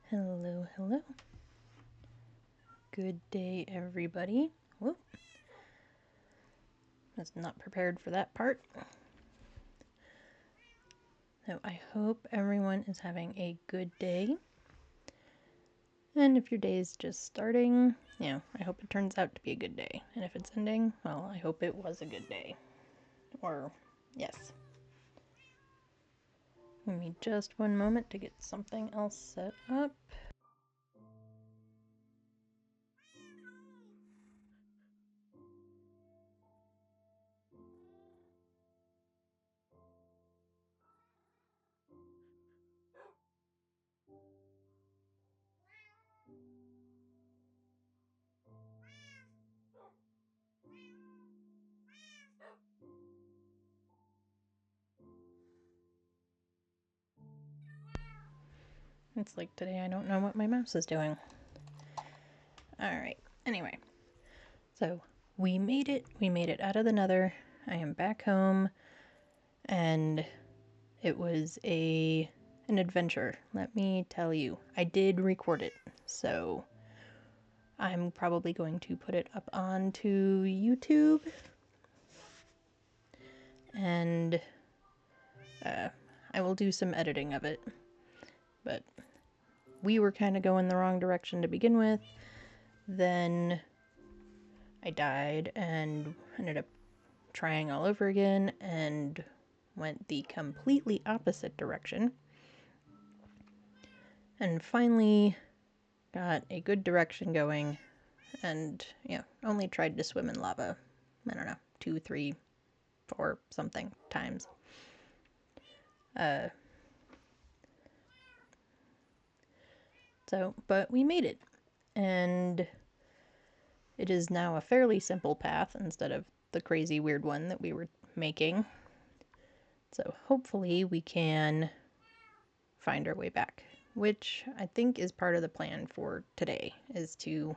Hello, hello. Good day, everybody. Whoop. Was not prepared for that part. So I hope everyone is having a good day. And if your day is just starting, I hope it turns out to be a good day. And if it's ending, well, I hope it was a good day. Or, yes. Give me just one moment to get something else set up. It's like today I don't know what my mouse is doing. Alright, anyway. So, we made it. We made it out of the nether. I am back home. And it was an adventure, let me tell you. I did record it, so I'm probably going to put it up onto YouTube. And I will do some editing of it. But we were kind of going the wrong direction to begin with. Then I died and ended up trying all over again and went the completely opposite direction. And finally got a good direction going and, only tried to swim in lava, I don't know, 2, 3, 4 something times. But we made it, and it is now a fairly simple path instead of the crazy weird one that we were making. So hopefully we can find our way back, which I think is part of the plan for today, is to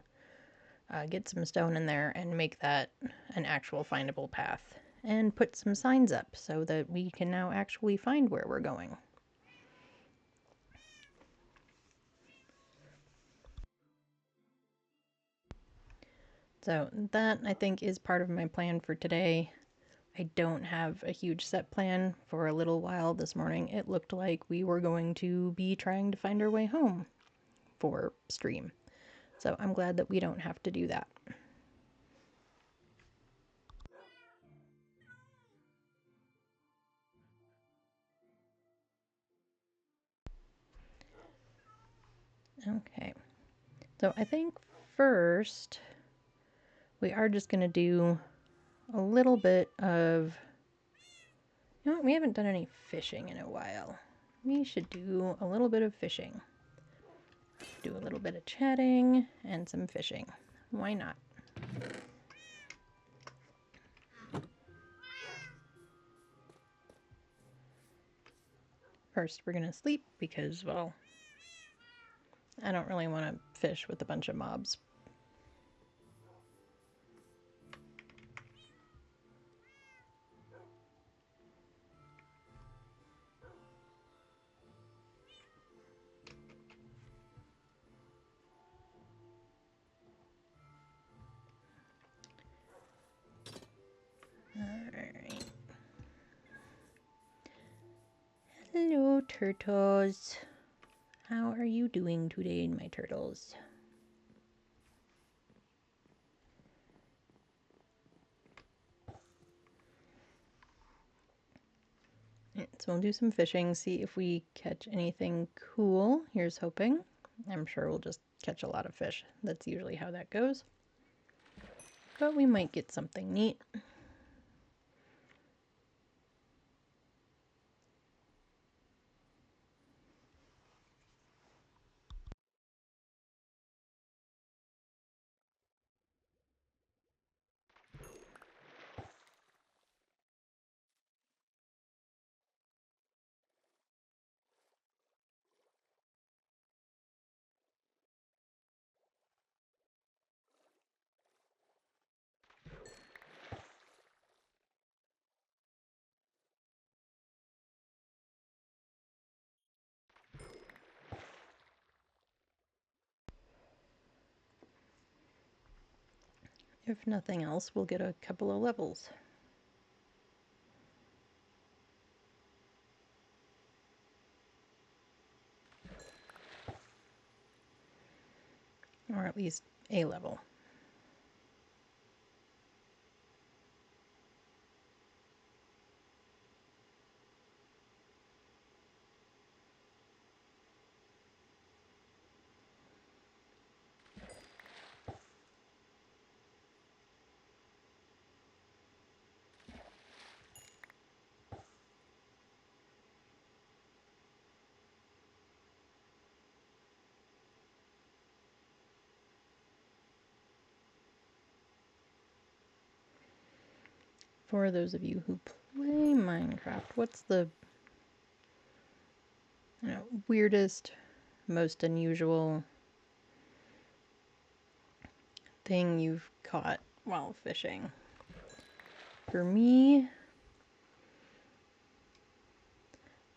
get some stone in there and make that an actual findable path, and put some signs up so that we can now actually find where we're going. So that, I think, is part of my plan for today. I don't have a huge set plan. For a little while this morning, it looked like we were going to be trying to find our way home for stream. So I'm glad that we don't have to do that. Okay, so I think first we are just going to do a little bit of, we haven't done any fishing in a while. We should do a little bit of fishing. Do a little bit of chatting and some fishing. Why not? First, we're going to sleep because, well, I don't really want to fish with a bunch of mobs. Alright. Hello, turtles. How are you doing today, my turtles? So we'll do some fishing, see if we catch anything cool. Here's hoping. I'm sure we'll just catch a lot of fish. That's usually how that goes. But we might get something neat. If nothing else, we'll get a couple of levels. Or at least a level. For those of you who play Minecraft, what's the weirdest, most unusual thing you've caught while fishing? For me,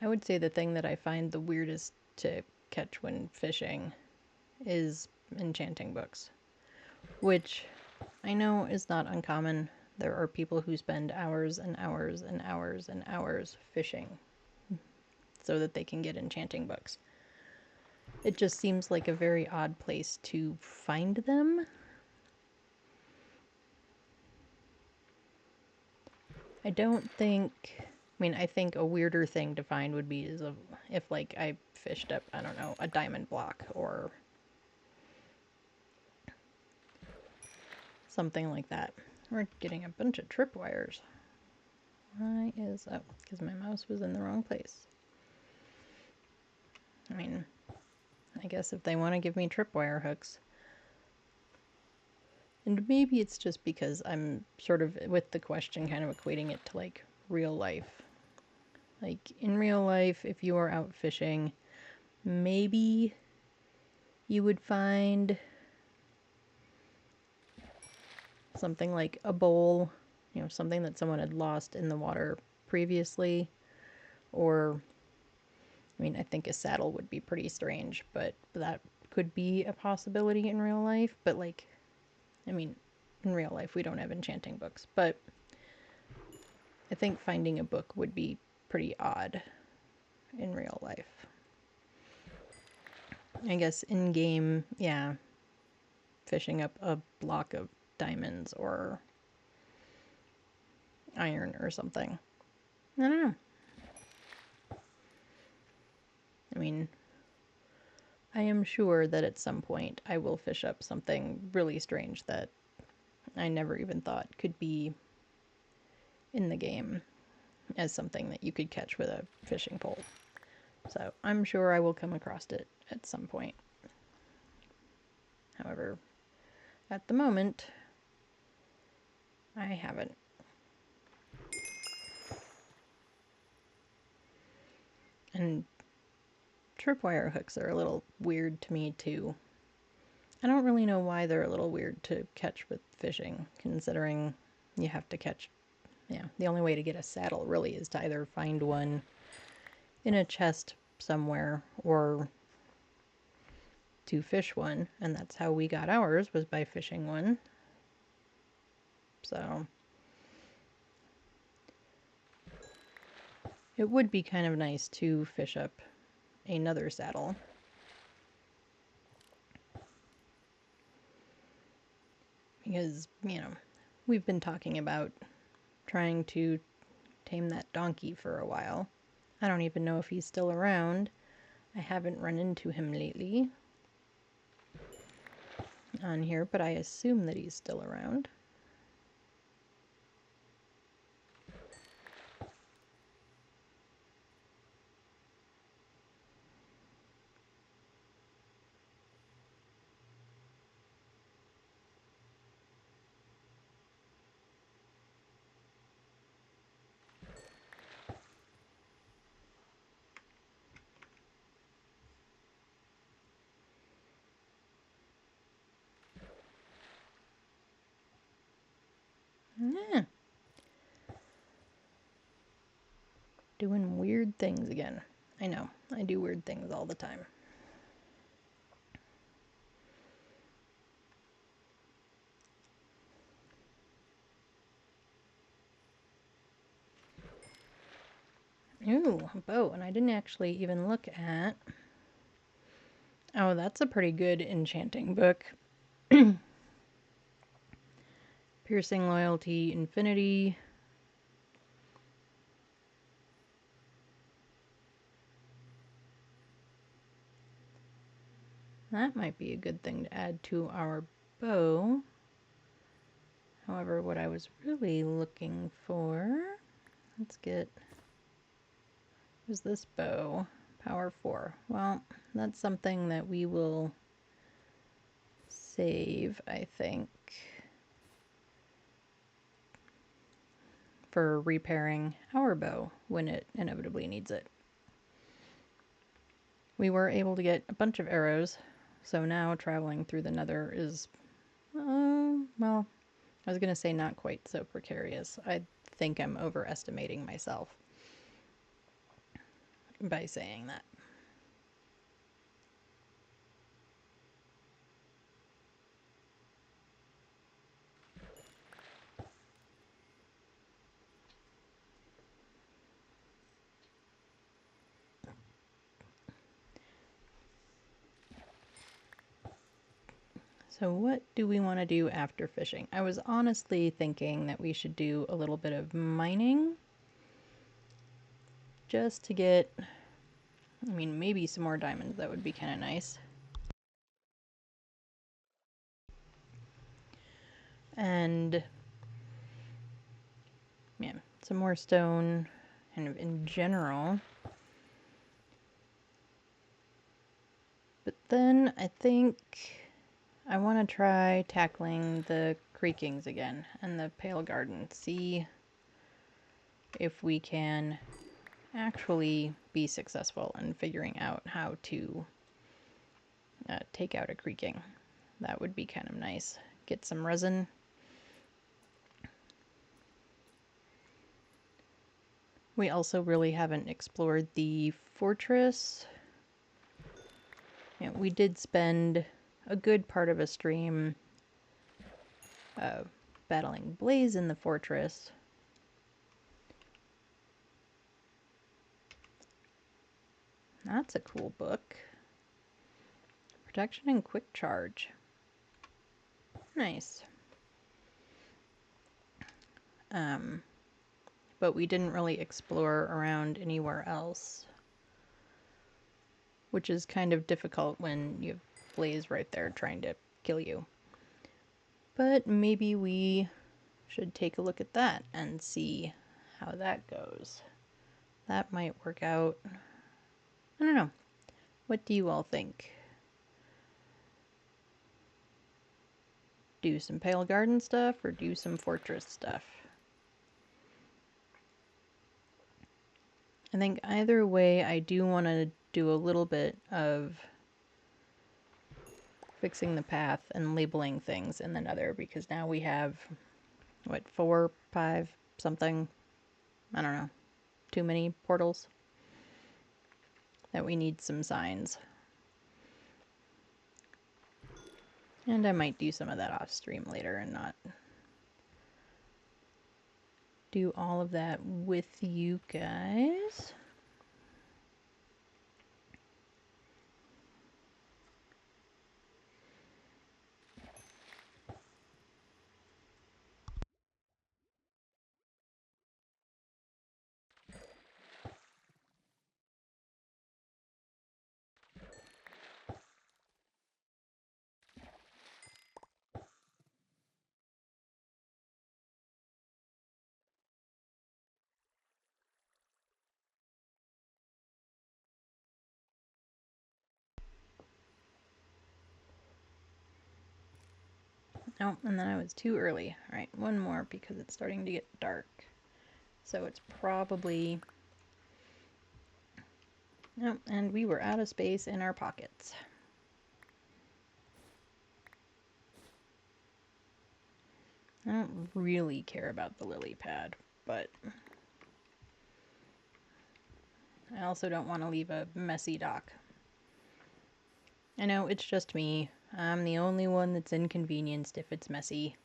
I would say the thing that I find the weirdest to catch when fishing is enchanting books, which I know is not uncommon. There are people who spend hours and hours and hours and hours fishing so that they can get enchanting books. It just seems like a very odd place to find them. I don't think, I mean, I think a weirder thing to find would be if like I fished up, I don't know, a diamond block or something like that. We're getting a bunch of tripwires. Why is, oh, because my mouse was in the wrong place. I mean, I guess if they want to give me tripwire hooks. And maybe it's just because I'm sort of, with the question, kind of equating it to like real life. Like in real life, if you are out fishing, maybe you would find something like a bowl, you know, something that someone had lost in the water previously. Or, I mean, I think a saddle would be pretty strange, but that could be a possibility in real life. But like, I mean, in real life we don't have enchanting books, but I think finding a book would be pretty odd in real life. I guess in game, yeah, fishing up a block of diamonds or iron or something. I don't know. I mean, I am sure that at some point I will fish up something really strange that I never even thought could be in the game as something that you could catch with a fishing pole. So I'm sure I will come across it at some point. However, at the moment, I haven't. And tripwire hooks are a little weird to me too. I don't really know why they're a little weird to catch with fishing, considering you have to catch, yeah, the only way to get a saddle really is to either find one in a chest somewhere or to fish one, and that's how we got ours, was by fishing one. So it would be kind of nice to fish up another saddle. Because, you know, we've been talking about trying to tame that donkey for a while. I don't even know if he's still around. I haven't run into him lately on here, but I assume that he's still around. Yeah. Doing weird things again. I know, I do weird things all the time. Ooh, a bow, and I didn't actually even look at... Oh, that's a pretty good enchanting book. Piercing, Loyalty, Infinity. That might be a good thing to add to our bow. However, what I was really looking for... Let's get... Was this bow? Power 4. Well, that's something that we will save, I think, for repairing our bow when it inevitably needs it. We were able to get a bunch of arrows, so now traveling through the nether is, well, I was going to say not quite so precarious. I think I'm overestimating myself by saying that. So what do we want to do after fishing? I was honestly thinking that we should do a little bit of mining just to get, I mean, maybe some more diamonds. That would be kind of nice. And yeah, some more stone kind of in general. But then I think I want to try tackling the creakings again and the pale garden. See if we can actually be successful in figuring out how to take out a creaking. That would be kind of nice. Get some resin. We also really haven't explored the fortress. Yeah, we did spend a good part of a stream battling Blaze in the fortress. That's a cool book. Protection and quick charge. Nice. But we didn't really explore around anywhere else, which is kind of difficult when you have Blaze right there trying to kill you. But maybe we should take a look at that and see how that goes. That might work out. I don't know. What do you all think? Do some Pale Garden stuff or do some Fortress stuff? I think either way, I do want to do a little bit of fixing the path and labeling things in the nether, because now we have, what, 4, 5, something? I don't know. Too many portals that we need some signs. And I might do some of that off stream later and not do all of that with you guys. Oh, and then I was too early. All right, one more because it's starting to get dark. So it's probably... Oh, and we were out of space in our pockets. I don't really care about the lily pad, but I also don't want to leave a messy dock. I know, it's just me. I'm the only one that's inconvenienced if it's messy.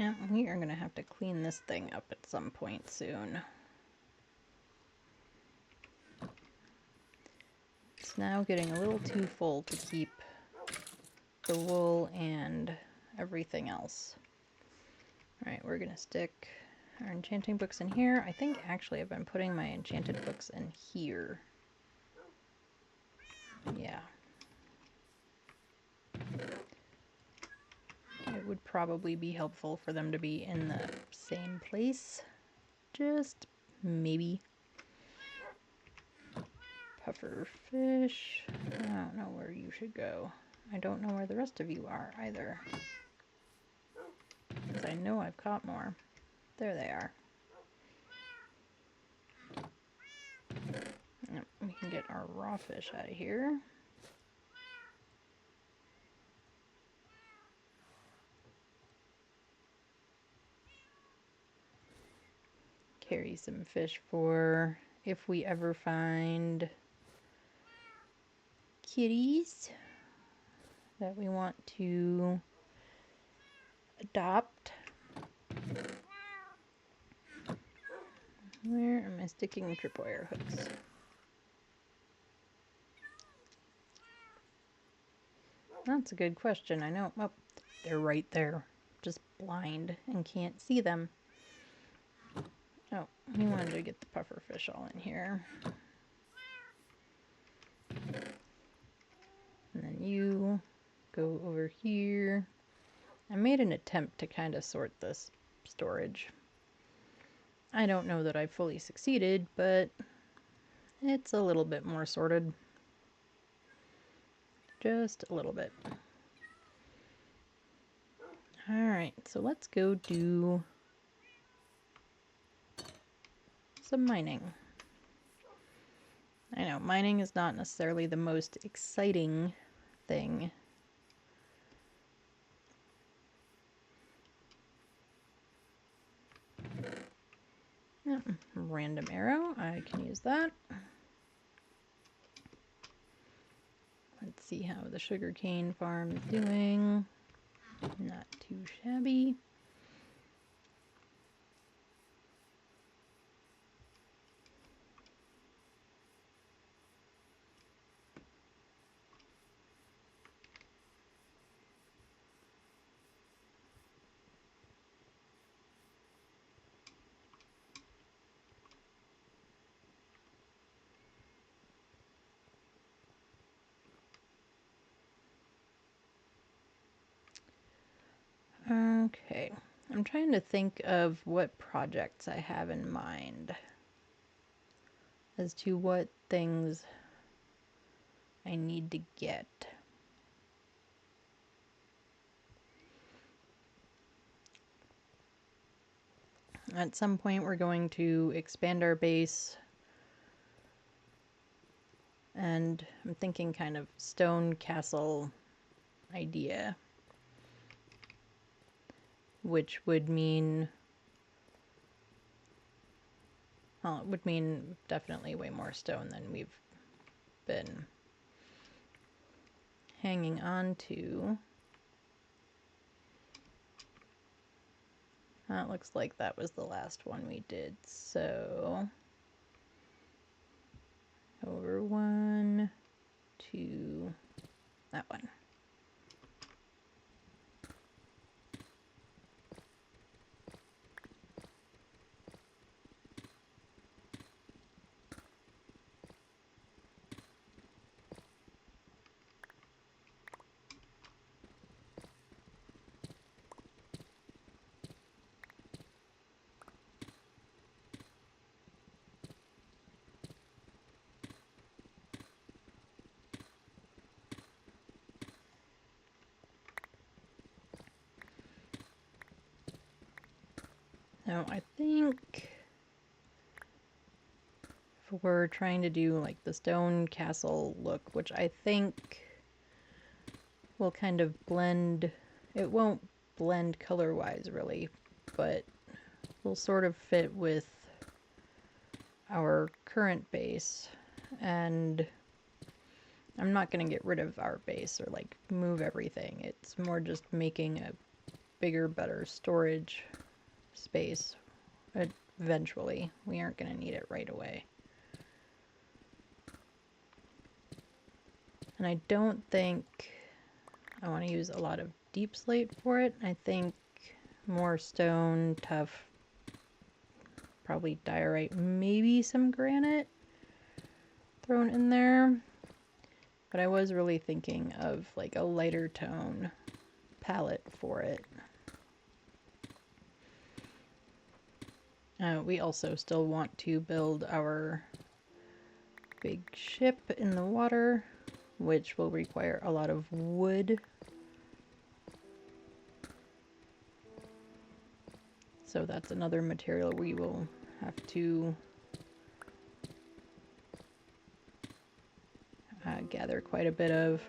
Yeah, we are going to have to clean this thing up at some point soon. It's now getting a little too full to keep the wool and everything else. Alright, we're going to stick our enchanting books in here. I think actually I've been putting my enchanted books in here. Yeah. It would probably be helpful for them to be in the same place. Just maybe. Puffer fish. I don't know where you should go. I don't know where the rest of you are either. Because I know I've caught more. There they are. Yep, we can get our raw fish out of here. Carry some fish for if we ever find kitties that we want to adopt. Where am I sticking tripwire hooks? That's a good question. I know. Oh, they're right there. Just blind and can't see them. Oh, we wanted to get the puffer fish all in here. And then you go over here. I made an attempt to kind of sort this storage. I don't know that I fully succeeded, but it's a little bit more sorted. Just a little bit. Alright, so let's go do some mining. I know, mining is not necessarily the most exciting thing. Oh, random arrow, I can use that. Let's see how the sugarcane farm is doing. Not too shabby. Okay, I'm trying to think of what projects I have in mind as to what things I need to get. At some point we're going to expand our base, and I'm thinking kind of stone castle idea, which would mean, well, it would mean definitely way more stone than we've been hanging on to. That looks like that was the last one we did, so over 1, 2, that one. Now I think if we're trying to do like the stone castle look, which I think will kind of blend, it won't blend color-wise really, but will sort of fit with our current base, and I'm not going to get rid of our base or like move everything. It's more just making a bigger, better storage space eventually. We aren't going to need it right away. And I don't think I want to use a lot of deep slate for it. I think more stone, tough, probably diorite, maybe some granite thrown in there. But I was really thinking of like a lighter tone palette for it. We also still want to build our big ship in the water, which will require a lot of wood. So that's another material we will have to gather quite a bit of.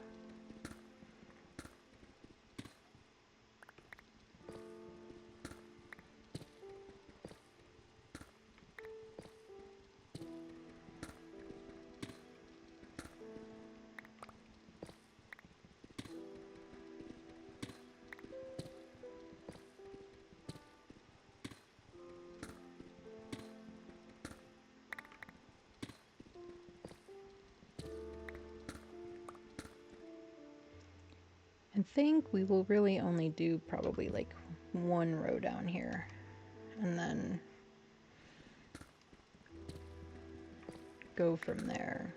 I think we will really only do probably like one row down here and then go from there.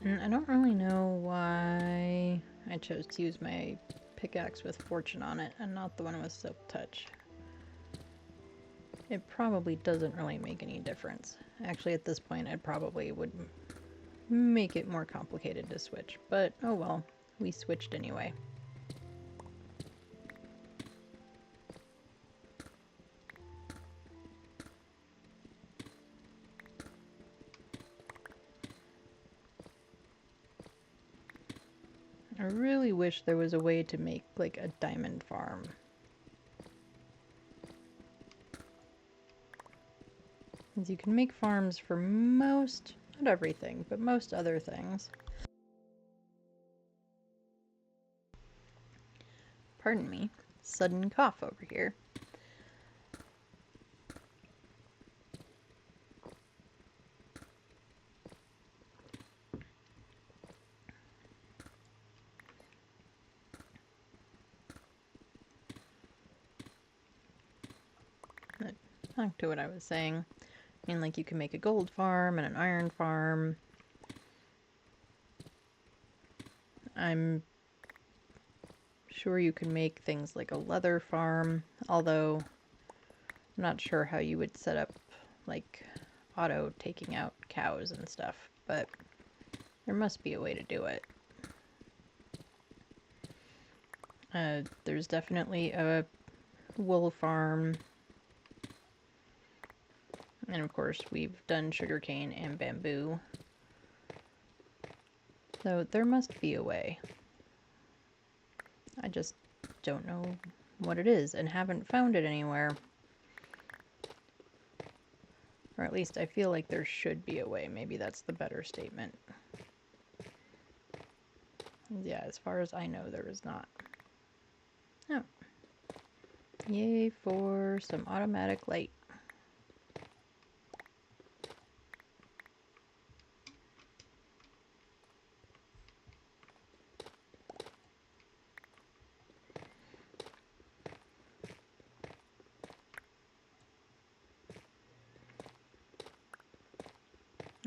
And I don't really know why I chose to use my pickaxe with fortune on it and not the one with silk touch. It probably doesn't really make any difference. Actually, at this point, I probably would make it more complicated to switch, but oh well, we switched anyway. I really wish there was a way to make like a diamond farm. Because you can make farms for most, not everything, but most other things. Pardon me, sudden cough over here. But back to what I was saying. I mean, like you can make a gold farm and an iron farm. I'm sure you can make things like a leather farm, although I'm not sure how you would set up like auto taking out cows and stuff, but there must be a way to do it. There's definitely a wool farm, and of course we've done sugarcane and bamboo, so there must be a way. I just don't know what it is and haven't found it anywhere. Or at least I feel like there should be a way. Maybe that's the better statement. Yeah, as far as I know, there is not. Oh. Yay for some automatic light.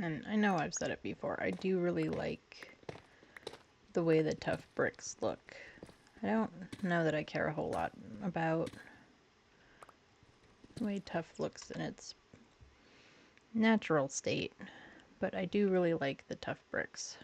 And I know I've said it before, I do really like the way the tough bricks look. I don't know that I care a whole lot about the way tough looks in its natural state, but I do really like the tough bricks.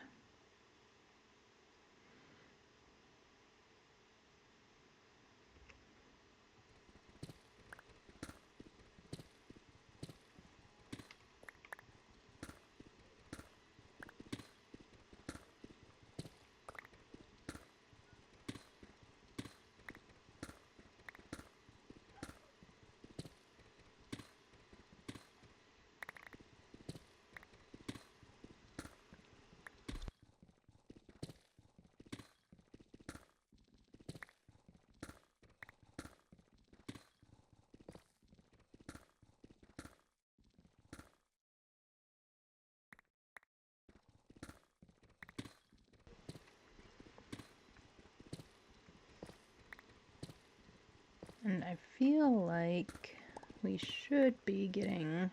And I feel like we should be getting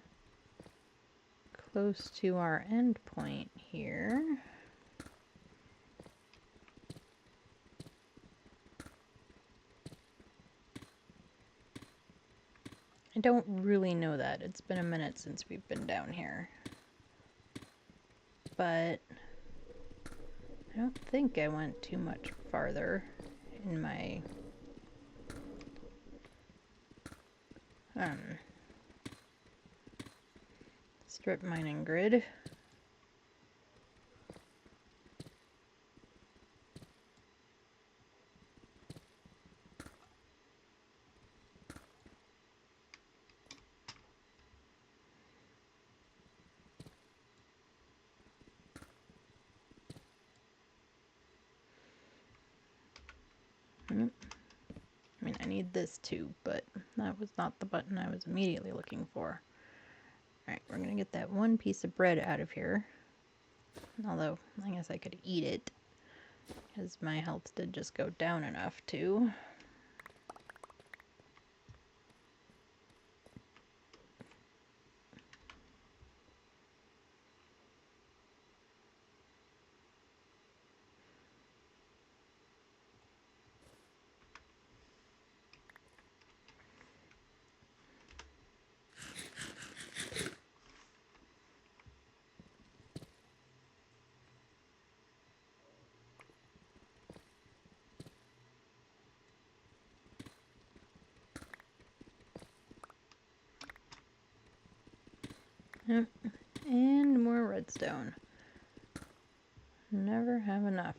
close to our end point here. I don't really know that. It's been a minute since we've been down here. But I don't think I went too much farther in my strip mining grid. I mean, I need this too, but that was not the button I was immediately looking for. Alright, we're gonna get that one piece of bread out of here. Although, I guess I could eat it, because my health did just go down enough to. Yep, and more redstone. Never have enough.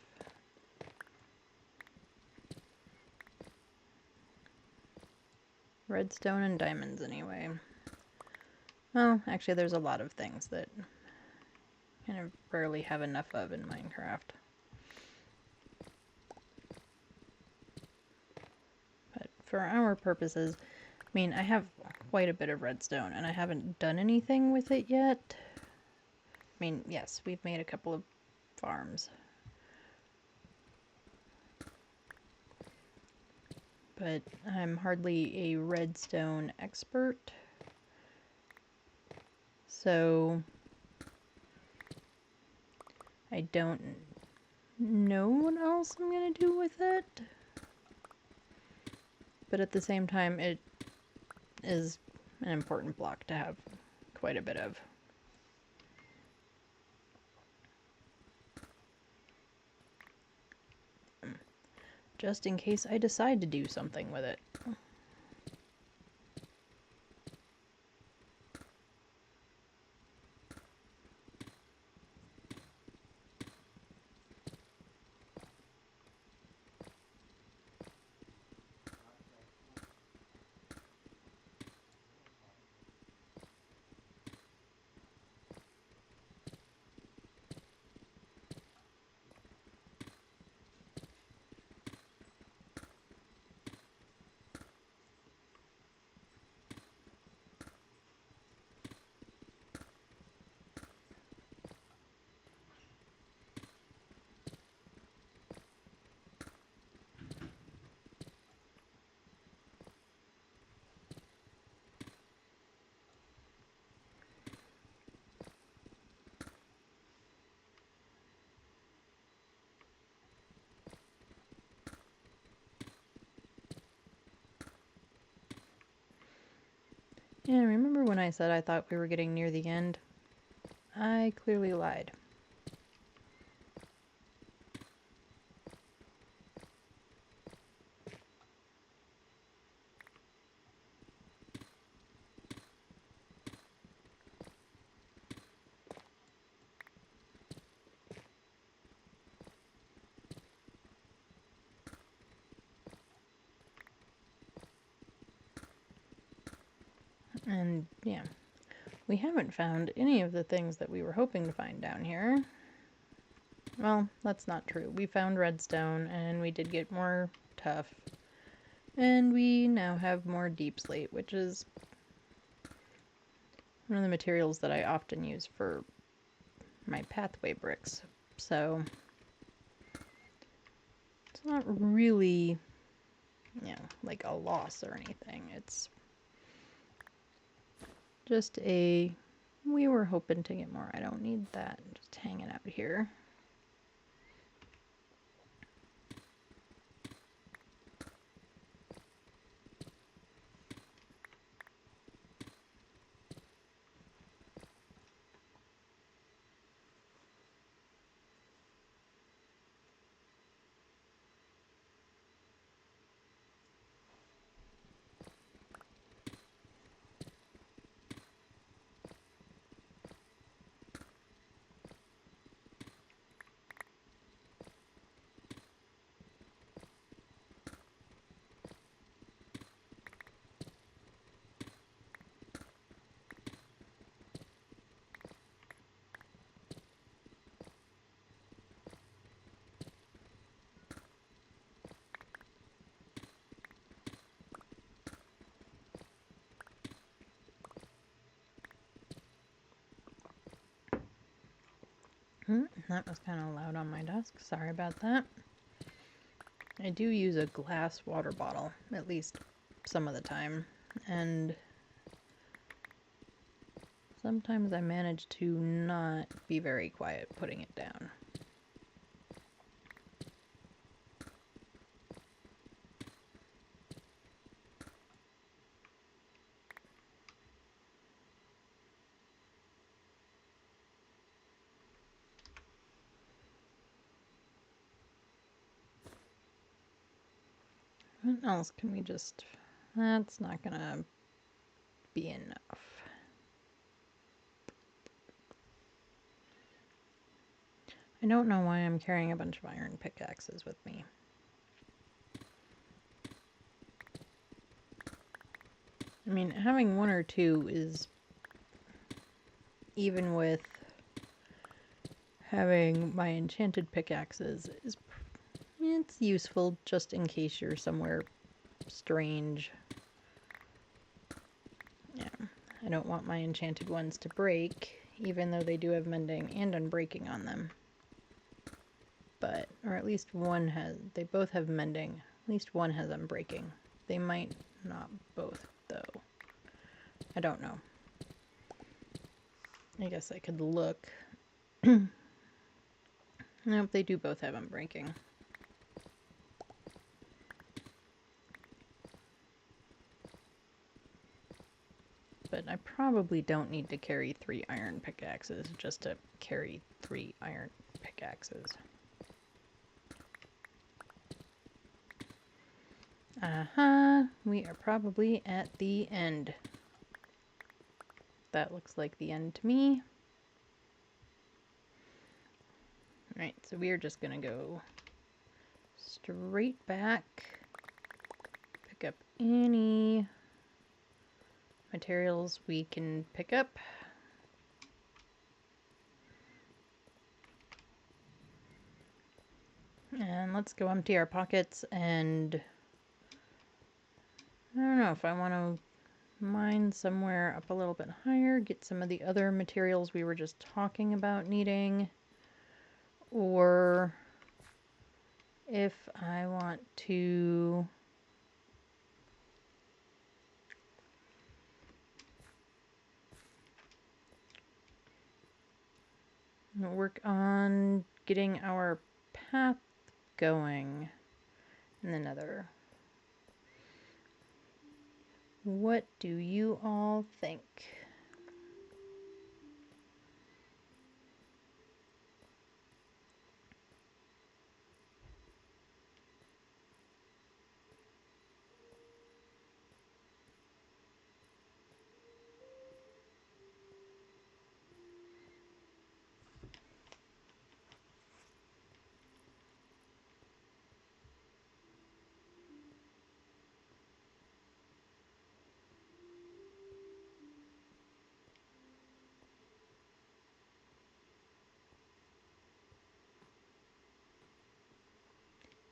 Redstone and diamonds, anyway. Well, actually, there's a lot of things that I kind of rarely have enough of in Minecraft. But for our purposes, I mean, I have quite a bit of redstone, and I haven't done anything with it yet. I mean, yes, we've made a couple of farms. But I'm hardly a redstone expert. So I don't know what else I'm gonna do with it. But at the same time, it is an important block to have quite a bit of. Just in case I decide to do something with it. Yeah, remember when I said I thought we were getting near the end? I clearly lied. And yeah, we haven't found any of the things that we were hoping to find down here. Well, that's not true. We found redstone, and we did get more tuff. And we now have more deep slate, which is one of the materials that I often use for my pathway bricks. So it's not really you know, like a loss or anything. It's just we were hoping to get more. I don't need that just hanging out here. That was kind of loud on my desk. Sorry about that. I do use a glass water bottle, at least some of the time, and sometimes I manage to not be very quiet putting it down. What else can we just... That's not gonna be enough. I don't know why I'm carrying a bunch of iron pickaxes with me. I mean, having one or two is... Even with having my enchanted pickaxes, it's useful just in case you're somewhere strange. Yeah, I don't want my enchanted ones to break, even though they do have mending and unbreaking on them. But, or at least one has, they both have mending. At least one has unbreaking. They might not both, though. I don't know. I guess I could look. Nope, they do both have unbreaking. But I probably don't need to carry 3 iron pickaxes just to carry 3 iron pickaxes. We are probably at the end. That looks like the end to me. Alright, so we are just gonna go straight back, pick up any materials we can pick up. And let's go empty our pockets, and I don't know if I want to mine somewhere up a little bit higher, get some of the other materials we were just talking about needing, or if I want to work on getting our path going in the nether. What do you all think?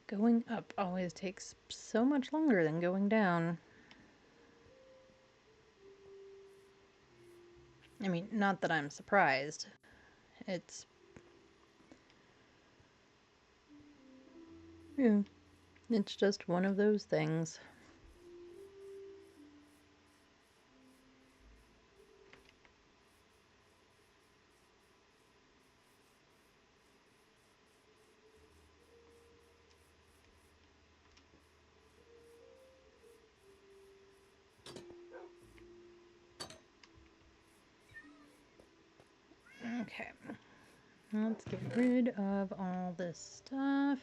Going up always takes so much longer than going down. I mean, not that I'm surprised. It's... Yeah, It's just one of those things. Okay, let's get rid of all this stuff.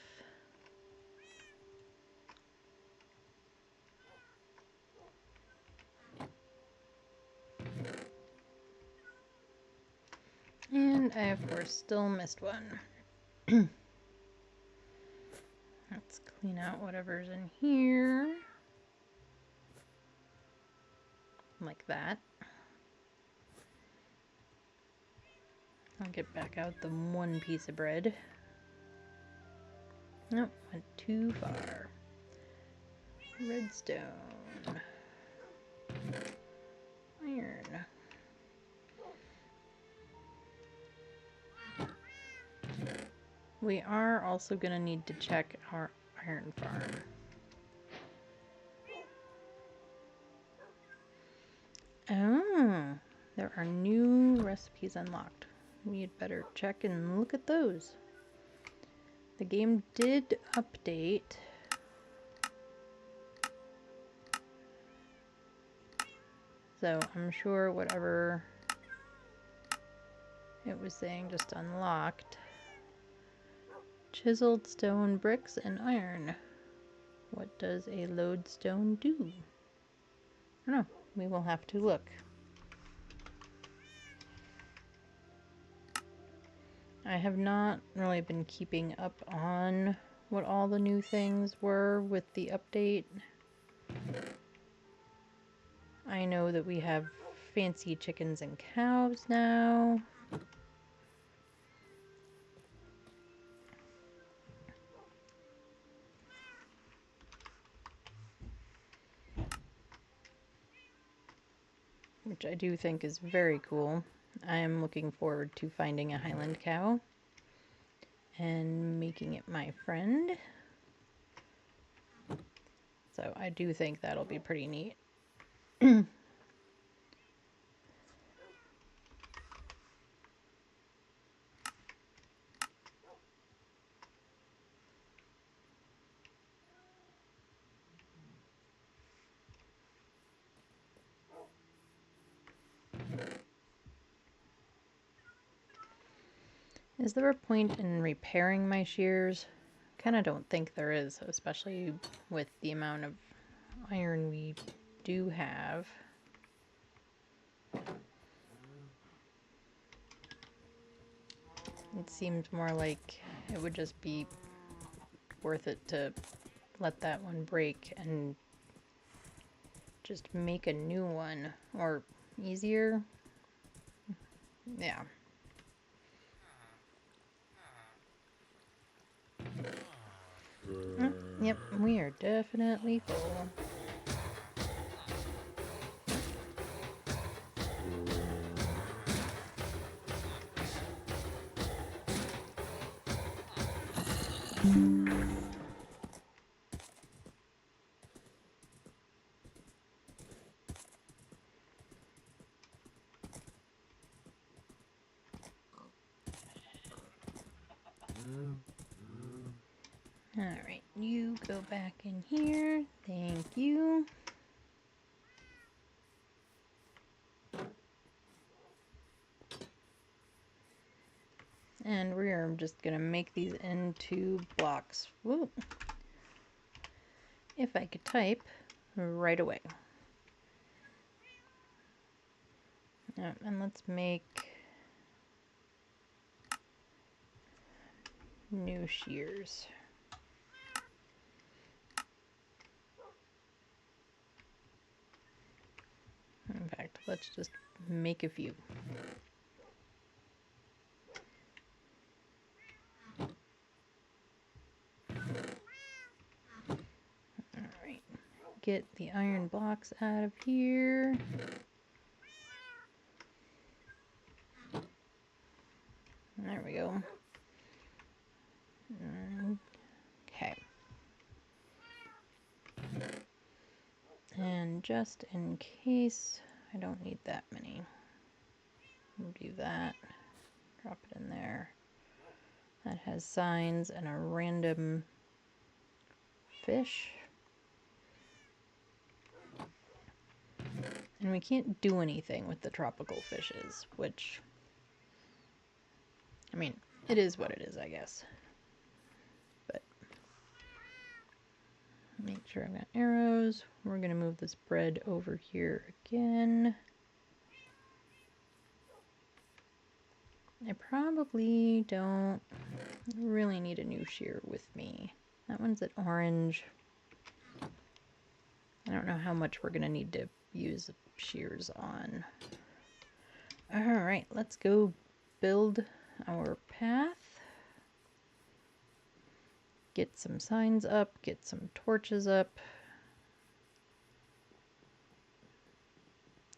And I, of course, still missed one. Let's clean out whatever's in here. Like that. I'll get back out the one piece of bread. Nope, went too far. Redstone. Iron. We are also going to need to check our iron farm. Oh, there are new recipes unlocked. We'd better check and look at those. The game did update. So I'm sure whatever it was saying just unlocked. Chiseled stone, bricks, and iron. What does a lodestone do? I don't know. We will have to look. I have not really been keeping up on what all the new things were with the update. I know that we have fancy chickens and cows now. Which I do think is very cool. I am looking forward to finding a Highland cow and making it my friend. So I do think that'll be pretty neat. Is there a point in repairing my shears? Kind of don't think there is, especially with the amount of iron we do have. It seems more like it would just be worth it to let that one break and just make a new one, or easier. Yeah. Yep, we are definitely full. Alright, you go back in here. Thank you. And we're just gonna make these into blocks. Woo. If I could type right away. And let's make new shears. In fact, let's just make a few. Alright, get the iron blocks out of here. There we go. Okay. then just in case, I don't need that many. We'll do that. Drop it in there. That has signs and a random fish. And we can't do anything with the tropical fishes, which, I mean, it is what it is, I guess. But make sure I've got arrows. We're going to move this bread over here again. I probably don't really need a new shear with me. That one's at orange. I don't know how much we're going to need to use shears on. Alright, let's go build our path. Get some signs up, get some torches up.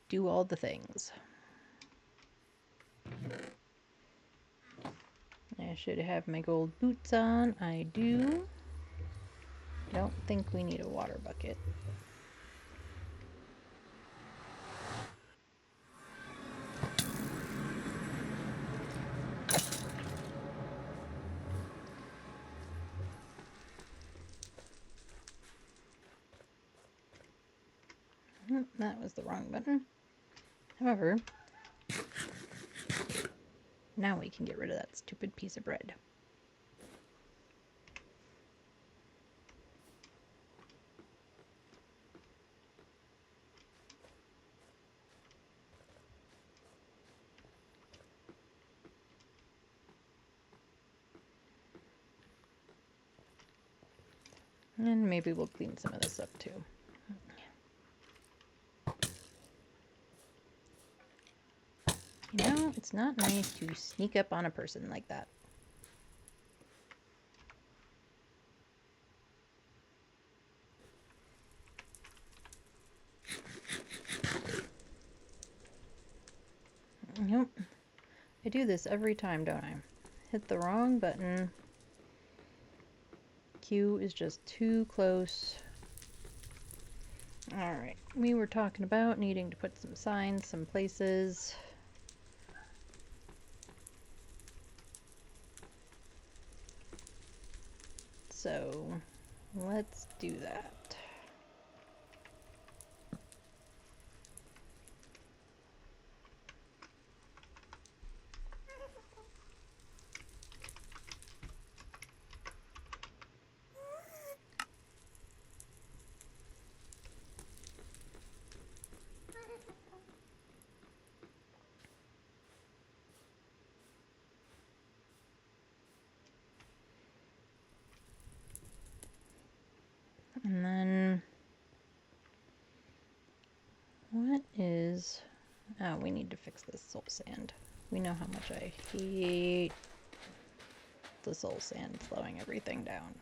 Do all the things. I should have my gold boots on. I do. Don't think we need a water bucket. That was the wrong button. However, now we can get rid of that stupid piece of bread. And maybe we'll clean some of this up too. You know, it's not nice to sneak up on a person like that. Nope. I do this every time, don't I? Hit the wrong button. Q is just too close. Alright, we were talking about needing to put some signs some places. So, let's do that. And then, what is, oh, we need to fix this soul sand. We know how much I hate the soul sand slowing everything down.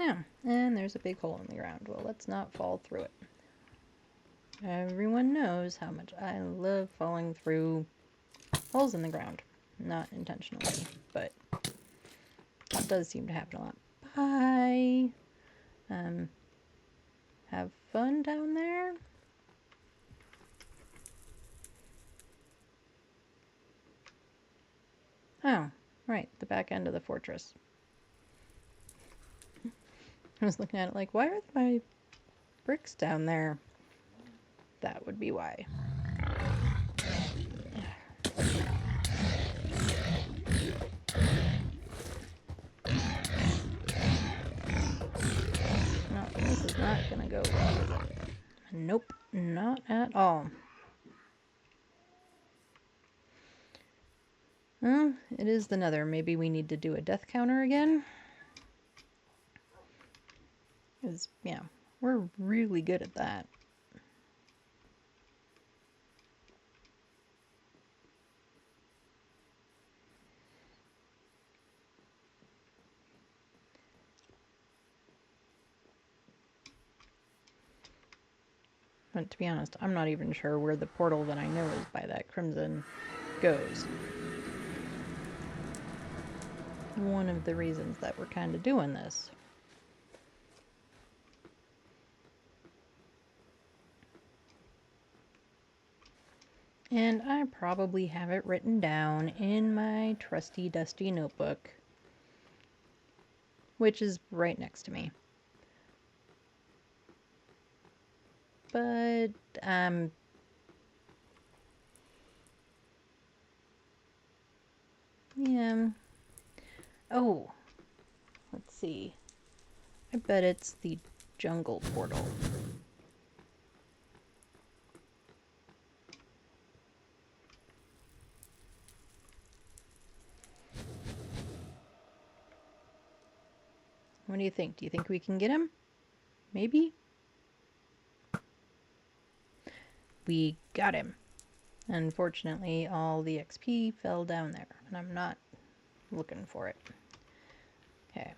Yeah, and there's a big hole in the ground. Well, let's not fall through it. Everyone knows how much I love falling through holes in the ground. Not intentionally, but that does seem to happen a lot. Bye! Have fun down there? Oh, right, the back end of the fortress. I was looking at it like, why are my bricks down there? That would be why. No, this is not gonna go well, is it? Nope, not at all. Well, it is the nether. Maybe we need to do a death counter again. Because, yeah, we're really good at that. But to be honest, I'm not even sure where the portal that I know is by that crimson goes. One of the reasons that we're kind of doing this. And I probably have it written down in my trusty dusty notebook, which is right next to me. But, yeah. Oh, let's see. I bet it's the jungle portal. What do you think? Do you think we can get him? Maybe? We got him. Unfortunately, all the XP fell down there, and I'm not looking for it. Okay.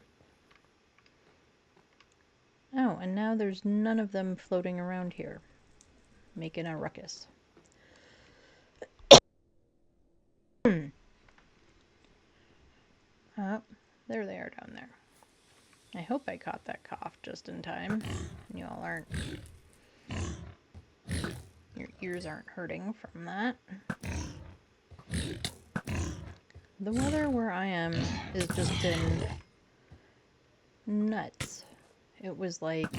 Oh, and now there's none of them floating around here, making a ruckus. Oh, there they are down there. I hope I caught that cough just in time. You all aren't... Your ears aren't hurting from that. The weather where I am has just been nuts. It was like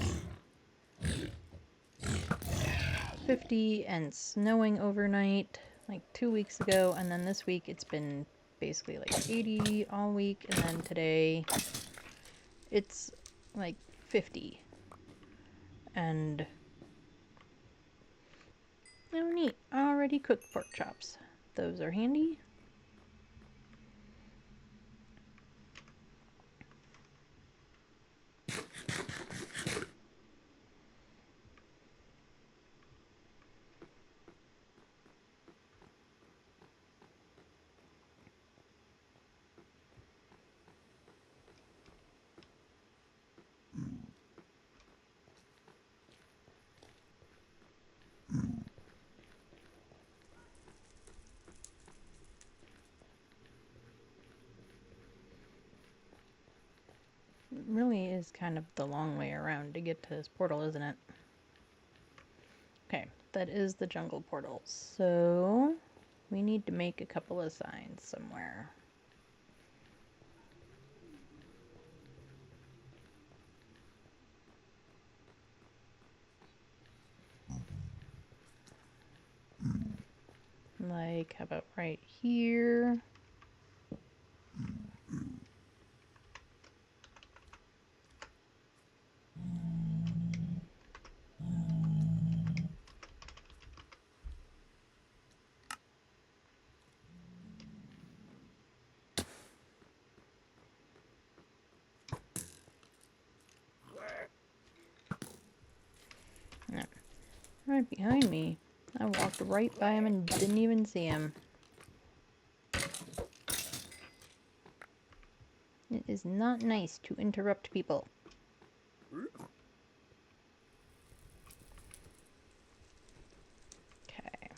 50 and snowing overnight like 2 weeks ago, and then this week it's been basically like 80 all week, and then today it's like 50. And oh neat, already cooked pork chops. Those are handy. It really is kind of the long way around to get to this portal, isn't it? Okay, that is the jungle portal. So we need to make a couple of signs somewhere. Like, how about right here? No. Right behind me. I walked right by him and didn't even see him. It is not nice to interrupt people. Okay.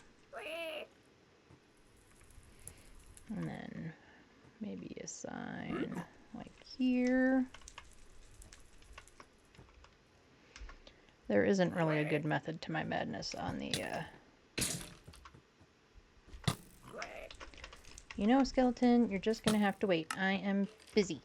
And then maybe a sign like here. There isn't really a good method to my madness on the, You know, skeleton, you're just gonna have to wait. I am busy.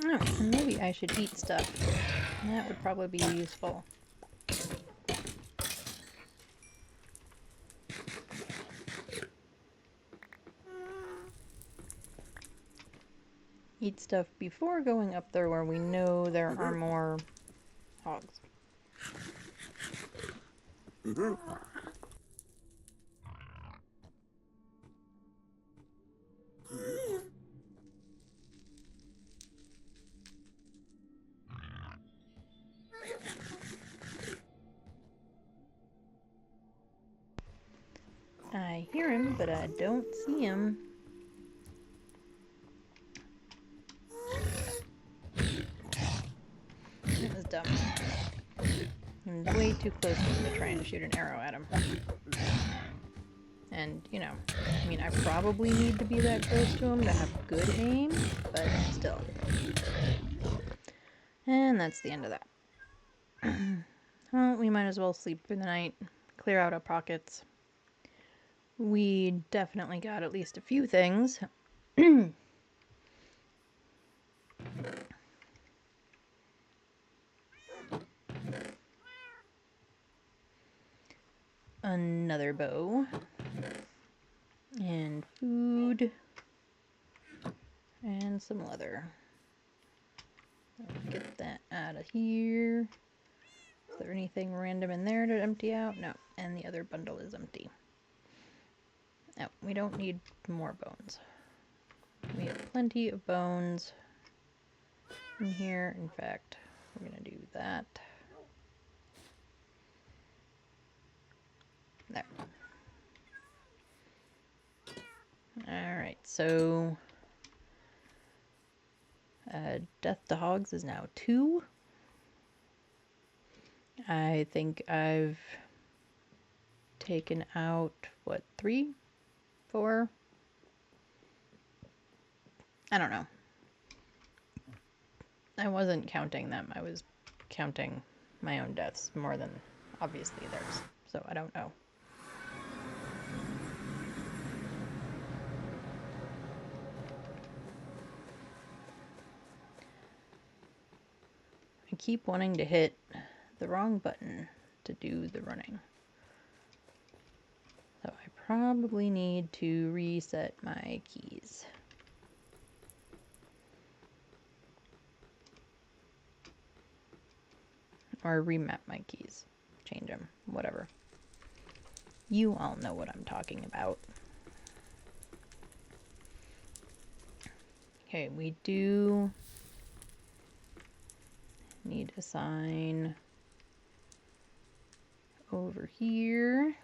Oh, and maybe I should eat stuff. That would probably be useful. Eat stuff before going up there where we know there are more hogs. I hear him, but I don't see him. That was dumb. I'm way too close to him to try and shoot an arrow at him. And, you know, I mean, I probably need to be that close to him to have good aim, but still. And that's the end of that. Well, we might as well sleep through the night, clear out our pockets. We definitely got at least a few things. Another bow. And food. And some leather. Get that out of here. Is there anything random in there to empty out? No. And the other bundle is empty. No, we don't need more bones. We have plenty of bones in here. In fact, we're going to do that. There. Alright, so Death to Hogs is now 2. I think I've taken out, what, 3? 4? I don't know. I wasn't counting them. I was counting my own deaths more than, obviously, theirs. So I don't know. I keep wanting to hit the wrong button to do the running. So I probably need to reset my keys. Or remap my keys. Change them. Whatever. You all know what I'm talking about. Okay, we do need a sign over here.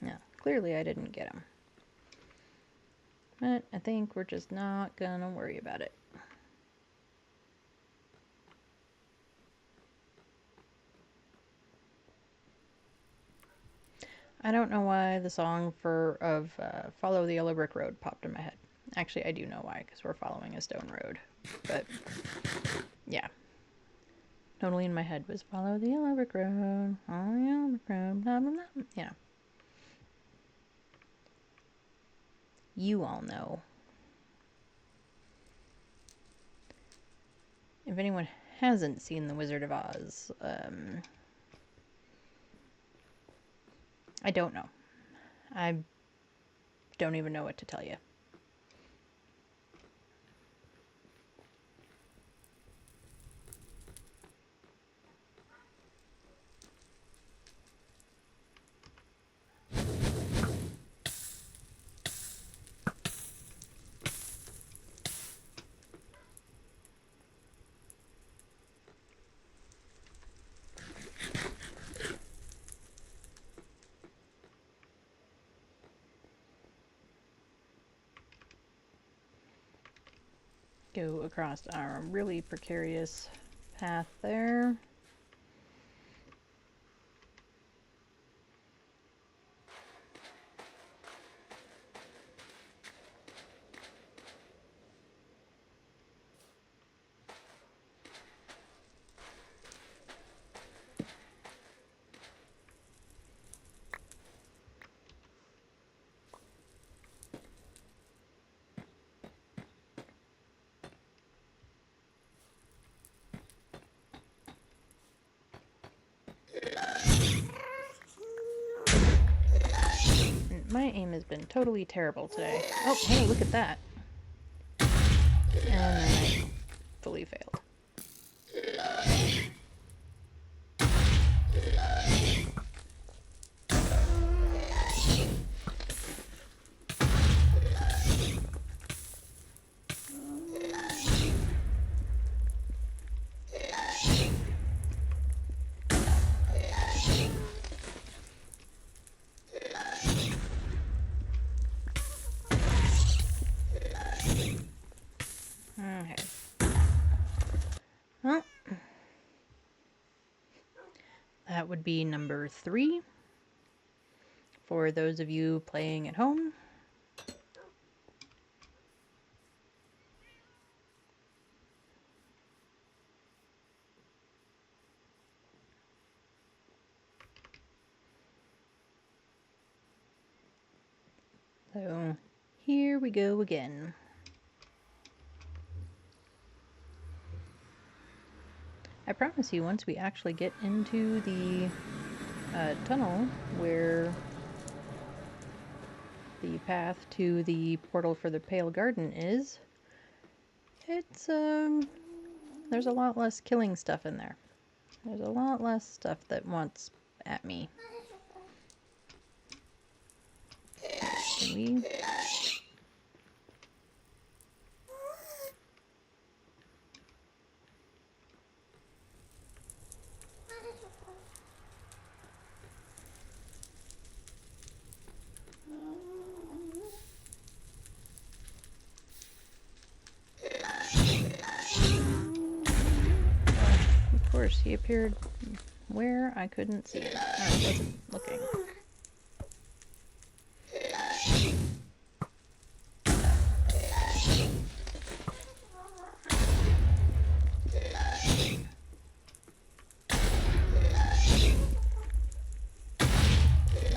No, clearly I didn't get him. But I think we're just not gonna worry about it. I don't know why the song of Follow the Yellow Brick Road popped in my head. Actually, I do know why, because we're following a stone road. But, yeah. Totally in my head was Follow the Yellow Brick Road, follow the Yellow Brick Road, blah, blah, blah. Yeah. You all know. If anyone hasn't seen The Wizard of Oz, I don't know. I don't even know what to tell you. Go across our really precarious path there. game has been totally terrible today. Oh, hey, look at that. And then I fully failed. Okay. Well, that would be number 3 for those of you playing at home. So here we go again. I promise you, once we actually get into the tunnel where the path to the portal for the Pale Garden is, it's, there's a lot less killing stuff in there. There's a lot less stuff that wants at me. Can we... Of course, he appeared where I couldn't see him. I wasn't looking.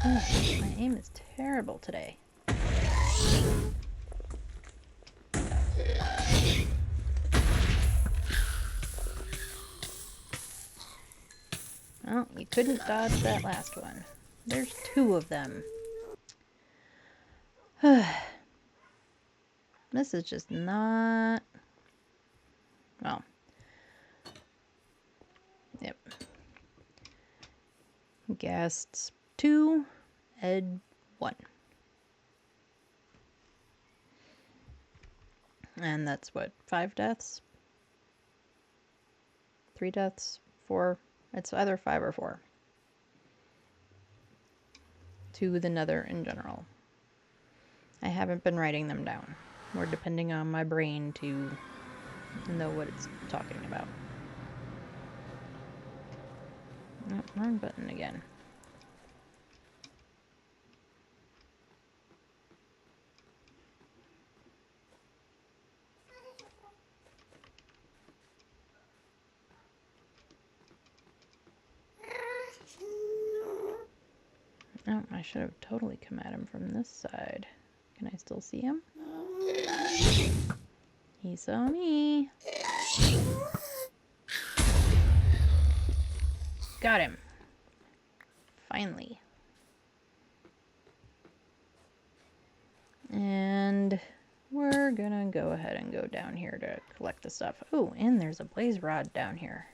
Oh, my aim is terrible today. Well, you couldn't dodge that last one. There's 2 of them. This is just not... Well. Yep. Guests 2, Ed 1. And that's what, 5 deaths? 3 deaths? 4? It's either 5 or 4. To the nether in general. I haven't been writing them down. We're depending on my brain to know what it's talking about. Oh, wrong button again. Oh, I should have totally come at him from this side. Can I still see him? He saw me. Got him. Finally. And we're gonna go ahead and go down here to collect the stuff. Oh, and there's a blaze rod down here.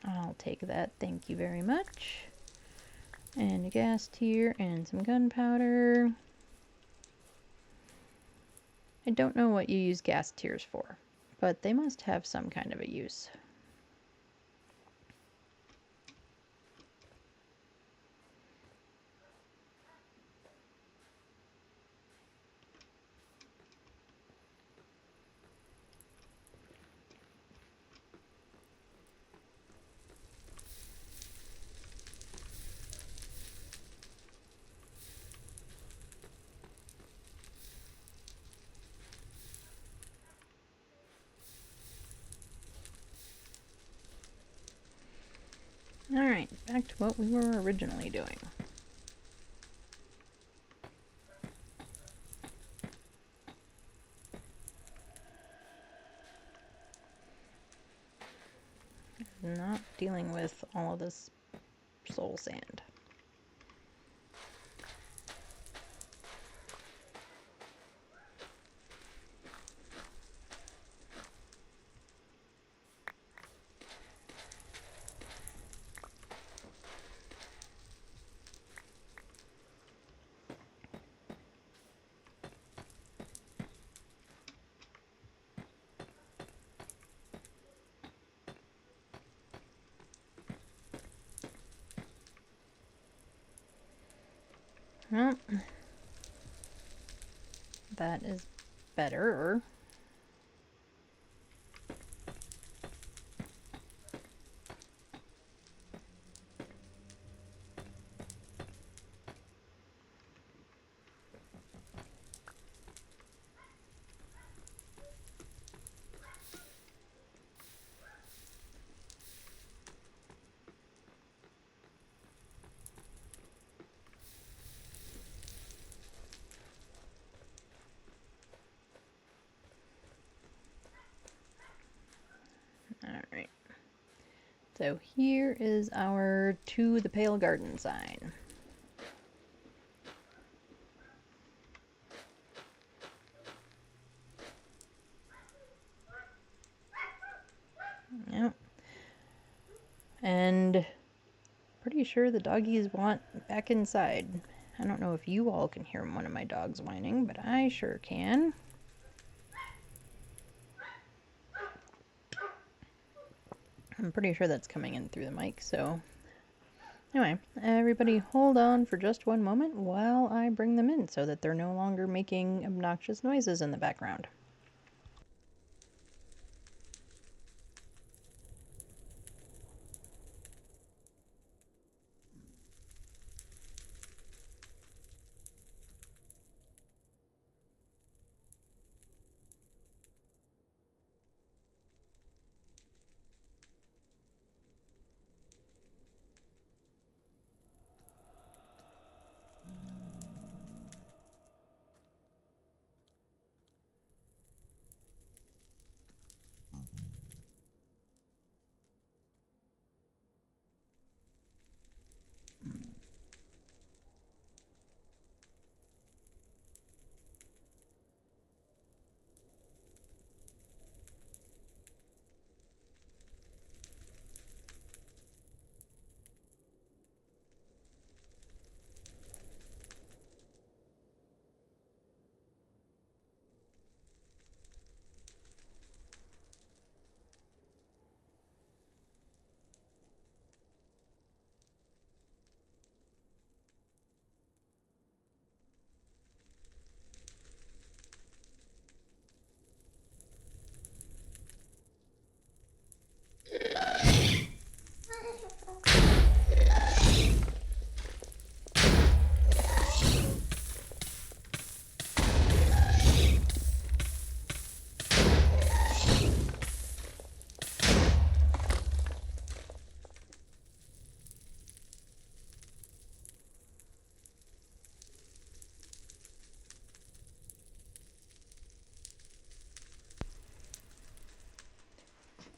I'll take that, thank you very much. And a gas tier and some gunpowder. I don't know what you use gas tiers for, but they must have some kind of a use. Alright, back to what we were originally doing. Not dealing with all of this soul sand. Well, that is better. Alright. So here is our To the Pale Garden sign. Yep. And pretty sure the doggies want back inside. I don't know if you all can hear one of my dogs whining, but I sure can. I'm pretty sure that's coming in through the mic, so anyway, everybody hold on for just one moment while I bring them in so that they're no longer making obnoxious noises in the background.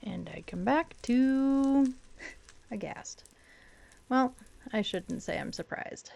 And I come back to aghast. Well, I shouldn't say I'm surprised.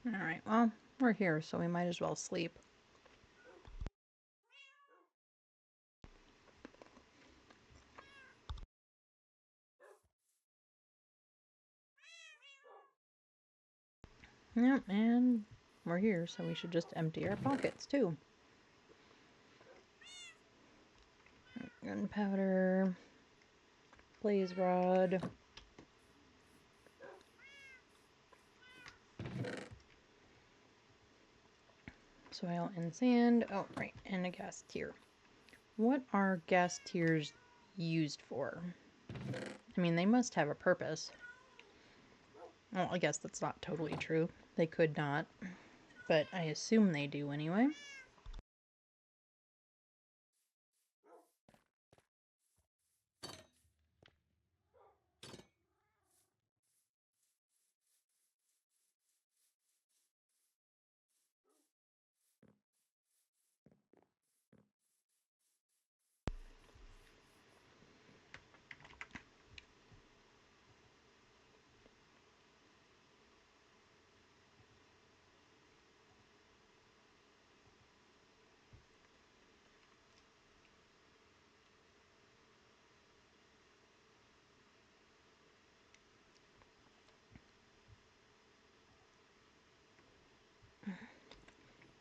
Alright, well, we're here, so we might as well sleep. Yep, and we're here, so we should just empty our pockets, too. Gunpowder, blaze rod, soil and sand. Oh, right, and a gas tier. What are gas tiers used for? I mean, they must have a purpose. Well, I guess that's not totally true. They could not, but I assume they do anyway.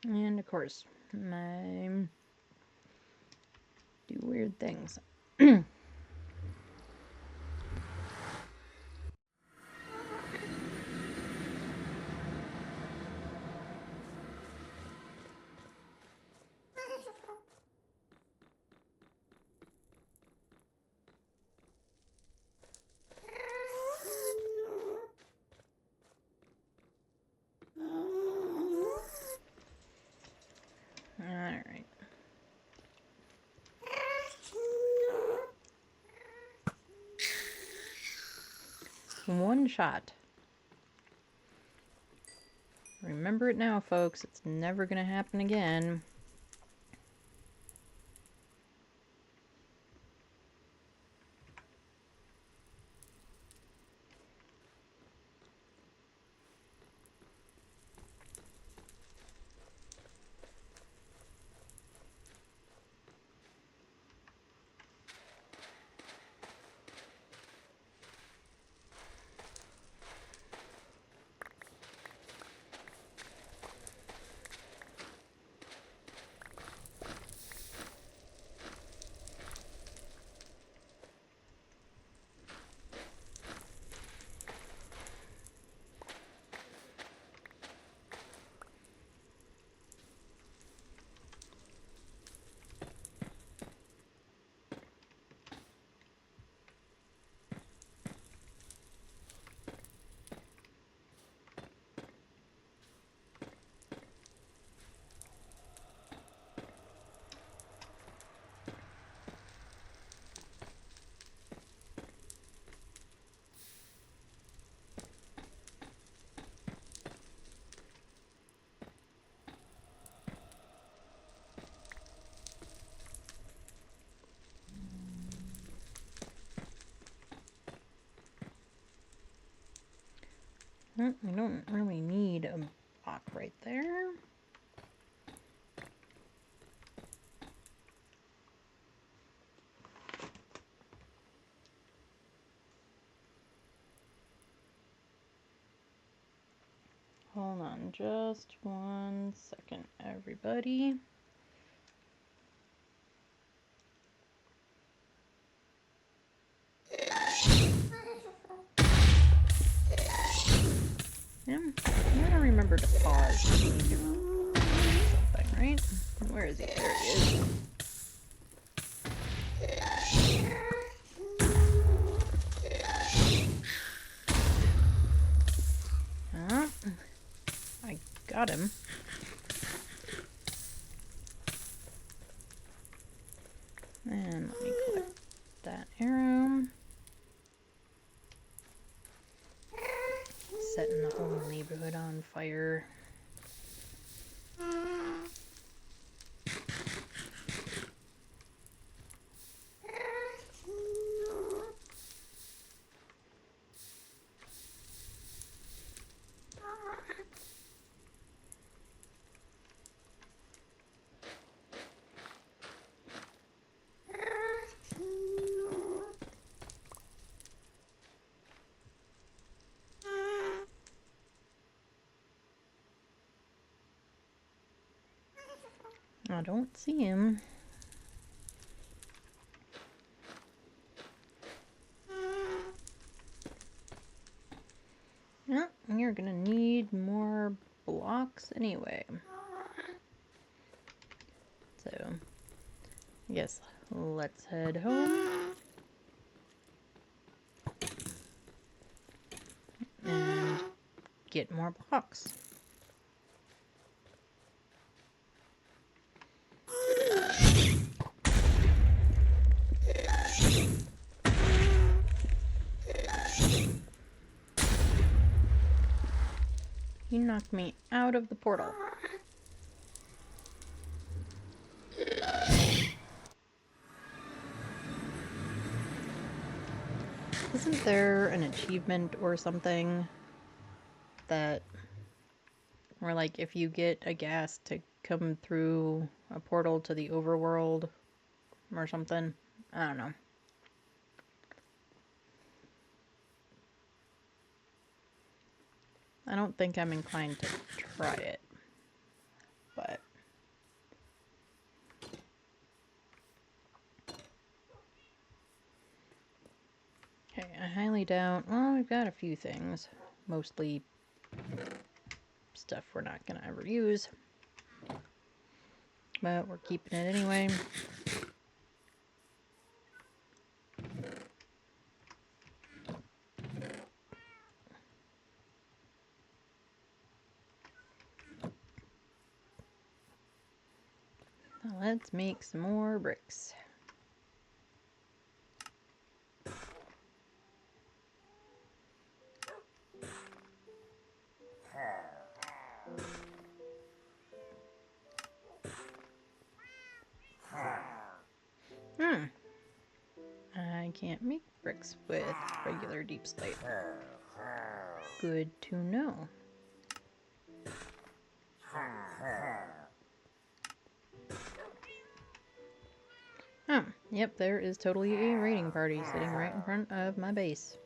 And of course, I do weird things. Alright. One shot. Remember it now, folks. It's never gonna happen again. Well, I don't really need a block right there. Hold on just 1 second, everybody. Yeah, I'm gonna remember to pause when you do something, right? Where is he? There he is. I got him. And let me collect that arrow. Setting the whole neighborhood on fire. I don't see him. Yeah, you're gonna need more blocks anyway. So, I guess let's head home. And get more blocks. You knocked me out of the portal. Isn't there an achievement or something that, where like if you get a gas to come through a portal to the overworld or something? I don't know. I don't think I'm inclined to try it, but highly doubt. Well, we've got a few things. Mostly stuff we're not going to ever use. But we're keeping it anyway. So let's make some more bricks. I can't make bricks with regular deep slate. Good to know. Yep, there is totally a raiding party sitting right in front of my base.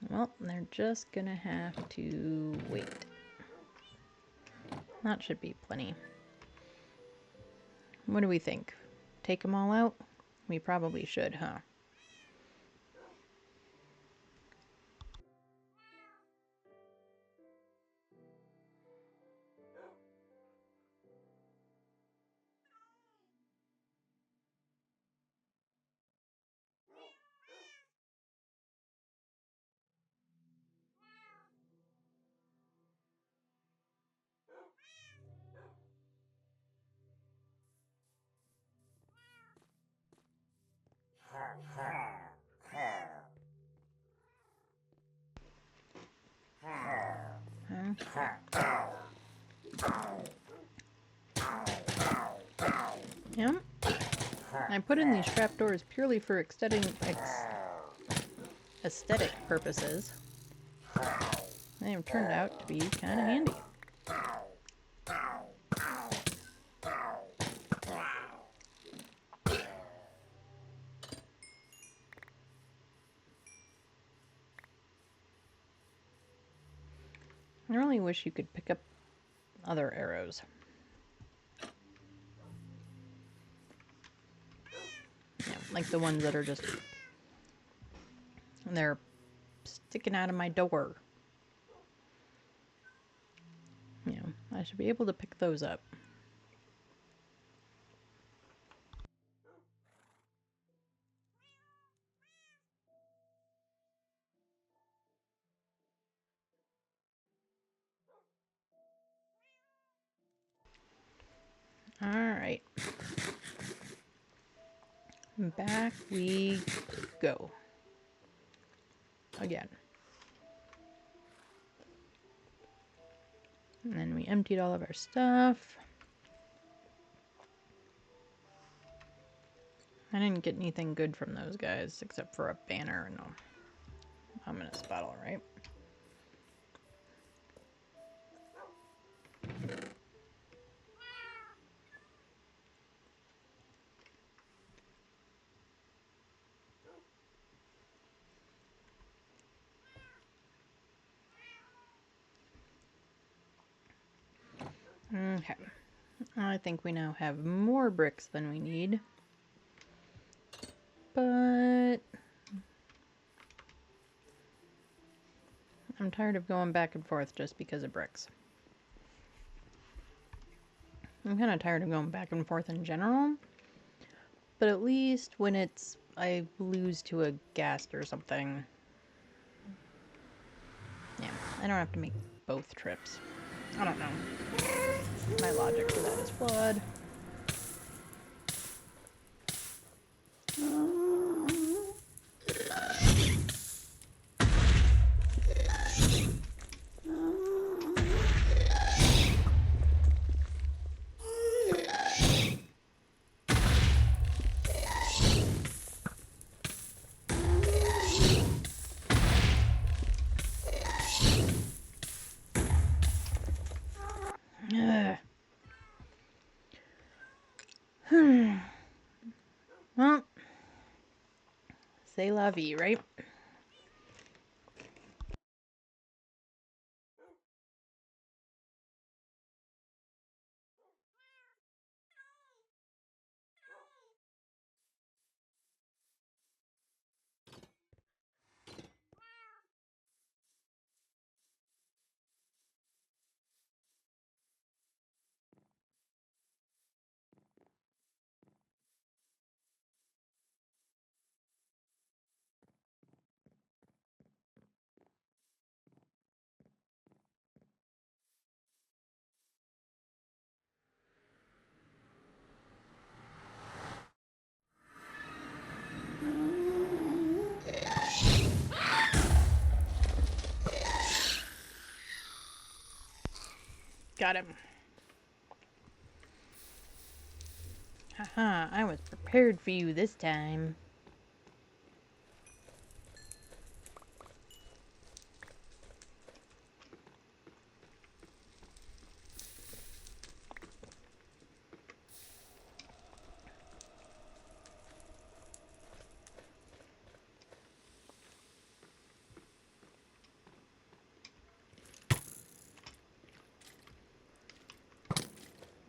Well, they're just gonna have to wait. That should be plenty. What do we think? Take them all out? We probably should, huh? Yep. I put in these trapdoors purely for aesthetic purposes. They've turned out to be kind of handy. I really wish you could pick up other arrows. Yeah, like the ones that are just... they're sticking out of my door. Yeah, I should be able to pick those up. Alright. Back we go. Again. And then we emptied all of our stuff. I didn't get anything good from those guys except for a banner and a ominous bottle, right? Okay. I think we now have more bricks than we need. But I'm tired of going back and forth just because of bricks. I'm kind of tired of going back and forth in general. But at least when I lose to a ghast or something. Yeah, I don't have to make both trips. I don't know. My logic for that is flawed. Well, c'est la vie, right? Got him. Haha, I was prepared for you this time.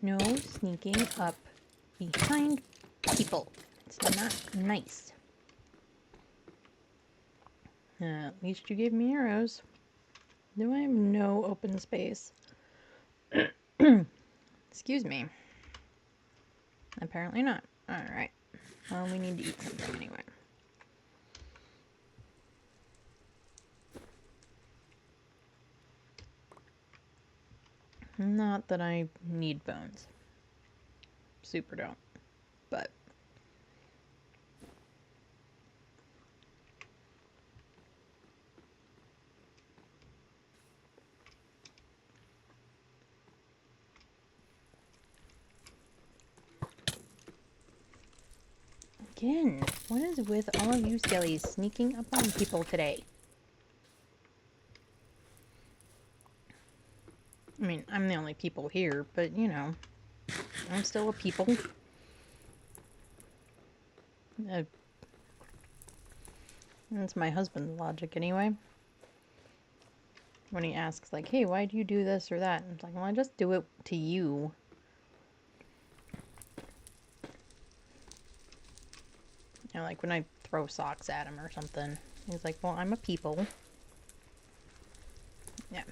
No sneaking up behind people. It's not nice. At least you gave me arrows. Do I have no open space? Excuse me. Apparently not. Alright. Well, we need to eat something anyway. Not that I need bones. Super don't. But again, what is with all of you skellies sneaking up on people today? I mean, I'm the only people here, but you know, I'm still a people. That's my husband's logic anyway. When he asks, like, hey, why do you do this or that? And it's like, well, I just do it to you. You know, like when I throw socks at him or something. He's like, well, I'm a people. Yeah.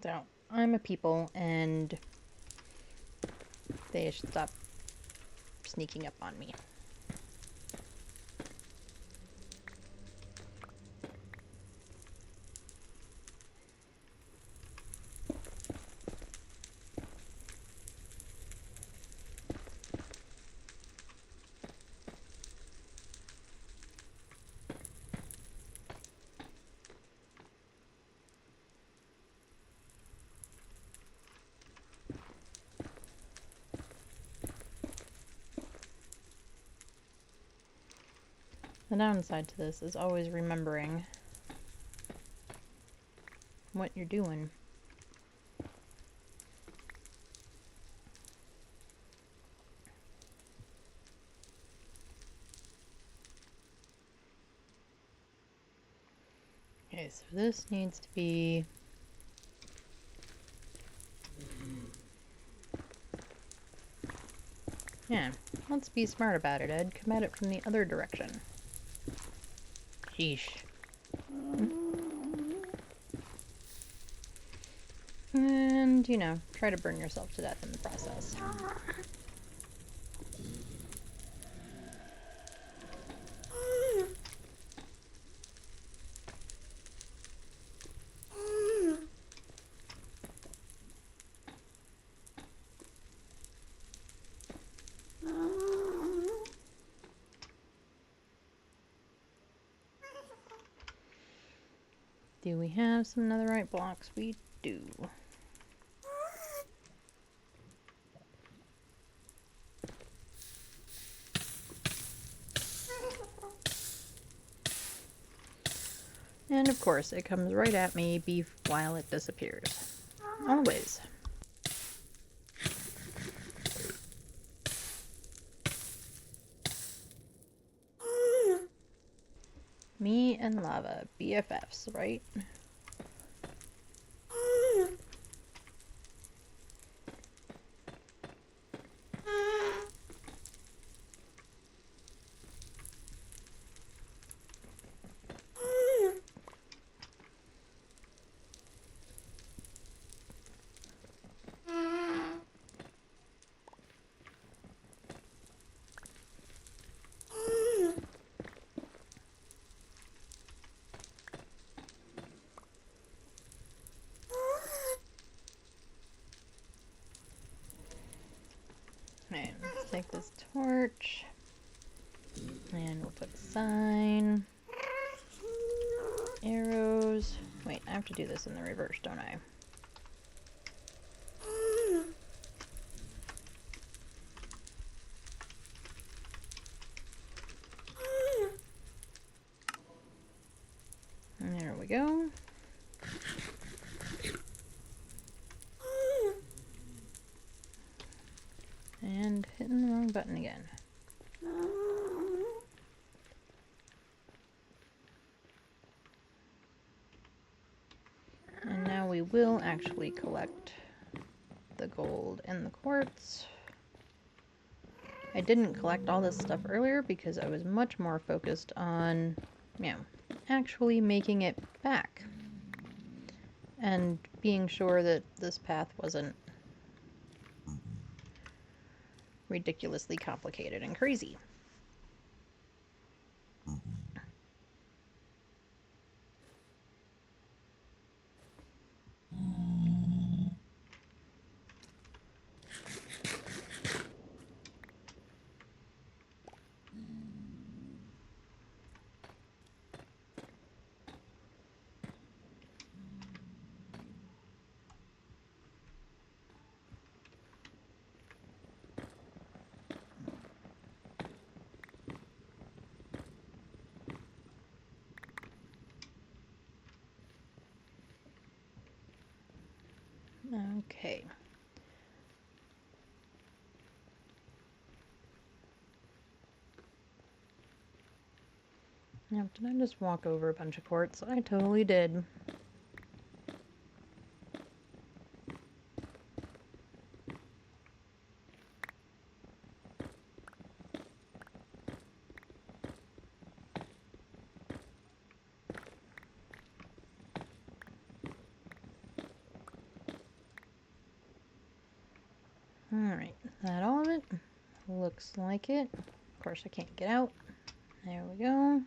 So, I'm a people, and they should stop sneaking up on me. The downside to this is always remembering what you're doing. Okay, so this needs to be... Yeah, let's be smart about it, Ed. Come at it from the other direction. Sheesh. And, you know, try to burn yourself to death in the process. Do we have some netherite blocks? We do. And of course, it comes right at me while it disappears. Always. Me and lava, BFFs, right? Alright, let's take this torch. And we'll put a sign. Arrows. Wait, I have to do this in the reverse, don't I? There we go. And hitting the wrong button again. And now we will actually collect the gold and the quartz. I didn't collect all this stuff earlier because I was much more focused on, actually making it back. And being sure that this path wasn't ridiculously complicated and crazy. Okay. Now, did I just walk over a bunch of quartz? I totally did. Alright, is that all of it? Looks like it. Of course, I can't get out. There we go.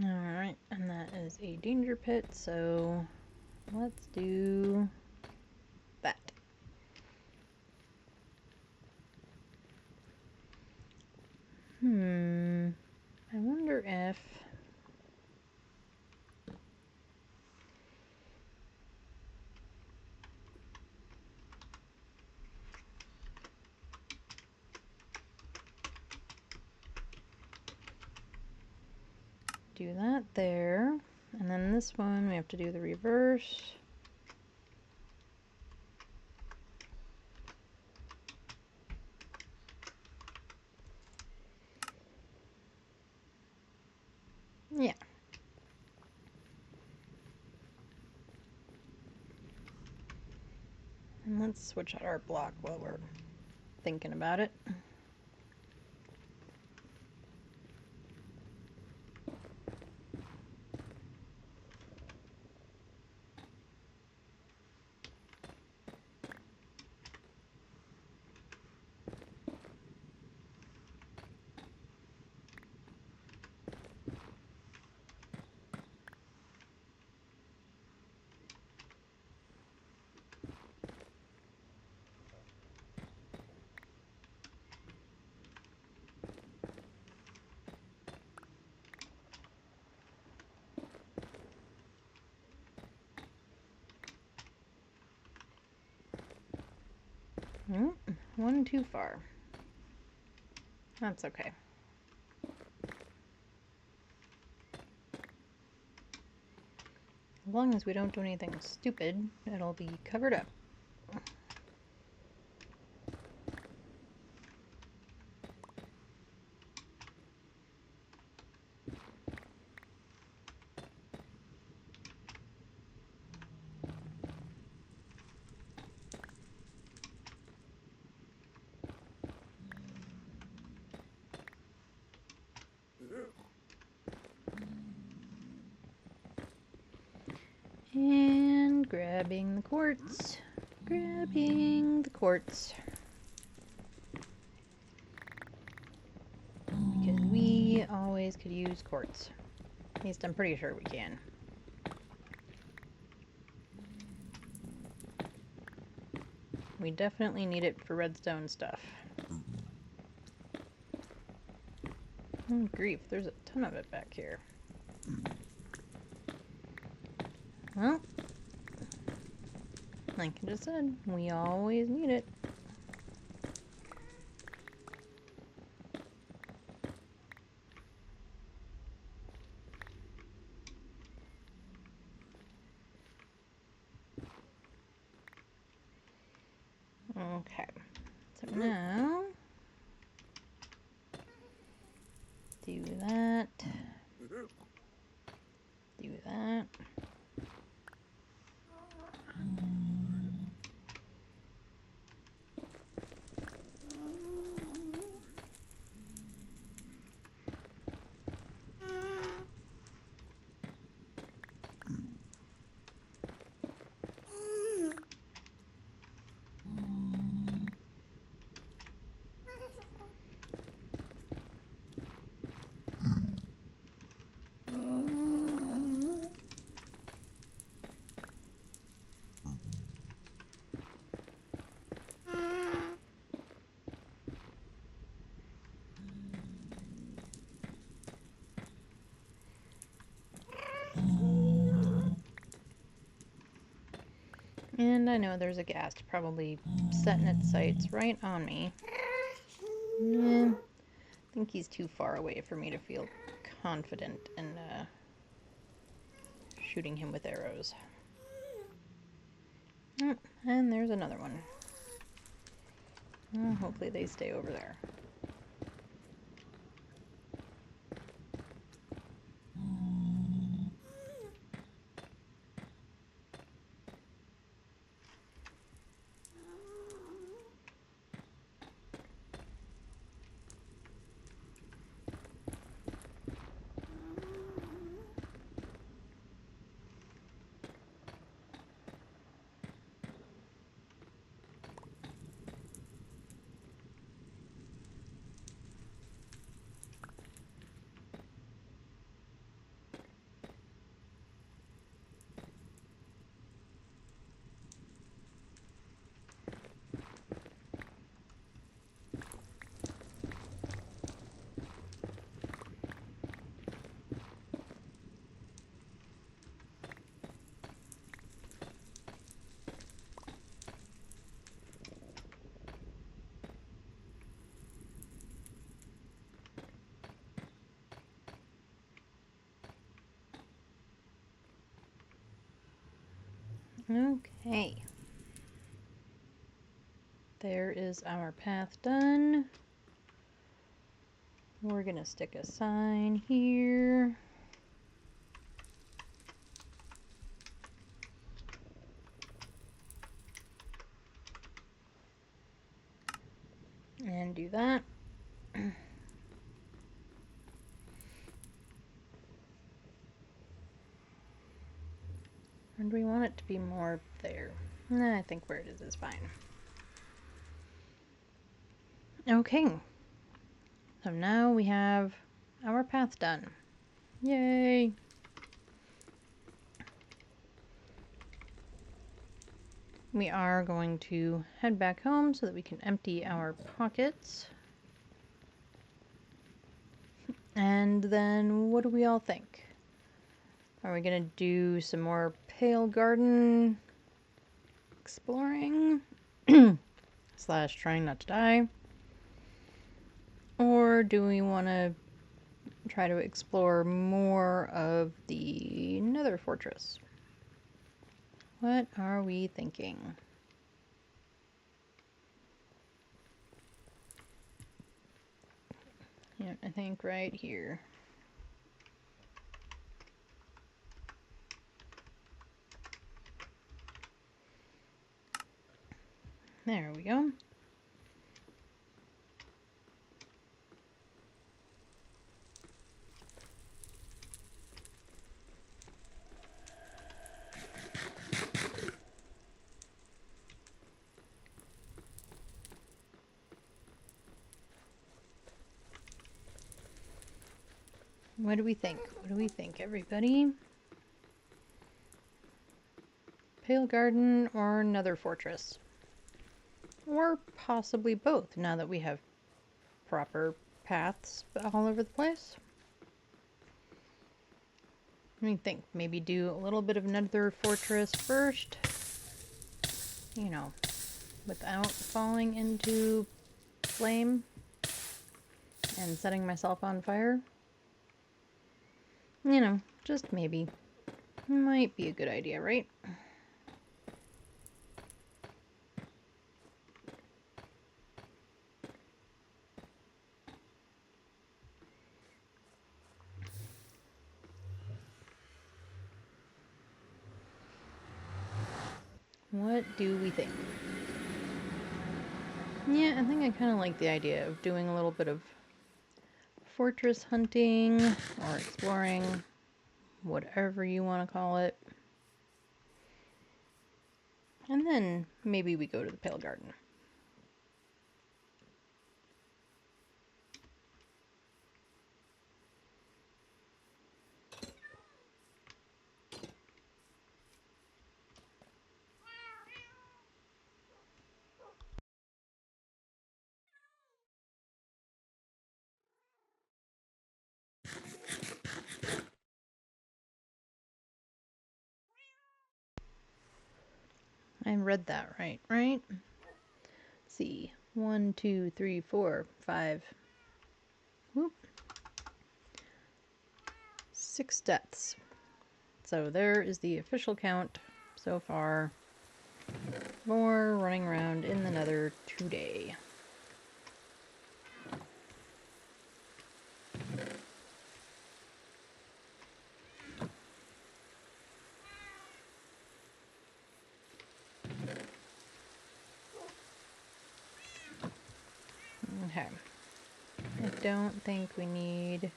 Alright, and that is a danger pit, so let's do that. I wonder if... do that there, and then this one we have to do the reverse. Yeah. And let's switch out our block while we're thinking about it. One too far. That's okay. As long as we don't do anything stupid, it'll be covered up. And grab Grabbing the quartz. Grabbing the quartz. Because we always could use quartz. At least I'm pretty sure we can. We definitely need it for redstone stuff. Oh, grief, there's a ton of it back here. Well, like I just said, we always need it. Okay, so now do that. Do that. And I know there's a ghast probably setting its sights right on me. Yeah, I think he's too far away for me to feel confident in shooting him with arrows. Oh, and there's another one. Well, hopefully they stay over there. Okay. There is our path done. We're gonna stick a sign here. And do that. Or do we want it to be more there? Nah, I think where it is fine. Okay. So now we have our path done. Yay! We are going to head back home so that we can empty our pockets. And then what do we all think? Are we gonna do some more Pale Garden exploring? Slash trying not to die? Or do we want to try to explore more of the Nether Fortress? What are we thinking? Yeah, I think right here. There we go. What do we think? What do we think, everybody? Pale Garden or Nether Fortress? Or possibly both, now that we have proper paths all over the place. What do you think? Maybe do a little bit of Nether Fortress first, you know, without falling into flame and setting myself on fire. You know, just maybe. Might be a good idea, right? What do we think? Yeah, I think I kind of like the idea of doing a little bit of fortress hunting or exploring, whatever you want to call it. And then maybe we go to the Pale Garden. I read that right? Let's see. 1, 2, 3, 4, 5. Whoop. 6 deaths. So there is the official count so far for running around in the Nether today. Okay. I don't think we need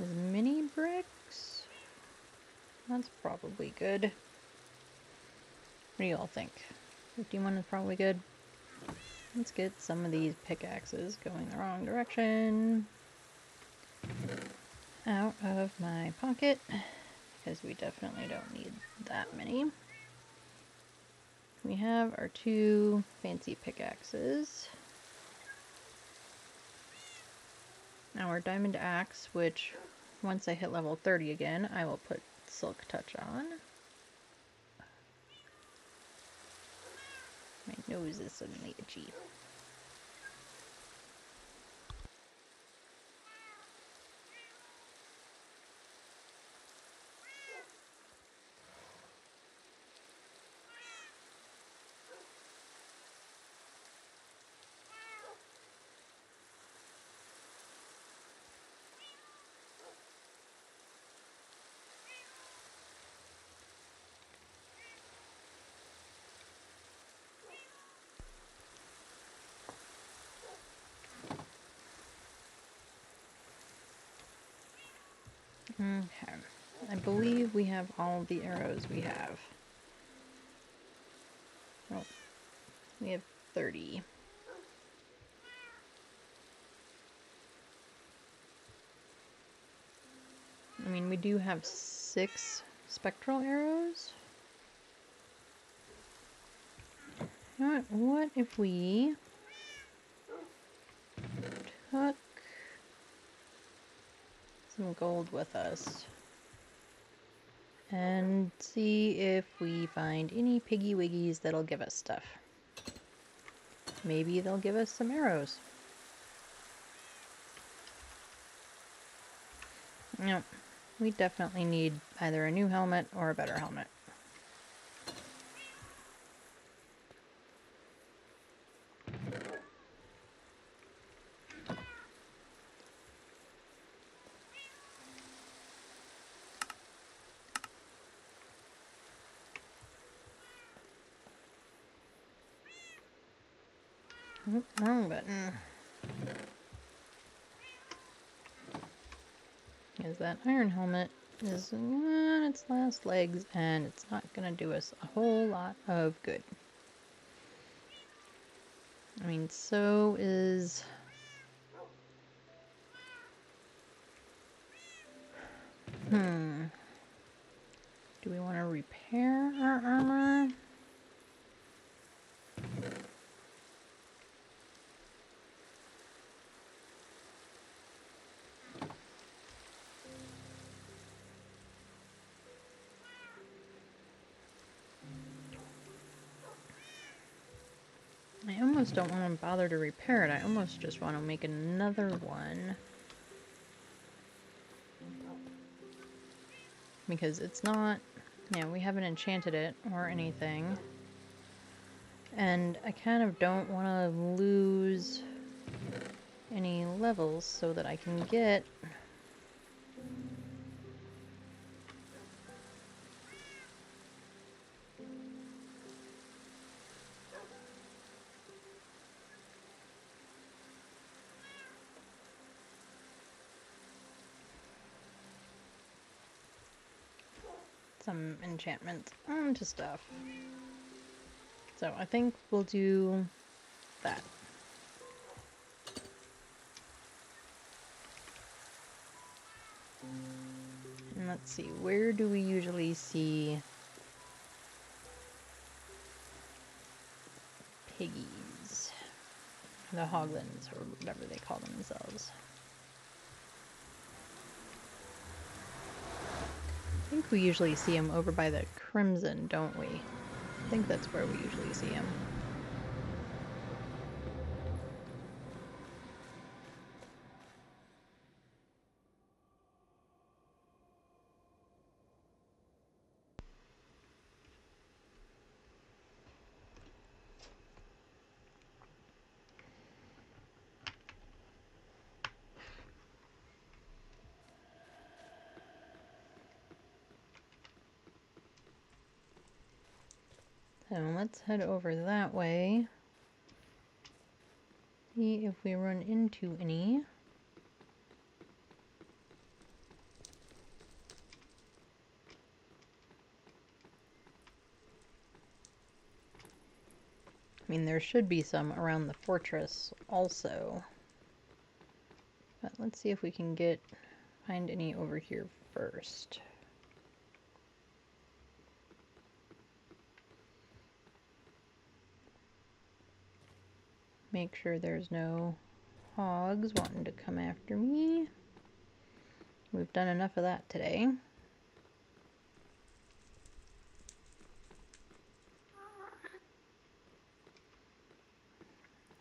as many bricks. That's probably good. What do you all think? 51 is probably good. Let's get some of these pickaxes going the wrong direction out of my pocket, because we definitely don't need that many. We have our 2 fancy pickaxes. Our diamond axe, which once I hit level 30 again, I will put silk touch on. My nose is suddenly itchy. Okay. I believe we have all the arrows we have. Oh, we have 30. I mean, we do have 6 spectral arrows. You know what if we took some gold with us and see if we find any piggy wiggies that'll give us stuff. Maybe they'll give us some arrows. No, we definitely need either a new helmet or a better helmet. Oop, wrong button. Because that iron helmet is on its last legs and it's not going to do us a whole lot of good. I mean, so is repair our armor. I almost don't want to bother to repair it. I almost just want to make another one. Because it's not... Yeah, we haven't enchanted it or anything. And I kind of don't want to lose any levels so that I can get... some enchantments onto stuff. So I think we'll do that. And let's see, where do we usually see piggies? The hoglins, or whatever they call themselves. I think we usually see them over by the crimson, don't we? I think that's where we usually see them. So let's head over that way. See if we run into any. I mean, there should be some around the fortress also. But let's see if we can find any over here first. Make sure there's no hogs wanting to come after me. We've done enough of that today.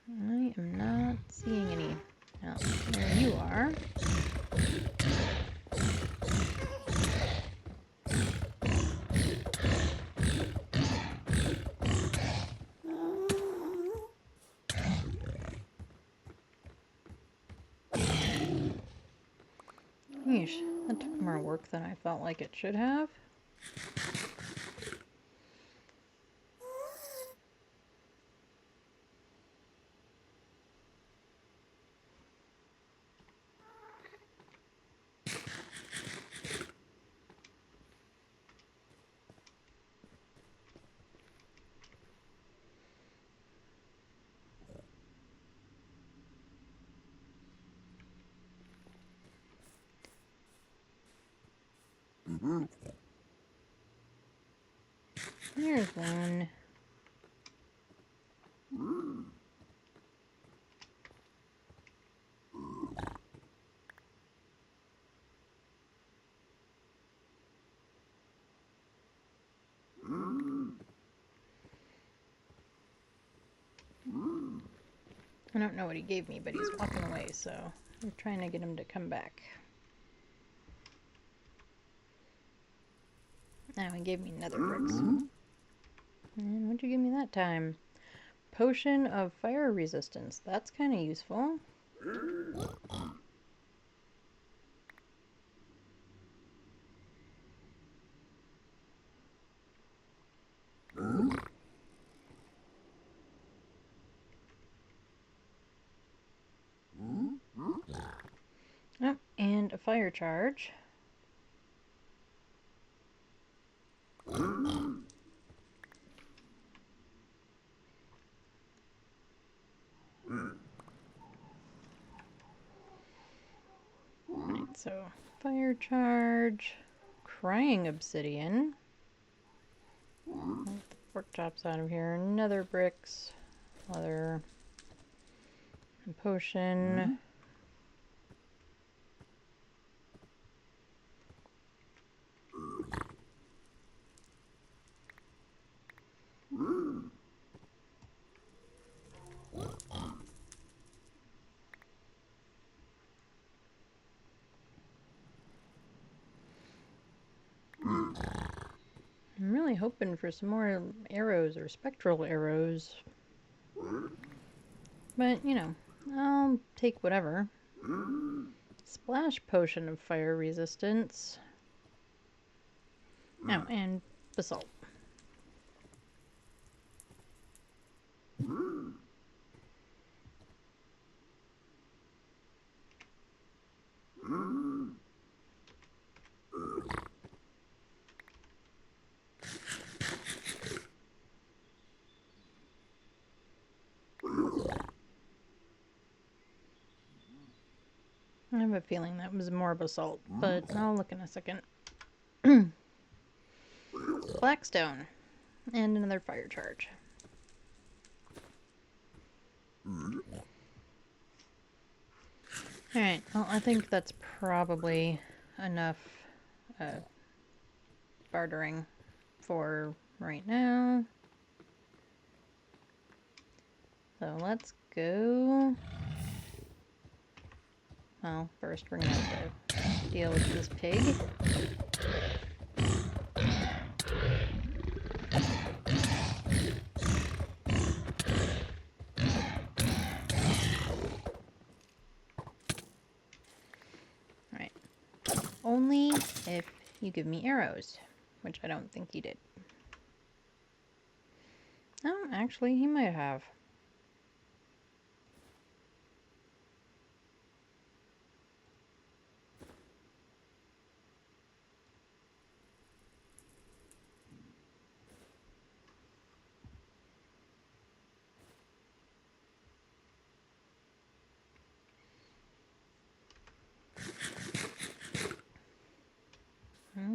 I am not seeing any. Oh, there you are. Yeesh, that took more work than I felt like it should have. There's one. I don't know what he gave me, but he's walking away, so I'm trying to get him to come back. Now he gave me nether bricks. And what'd you give me that time? Potion of fire resistance. That's kind of useful. Oh, and a fire charge. Right, so fire charge, crying obsidian. Get the pork chops out of here. Nether bricks, leather, and potion. I'm really hoping for some more arrows or spectral arrows. But, you know, I'll take whatever. Splash potion of fire resistance. Oh, and basalt. I have a feeling that was more basalt, but I'll look in a second. Blackstone. And another fire charge. Alright, well, I think that's probably enough bartering for right now. So let's go. Well, first we're gonna have to deal with this pig. Alright. Only if you give me arrows, which I don't think he did. Oh, actually, he might have.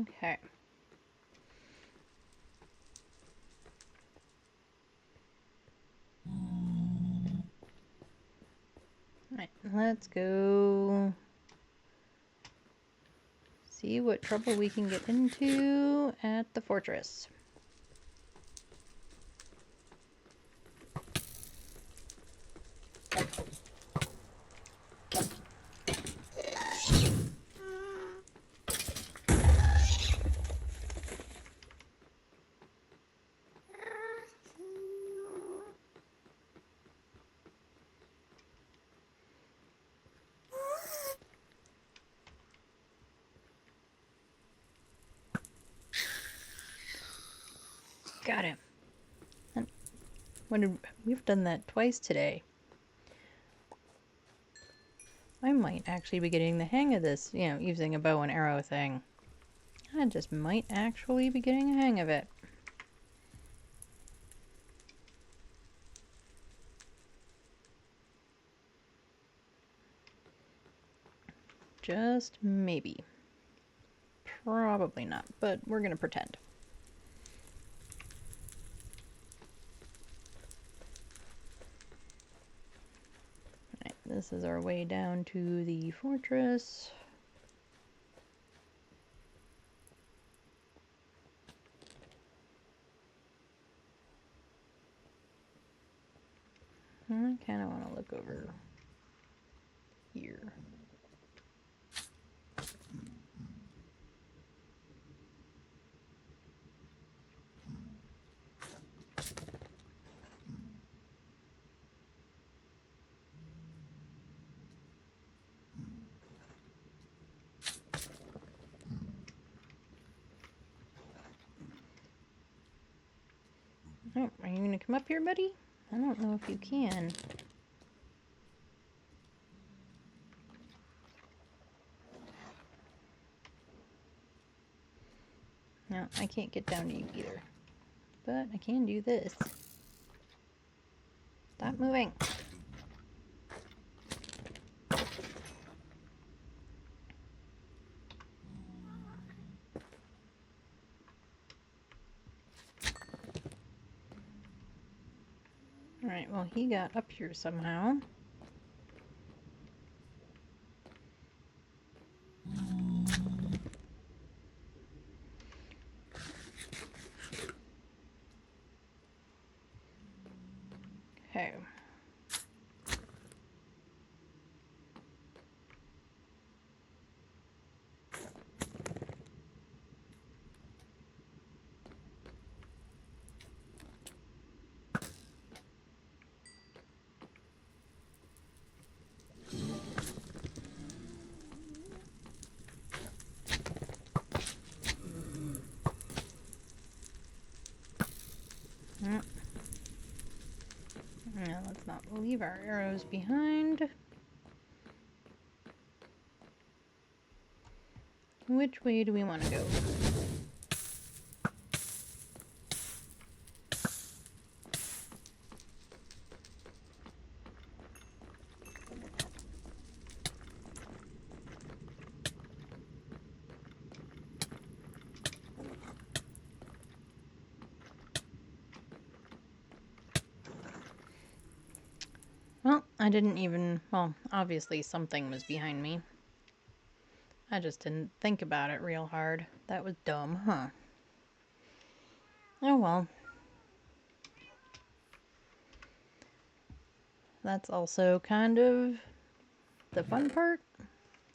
Okay. Alright, let's go see what trouble we can get into at the fortress. Got him. We've done that twice today. I might actually be getting the hang of this, you know, using a bow and arrow thing. I just might actually be getting a hang of it. Just maybe. Probably not, but we're gonna pretend. Alright, this is our way down to the fortress. I kind of want to look over here. Oh, are you gonna come up here, buddy? I don't know if you can. No, I can't get down to you either. But I can do this. Stop moving. Alright, well, he got up here somehow. Okay. Now let's not leave our arrows behind. Which way do we want to go? Well, I didn't even... Well, obviously something was behind me. I just didn't think about it real hard. That was dumb, huh? Oh well. That's also kind of the fun part.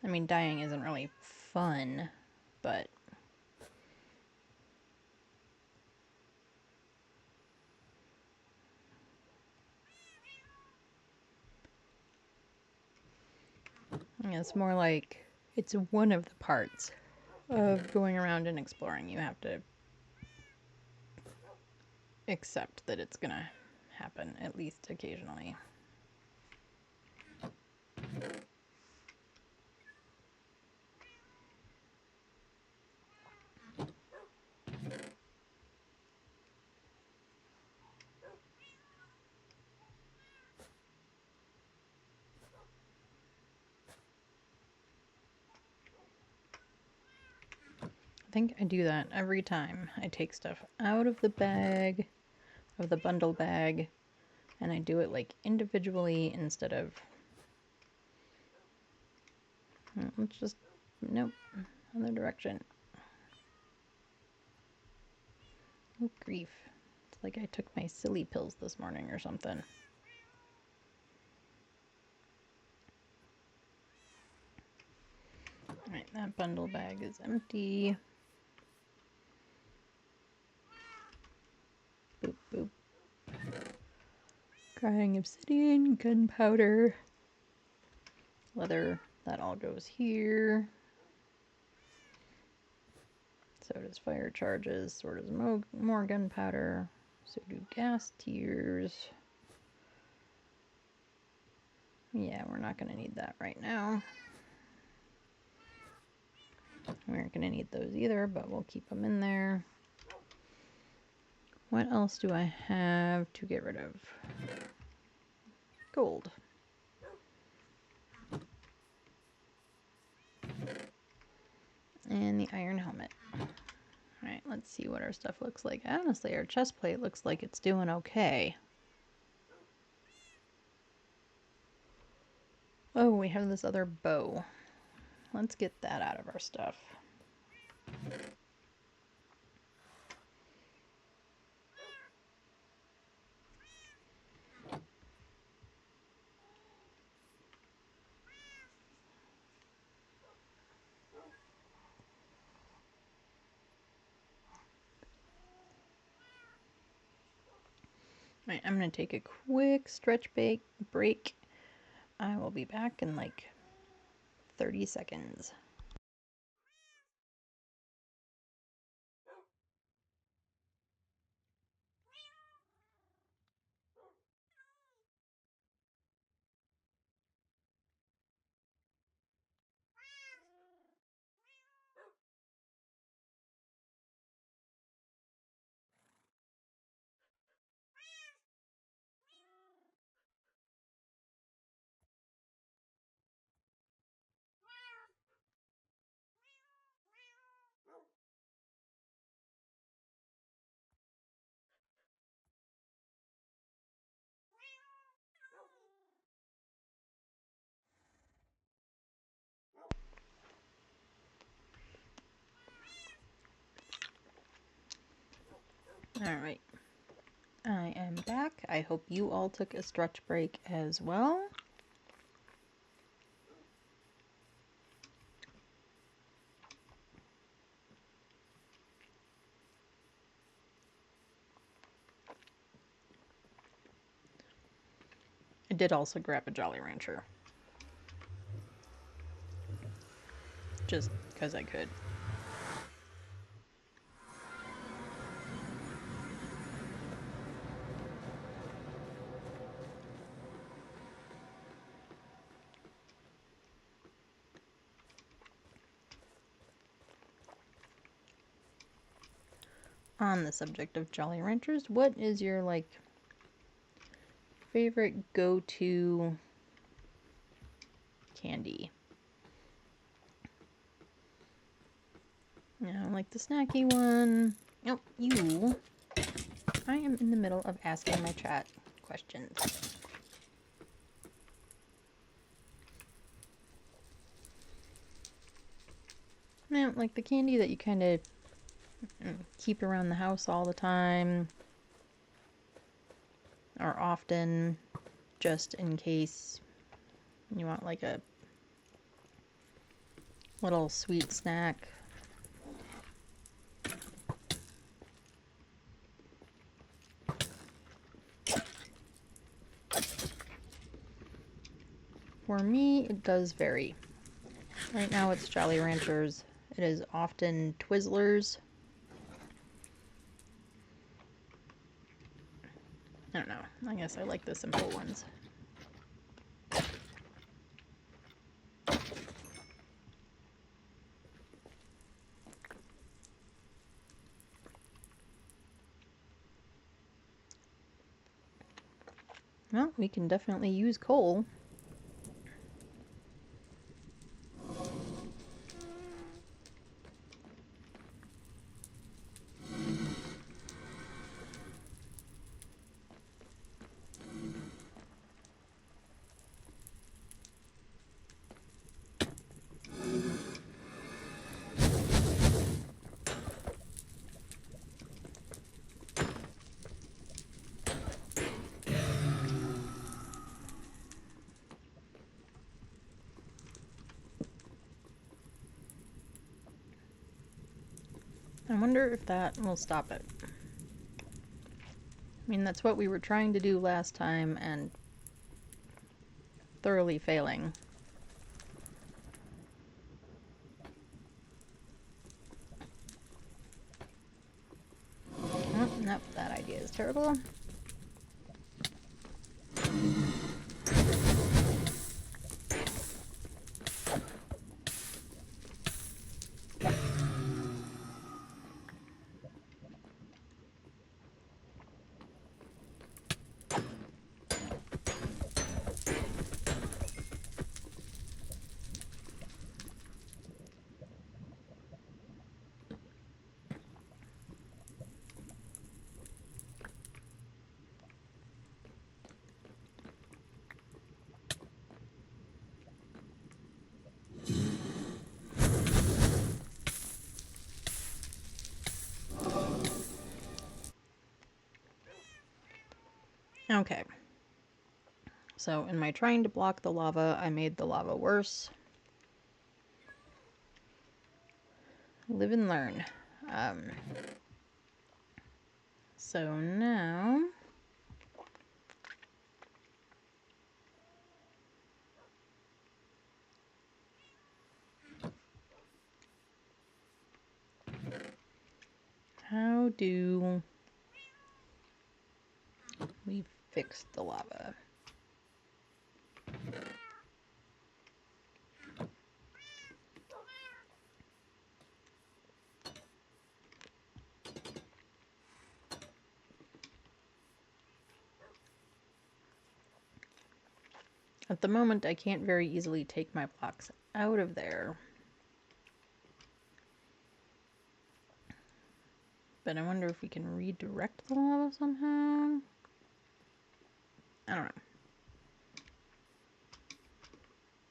I mean, dying isn't really fun, but... It's more like it's one of the parts of going around and exploring. You have to accept that it's gonna happen, at least occasionally. I think I do that every time I take stuff out of the bag, of the bundle bag, and I do it like individually instead of... Let's just... Nope. Other direction. Oh, grief. It's like I took my silly pills this morning or something. Alright, that bundle bag is empty. Boop, boop. Crying obsidian, gunpowder, leather, that all goes here. So does fire charges, so does more gunpowder, so do gas tiers. Yeah, we're not going to need that right now. We aren't going to need those either, but we'll keep them in there. What else do I have to get rid of? Gold. And the iron helmet. Alright, let's see what our stuff looks like. Honestly, our chest plate looks like it's doing okay. Oh, we have this other bow. Let's get that out of our stuff. Alright, I'm going to take a quick stretch break. I will be back in like 30 seconds. Alright, I am back. I hope you all took a stretch break as well. I did also grab a Jolly Rancher. Just because I could. On the subject of Jolly Ranchers, what is your, like, favorite go-to candy? Like the snacky one. Nope, you. I am in the middle of asking my chat questions. Now, like the candy that you kind of keep around the house all the time, or often, just in case you want like a little sweet snack. For me, it does vary. Right now it's Jolly Ranchers. It is often Twizzlers. I don't know. I guess I like the simple ones. Well, we can definitely use coal. I wonder if that will stop it. I mean, that's what we were trying to do last time and thoroughly failing. Oh, nope, that idea is terrible. Okay. So, in my trying to block the lava, I made the lava worse. Live and learn. So now... how do we fix the lava? At the moment, I can't very easily take my blocks out of there. But I wonder if we can redirect the lava somehow? I don't know.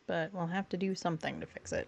But we'll have to do something to fix it.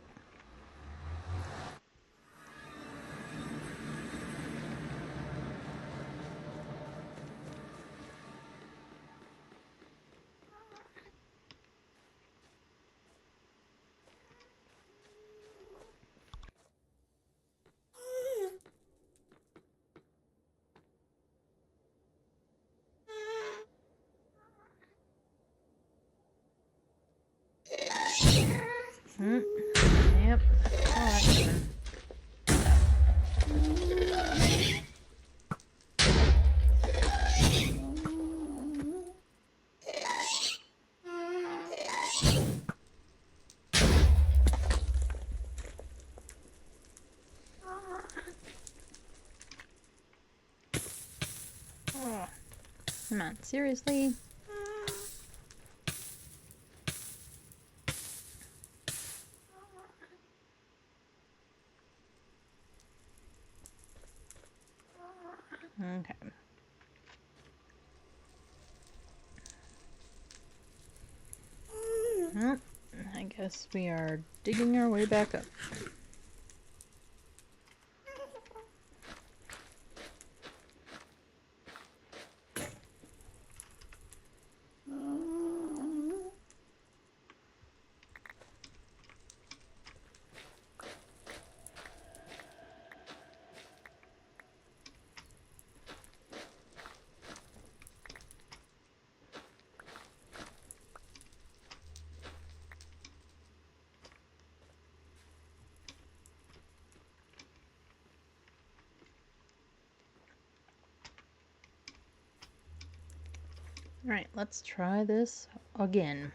Come on, seriously? Okay. Well, I guess we are digging our way back up. Alright, let's try this again.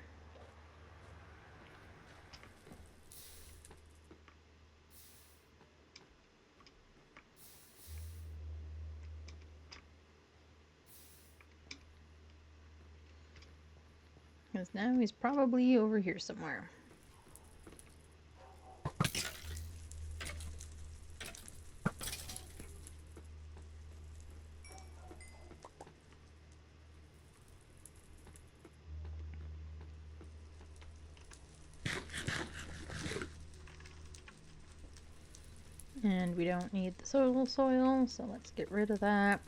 Because now he's probably over here somewhere. And we don't need the soil, so let's get rid of that.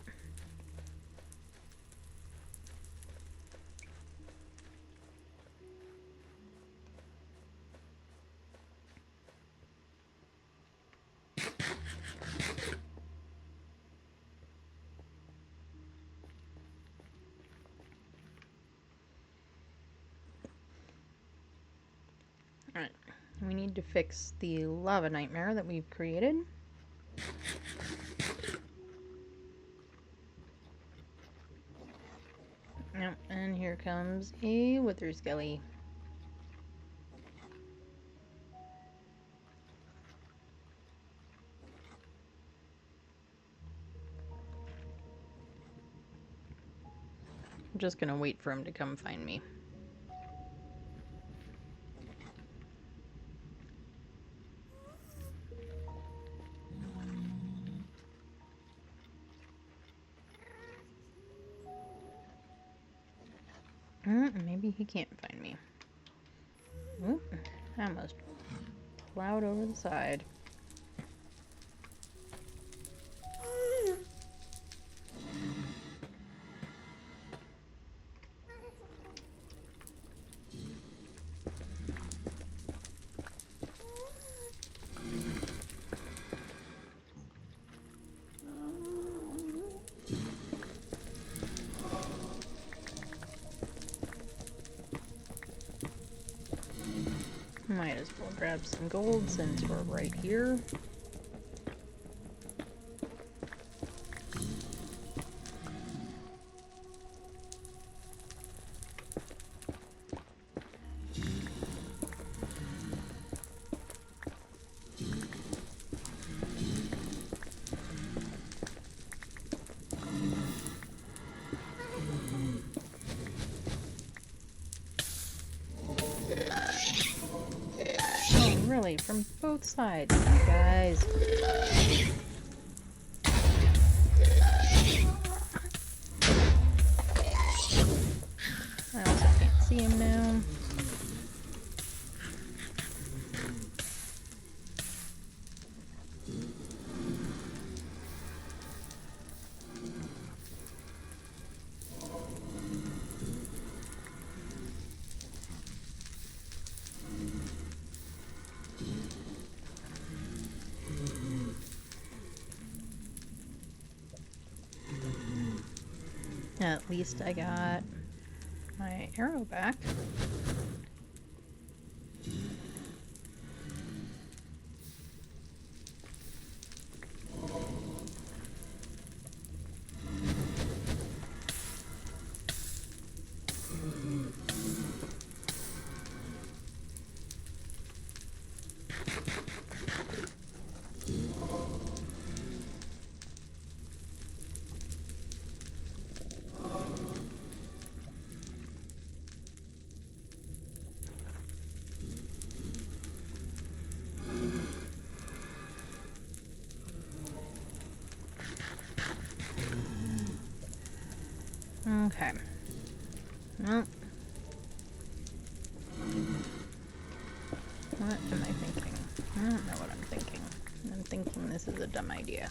Alright, we need to fix the lava nightmare that we've created. Yep, and here comes a wither skelly. I'm just gonna wait for him to come find me. Maybe he can't find me. Oop, I almost plowed over the side. Might as well grab some gold since we're right here. Really, from both sides, you guys. I also can't see him now. At least I got my arrow back. Okay. Well, what am I thinking? I don't know what I'm thinking. I'm thinking this is a dumb idea.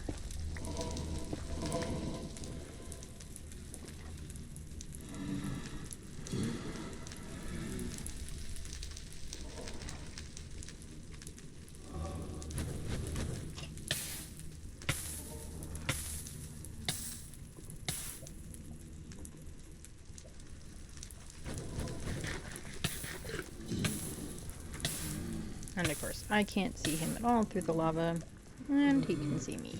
And of course, I can't see him at all through the lava, and he can see me.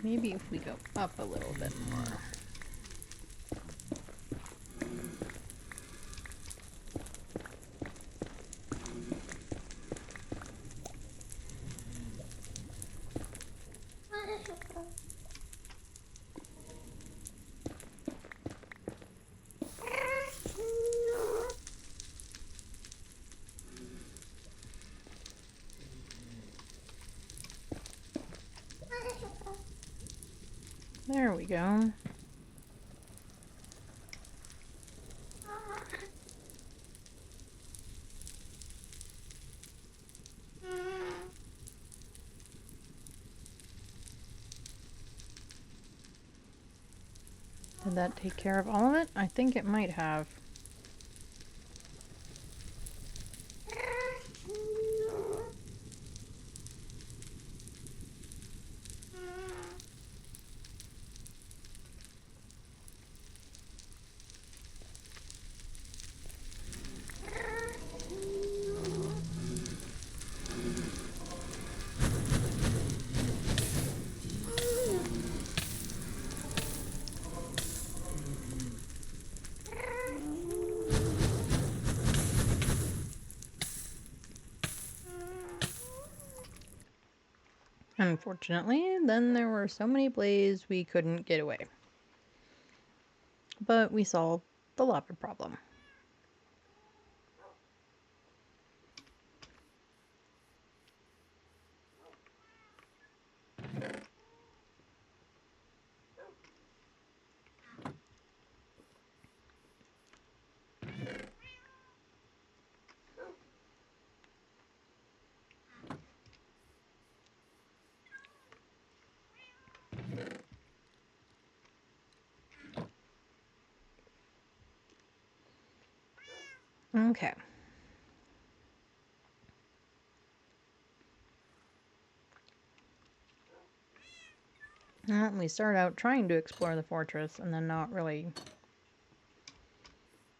Maybe if we go up a little bit more. There we go. Did that take care of all of it? I think it might have. Unfortunately, then there were so many blaze we couldn't get away. But we solved the lava problem. Okay. Well, we start out trying to explore the fortress and then not really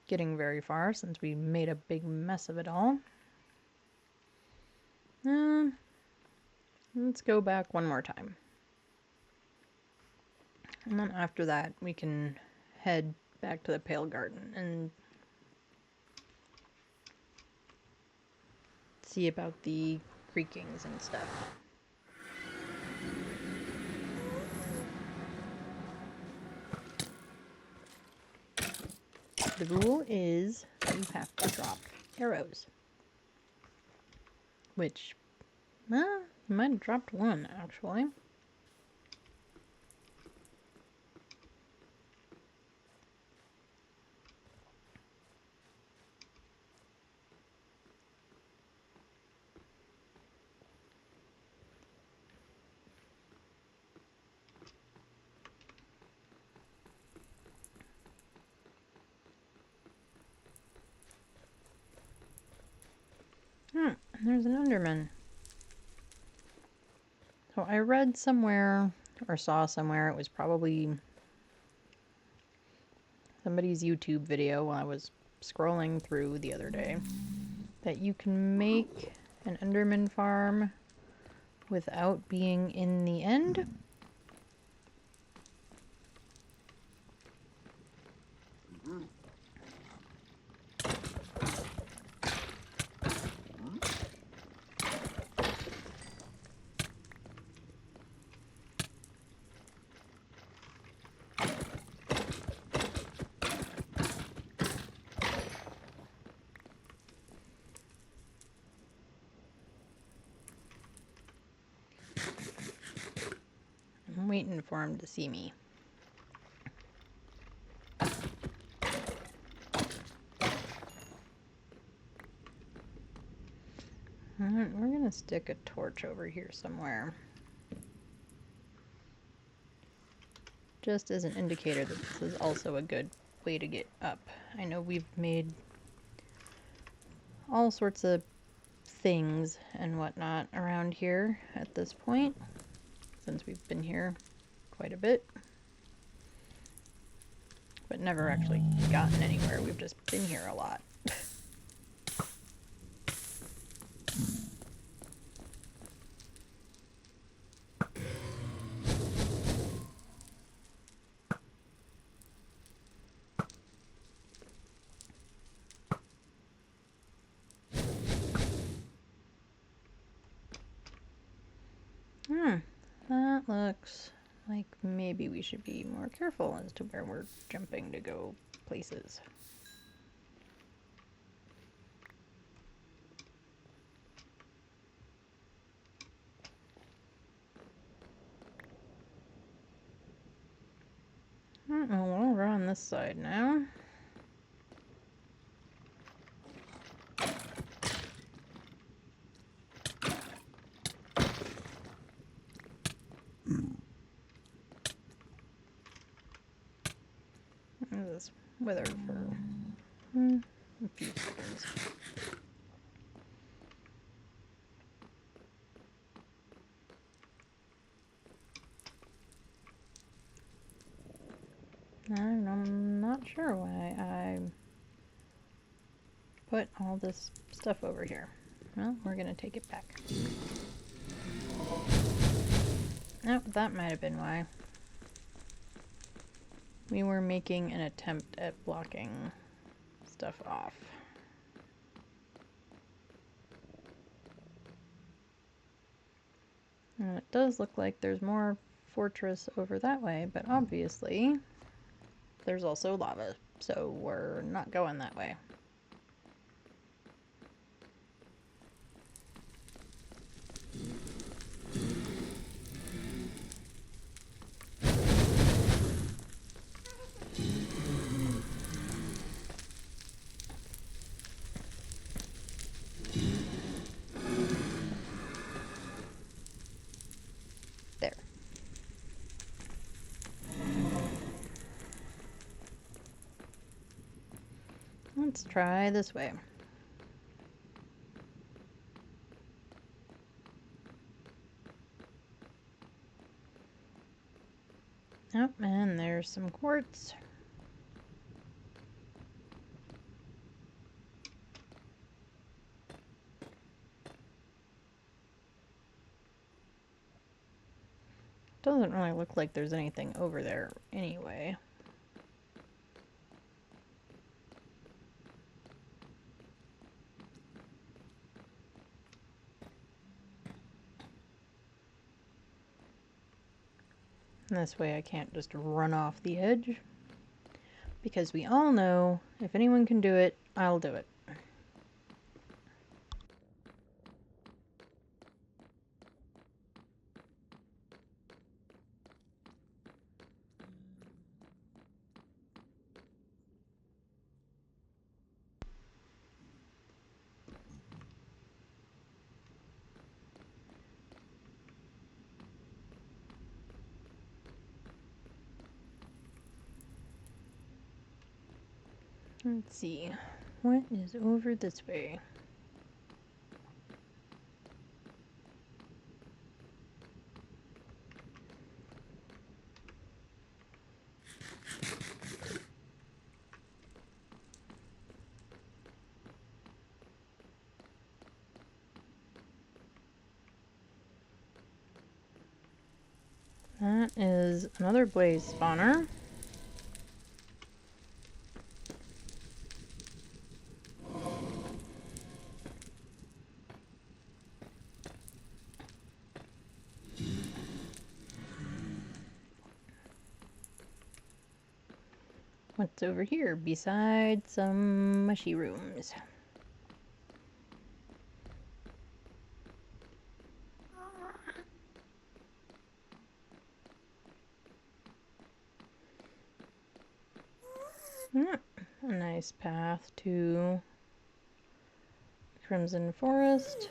getting very far since we made a big mess of it all. Let's go back one more time. And then after that, we can head back to the Pale Garden and see about the creakings and stuff. The rule is you have to drop arrows. Which, well, I might have dropped one, actually. There's an Enderman. So I read somewhere, or saw somewhere, it was probably somebody's YouTube video while I was scrolling through the other day, that you can make an Enderman farm without being in the end. waiting for him to see me. Alright, we're gonna stick a torch over here somewhere. Just as an indicator that this is also a good way to get up. I know we've made all sorts of things and whatnot around here at this point, since we've been here quite a bit, but never actually gotten anywhere. We've just been here a lot. That looks like maybe we should be more careful as to where we're jumping to go places. Well, we're on this side now. This withered for a few seconds. And I'm not sure why I put all this stuff over here. Well, we're gonna take it back. Oh, that might have been why. We were making an attempt at blocking stuff off. And it does look like there's more fortress over that way, but obviously there's also lava, so we're not going that way. There. Let's try this way. Oh, and there's some quartz. Doesn't really look like there's anything over there anyway. And this way I can't just run off the edge. Because we all know, if anyone can do it, I'll do it. Let's see, what is over this way? That is another blaze spawner. What's over here besides some mushy rooms? A nice path to Crimson Forest.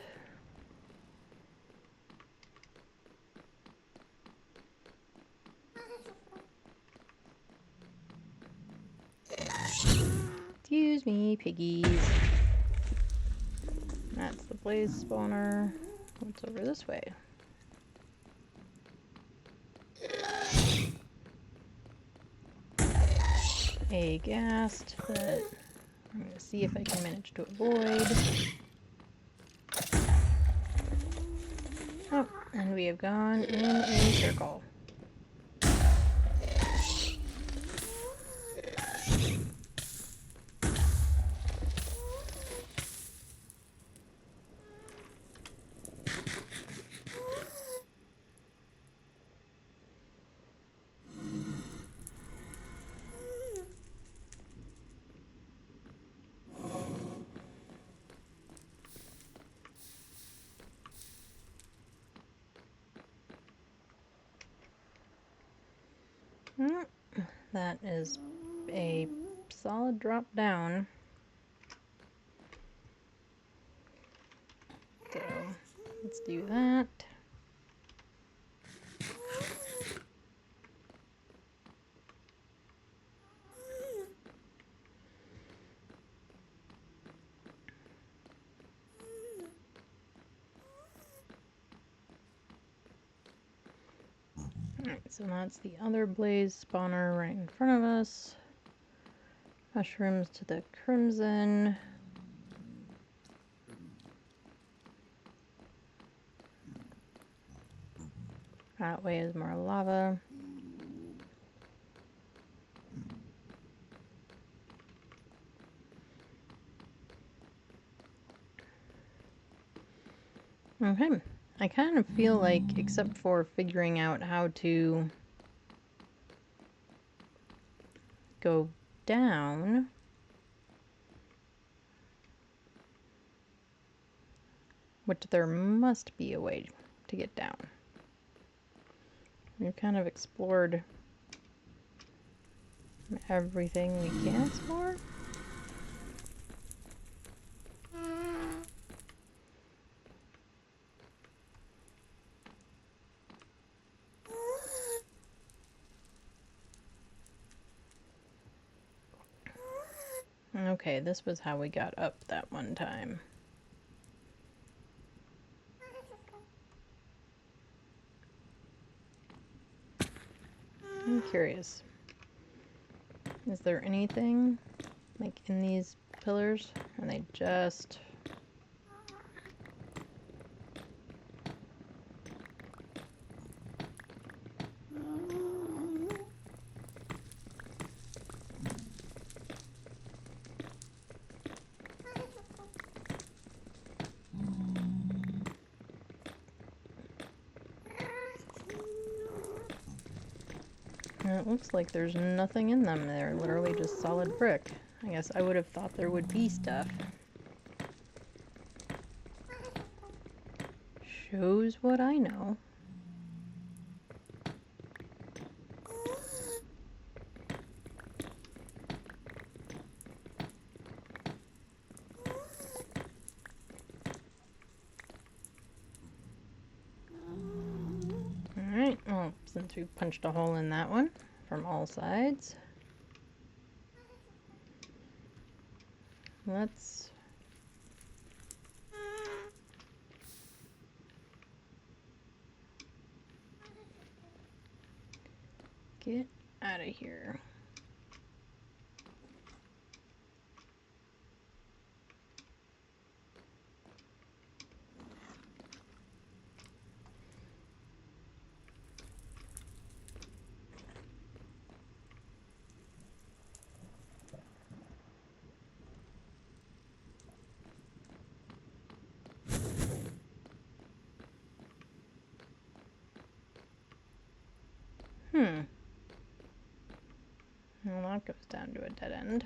Excuse me, piggies. That's the blaze spawner. What's over this way? A ghast that I'm going to see if I can manage to avoid. Oh, and we have gone in a circle. That is a solid drop down. So let's do that. Alright, so that's the other blaze spawner right in front of us. Mushrooms to the crimson. That way is more lava. Okay, I kind of feel like, except for figuring out how to go down, which there must be a way to get down. We've kind of explored everything we can explore. Okay, this was how we got up that one time. I'm curious. Is there anything like in these pillars? Are they just... It looks like there's nothing in them. They're literally just solid brick. I guess I would have thought there would be stuff. Shows what I know. Alright, well, since we punched a hole in that one from all sides, let's get out of here. Well, that goes down to a dead end.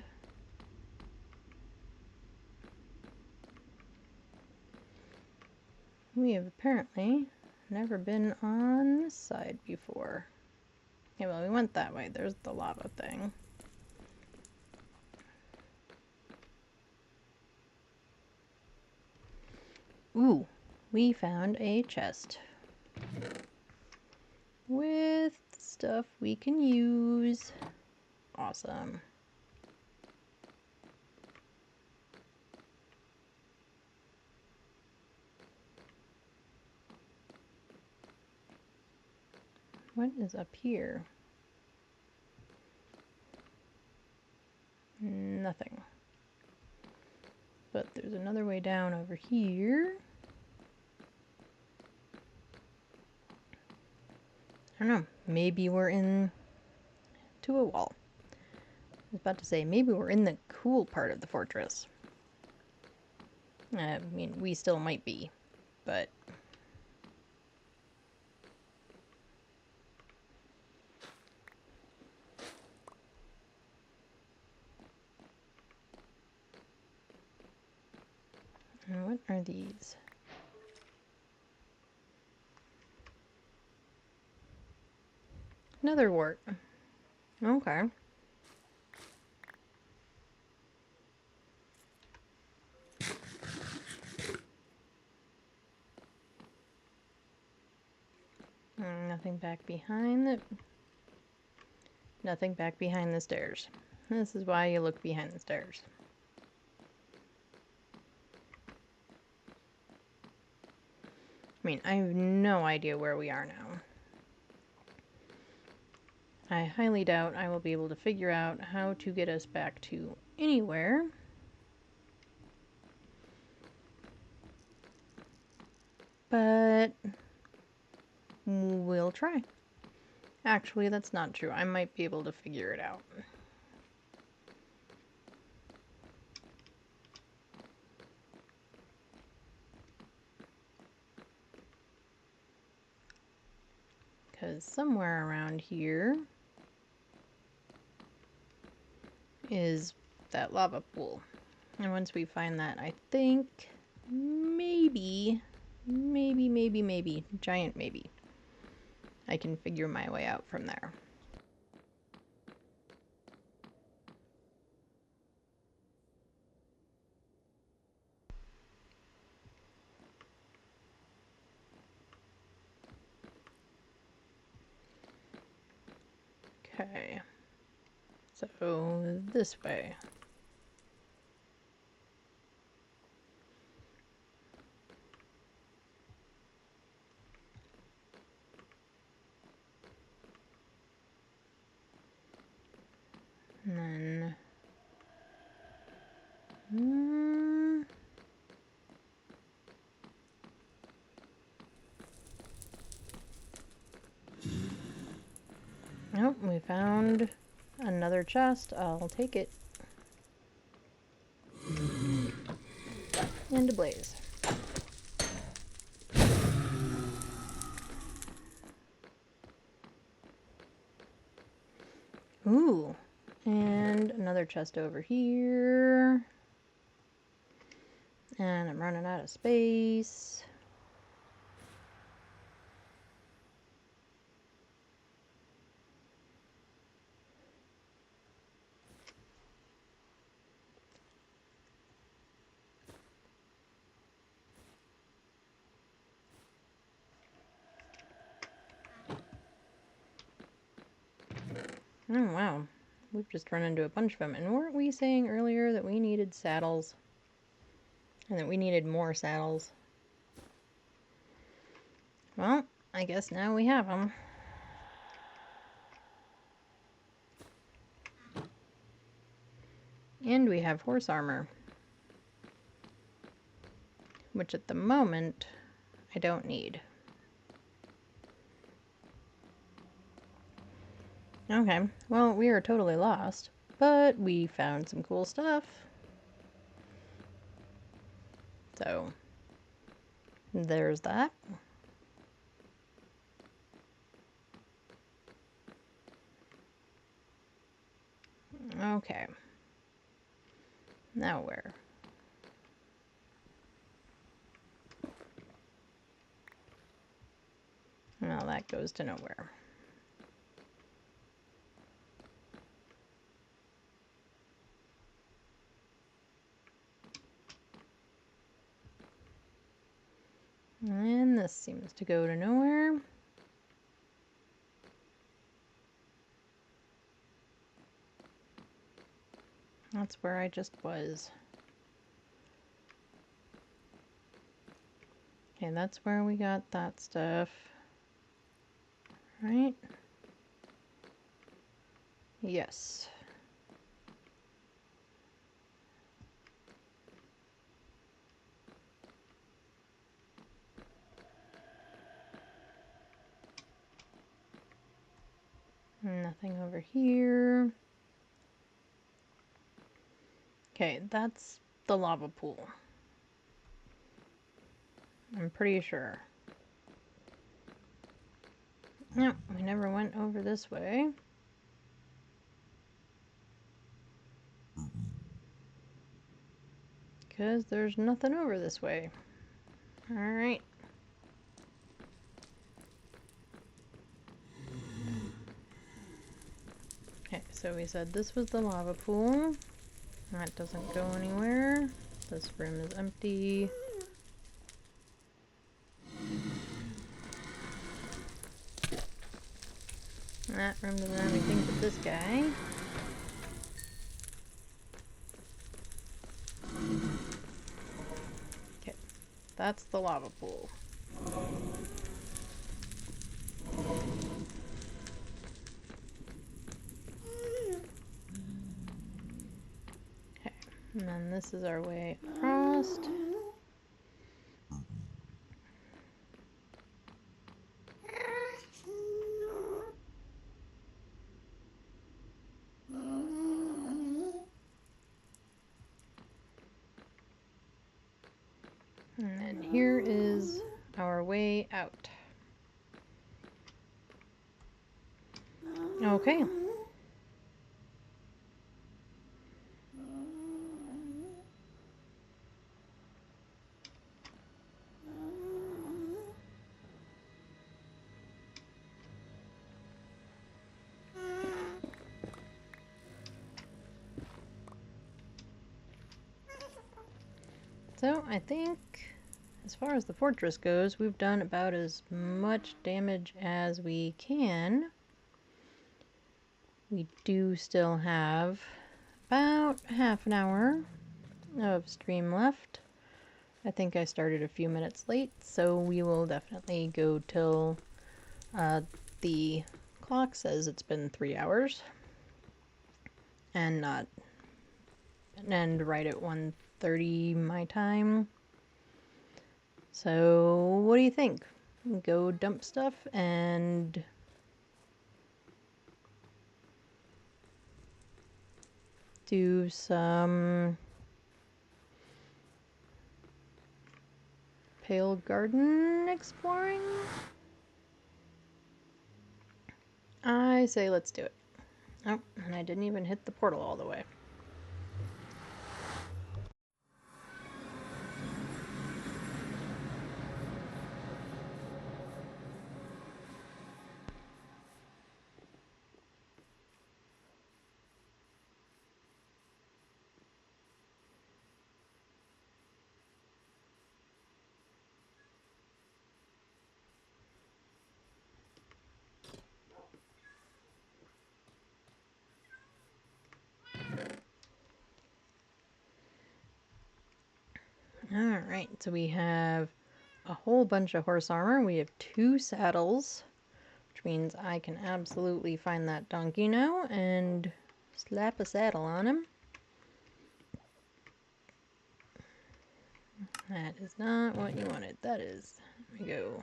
We have apparently never been on this side before. Yeah, well, we went that way. There's the lava thing. Ooh, we found a chest with stuff we can use. Awesome. What is up here? Nothing. But there's another way down over here. I don't know. Maybe we're in to a wall. I was about to say, maybe we're in the cool part of the fortress. I mean, we still might be, but... And what are these? Nether wart. Okay. Nothing back behind the... Nothing back behind the stairs. This is why you look behind the stairs. I mean, I have no idea where we are now. I highly doubt I will be able to figure out how to get us back to anywhere. But we'll try. Actually, that's not true. I might be able to figure it out. Because somewhere around here is that lava pool. And once we find that, I think maybe, giant maybe, I can figure my way out from there. Okay, so this way. And then... Oh, we found another chest. I'll take it. And a blaze. Ooh, and another chest over here. And I'm running out of space. Oh, wow. We've just run into a bunch of them. And weren't we saying earlier that we needed saddles? And that we needed more saddles? Well, I guess now we have them. And we have horse armor. Which at the moment, I don't need. Okay, well, we are totally lost. But we found some cool stuff. So, there's that. Okay. Now where? Well, that goes to nowhere. And this seems to go to nowhere. That's where I just was. Okay, that's where we got that stuff. Right? Yes. Nothing over here. Okay, that's the lava pool. I'm pretty sure. Nope, we never went over this way. Because there's nothing over this way. Alright. Okay, so we said this was the lava pool. That doesn't go anywhere. This room is empty. That room doesn't have anything but this guy. Okay, that's the lava pool. Okay, and then this is our way across. And then here is our way out. Okay. So I think as far as the fortress goes, we've done about as much damage as we can. We do still have about half an hour of stream left. I think I started a few minutes late, so we will definitely go till the clock says it's been 3 hours and not end right at 1:30 my time. So what do you think? Go dump stuff and do some Pale Garden exploring? I say let's do it. Oh, and I didn't even hit the portal all the way. Alright, so we have a whole bunch of horse armor. We have 2 saddles, which means I can absolutely find that donkey now and slap a saddle on him. That is not what you wanted. That is. There we go.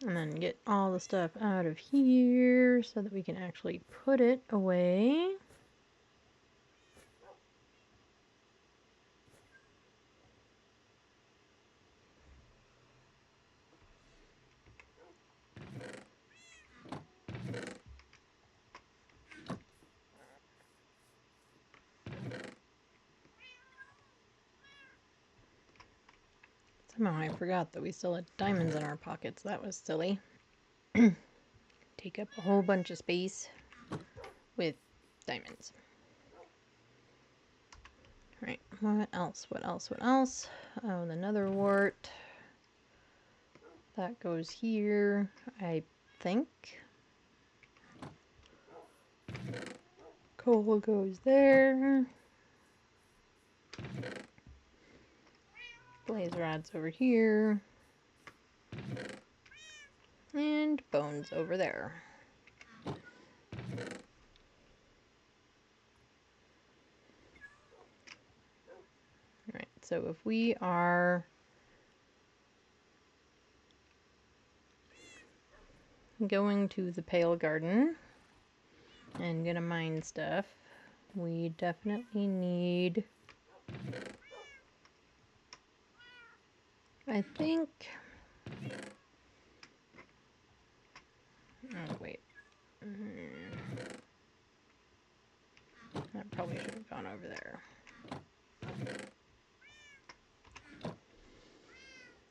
And then get all the stuff out of here so that we can actually put it away. Somehow I forgot that we still had diamonds in our pockets. That was silly. Take up a whole bunch of space with diamonds. Right, what else? What else? What else? Oh, the nether wart. That goes here, I think. Coal goes there. Blaze rods over here. And bones over there. Alright, so if we are going to the Pale Garden and gonna mine stuff, we definitely need, I think, oh wait, that probably should have gone over there.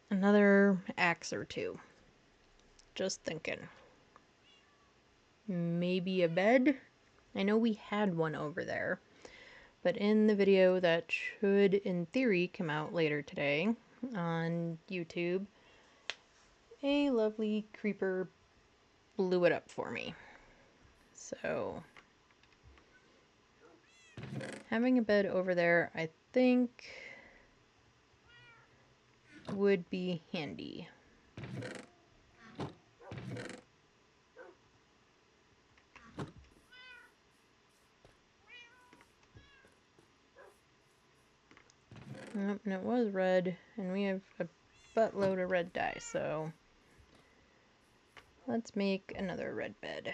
Another axe or two. Just thinking. Maybe a bed? I know we had one over there, but in the video that should, in theory, come out later today on YouTube, a lovely creeper blew it up for me. So, having a bed over there, I think, would be handy. Yep, and it was red, and we have a buttload of red dye, so let's make another red bed.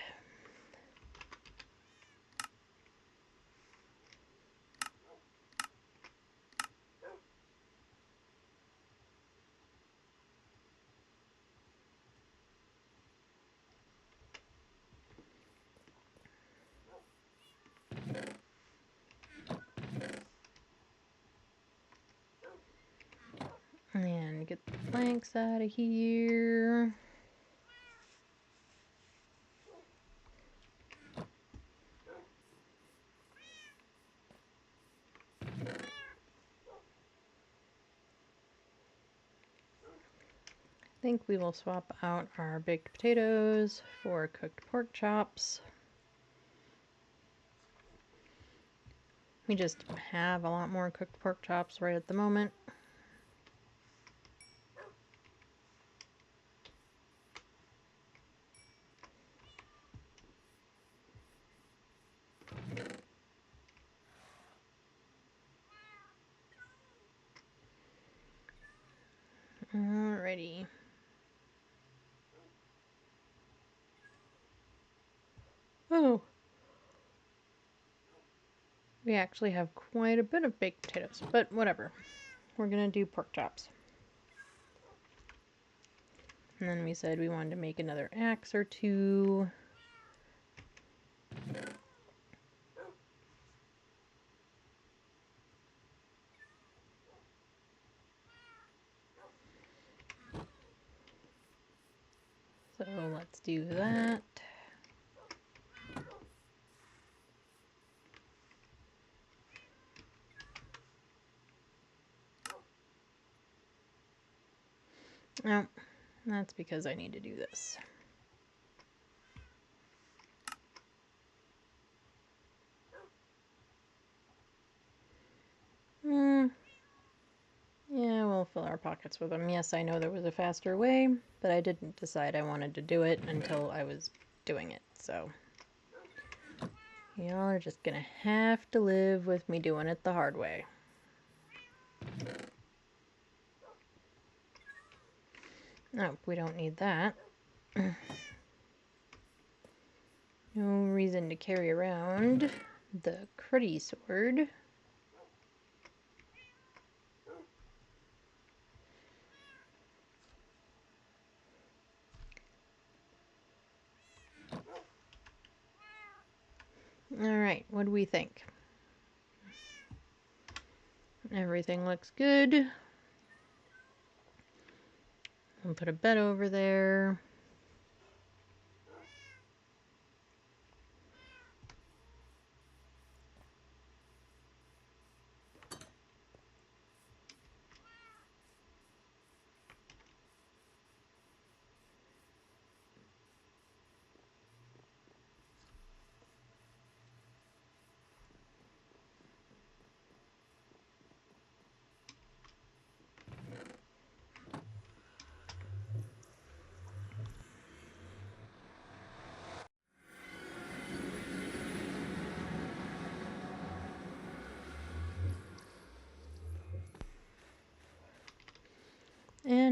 And get the planks out of here. I think we will swap out our baked potatoes for cooked pork chops. We just have a lot more cooked pork chops right at the moment. Alrighty. Oh. We actually have quite a bit of baked potatoes, but whatever. We're gonna do pork chops. And then we said we wanted to make another axe or two. So let's do that. Oh, that's because I need to do this. Yeah, we'll fill our pockets with them. Yes, I know there was a faster way, but I didn't decide I wanted to do it until I was doing it, so y'all are just gonna have to live with me doing it the hard way. Oh, we don't need that. No reason to carry around the cruddy sword. Alright, what do we think? Everything looks good. I'll put a bed over there.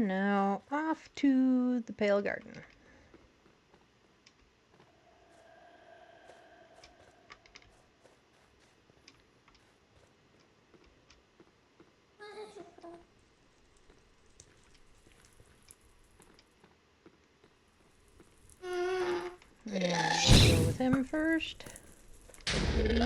And now off to the Pale Garden. And we'll go with him first. Kitty.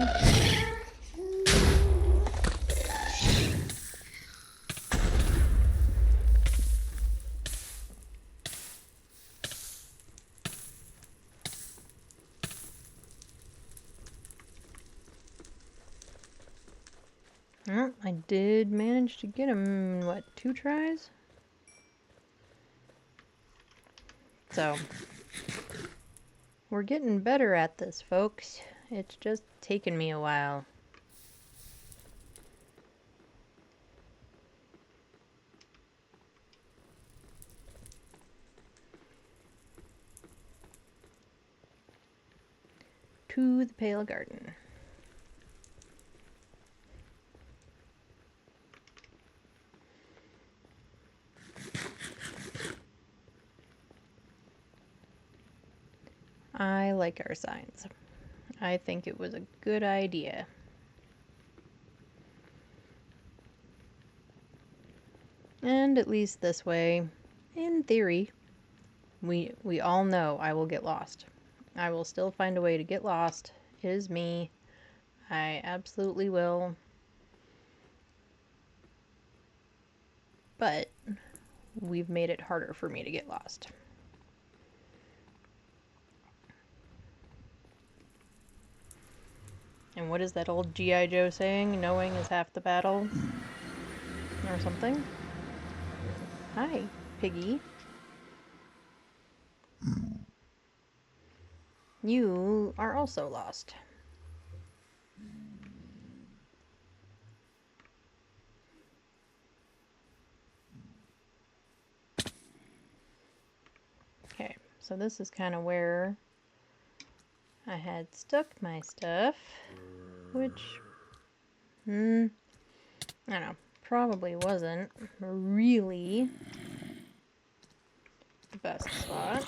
Well, I did manage to get him in, what, 2 tries? So, we're getting better at this, folks. It's just taken me a while. To the Pale Garden. I like our signs. I think it was a good idea. And at least this way, in theory, we all know I will get lost. I will still find a way to get lost. It is me. I absolutely will. But we've made it harder for me to get lost. And what is that old G.I. Joe saying? Knowing is half the battle? Or something? Hi, Piggy. You are also lost. Okay, so this is kind of where I had stuck my stuff, which, I don't know, probably wasn't really the best spot.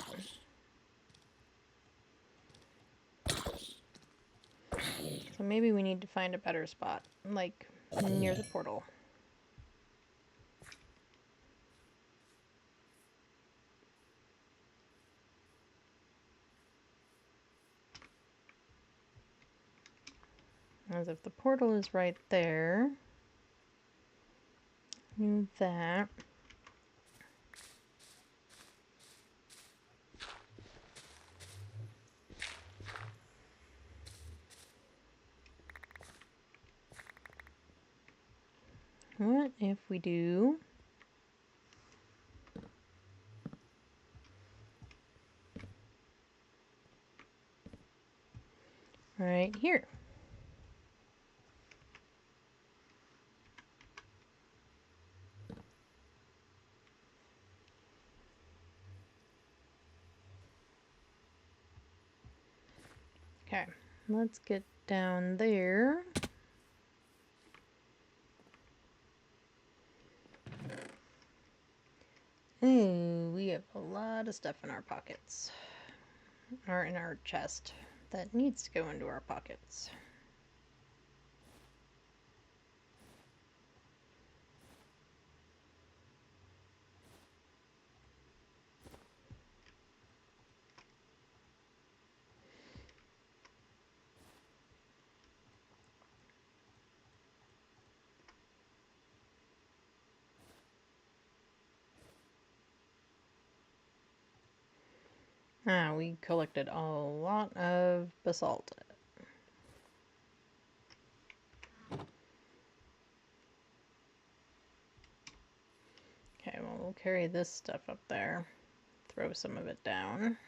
So maybe we need to find a better spot, like near the portal. As if the portal is right there. Do that. What if we do right here? Okay, let's get down there. Ooh, we have a lot of stuff in our pockets. Or in our chest that needs to go into our pockets. Ah, we collected a lot of basalt. Okay, well, we'll carry this stuff up there. Throw some of it down.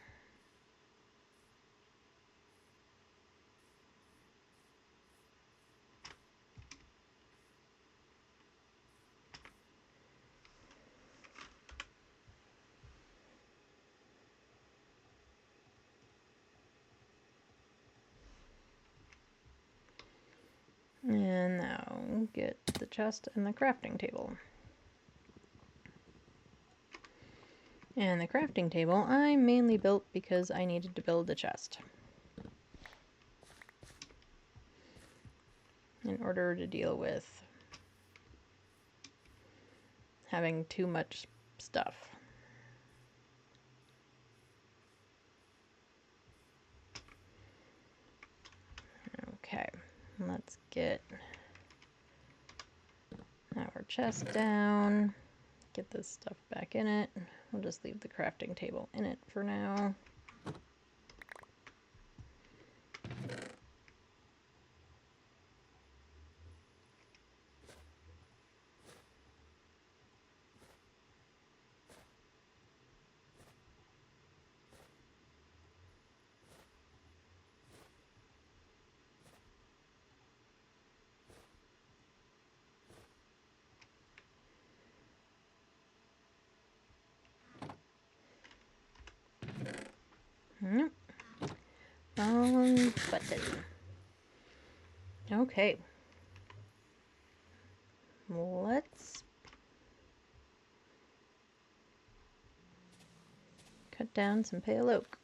And now get the chest and the crafting table. And the crafting table I mainly built because I needed to build a chest in order to deal with having too much stuff. Okay, let's get our chest down, get this stuff back in it. We'll just leave the crafting table in it for now. Nope. Wrong button. Okay. Let's cut down some pale oak.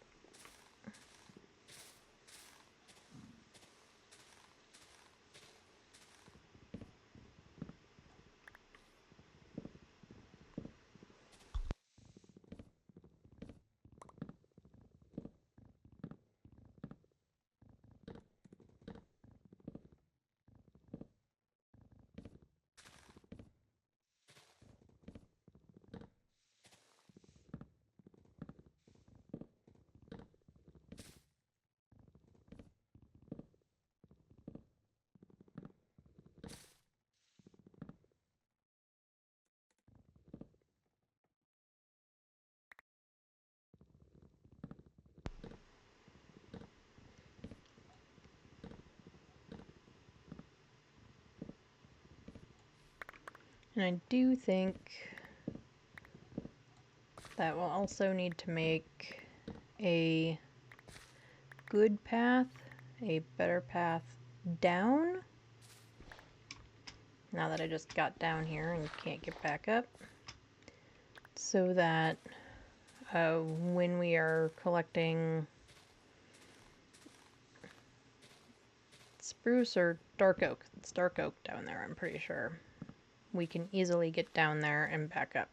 And I do think that we'll also need to make a good path, a better path down. Now that I just got down here and can't get back up. So that when we are collecting spruce or dark oak, it's dark oak down there, I'm pretty sure, we can easily get down there and back up.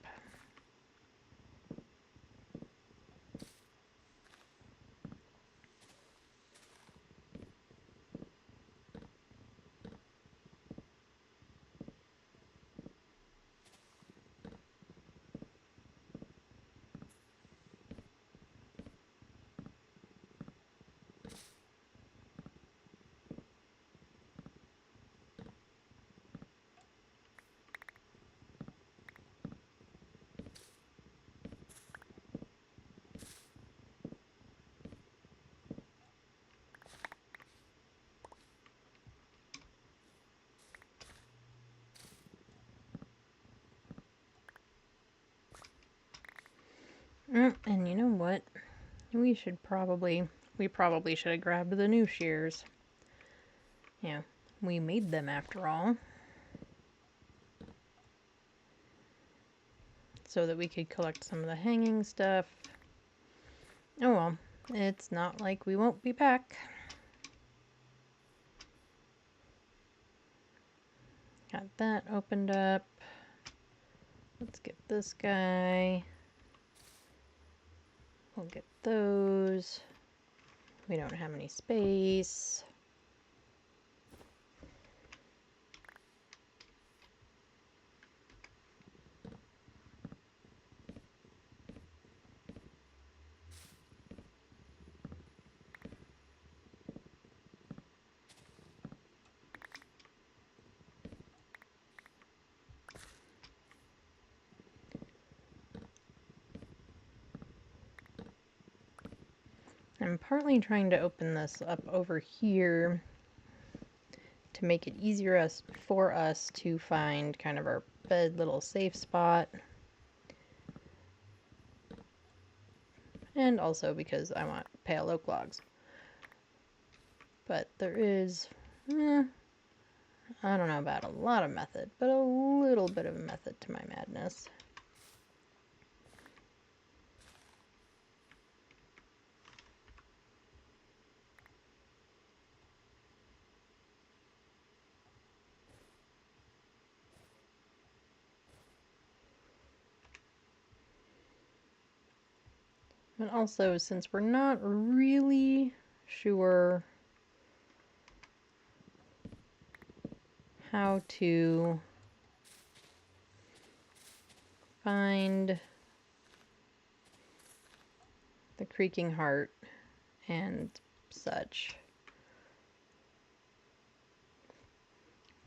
And you know what? We probably should have grabbed the new shears. Yeah, we made them after all. So that we could collect some of the hanging stuff. Oh well, it's not like we won't be back. Got that opened up. Let's get this guy. We'll get those. We don't have any space. I'm partly trying to open this up over here to make it easier for us to find kind of our bed little safe spot. And also because I want pale oak logs. But there is, I don't know about a lot of method, but a little bit of a method to my madness. And also, since we're not really sure how to find the creaking heart and such,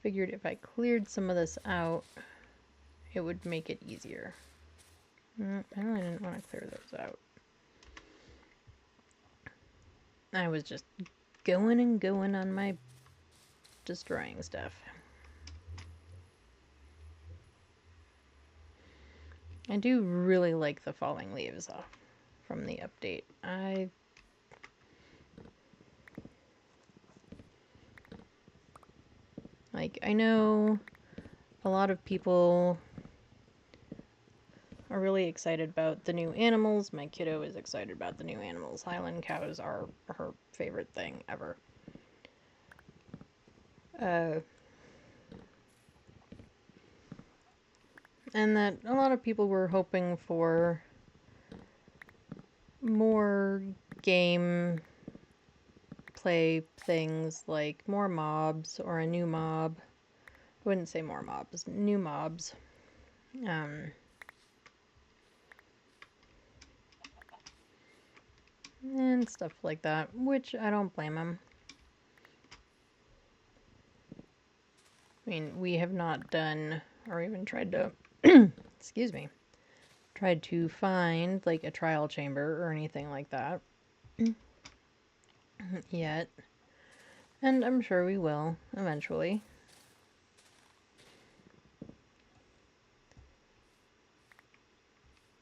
figured if I cleared some of this out, it would make it easier. I really didn't want to clear those out. I was just going and going on my destroying stuff. I do really like the falling leaves off from the update. I know a lot of people are really excited about the new animals. My kiddo is excited about the new animals. Highland cows are her favorite thing ever. And that a lot of people were hoping for more game play things, like more mobs or a new mob. I wouldn't say more mobs, new mobs. And stuff like that, which I don't blame them. I mean, we have not done or even tried to, excuse me, tried to find like a trial chamber or anything like that yet. And I'm sure we will eventually.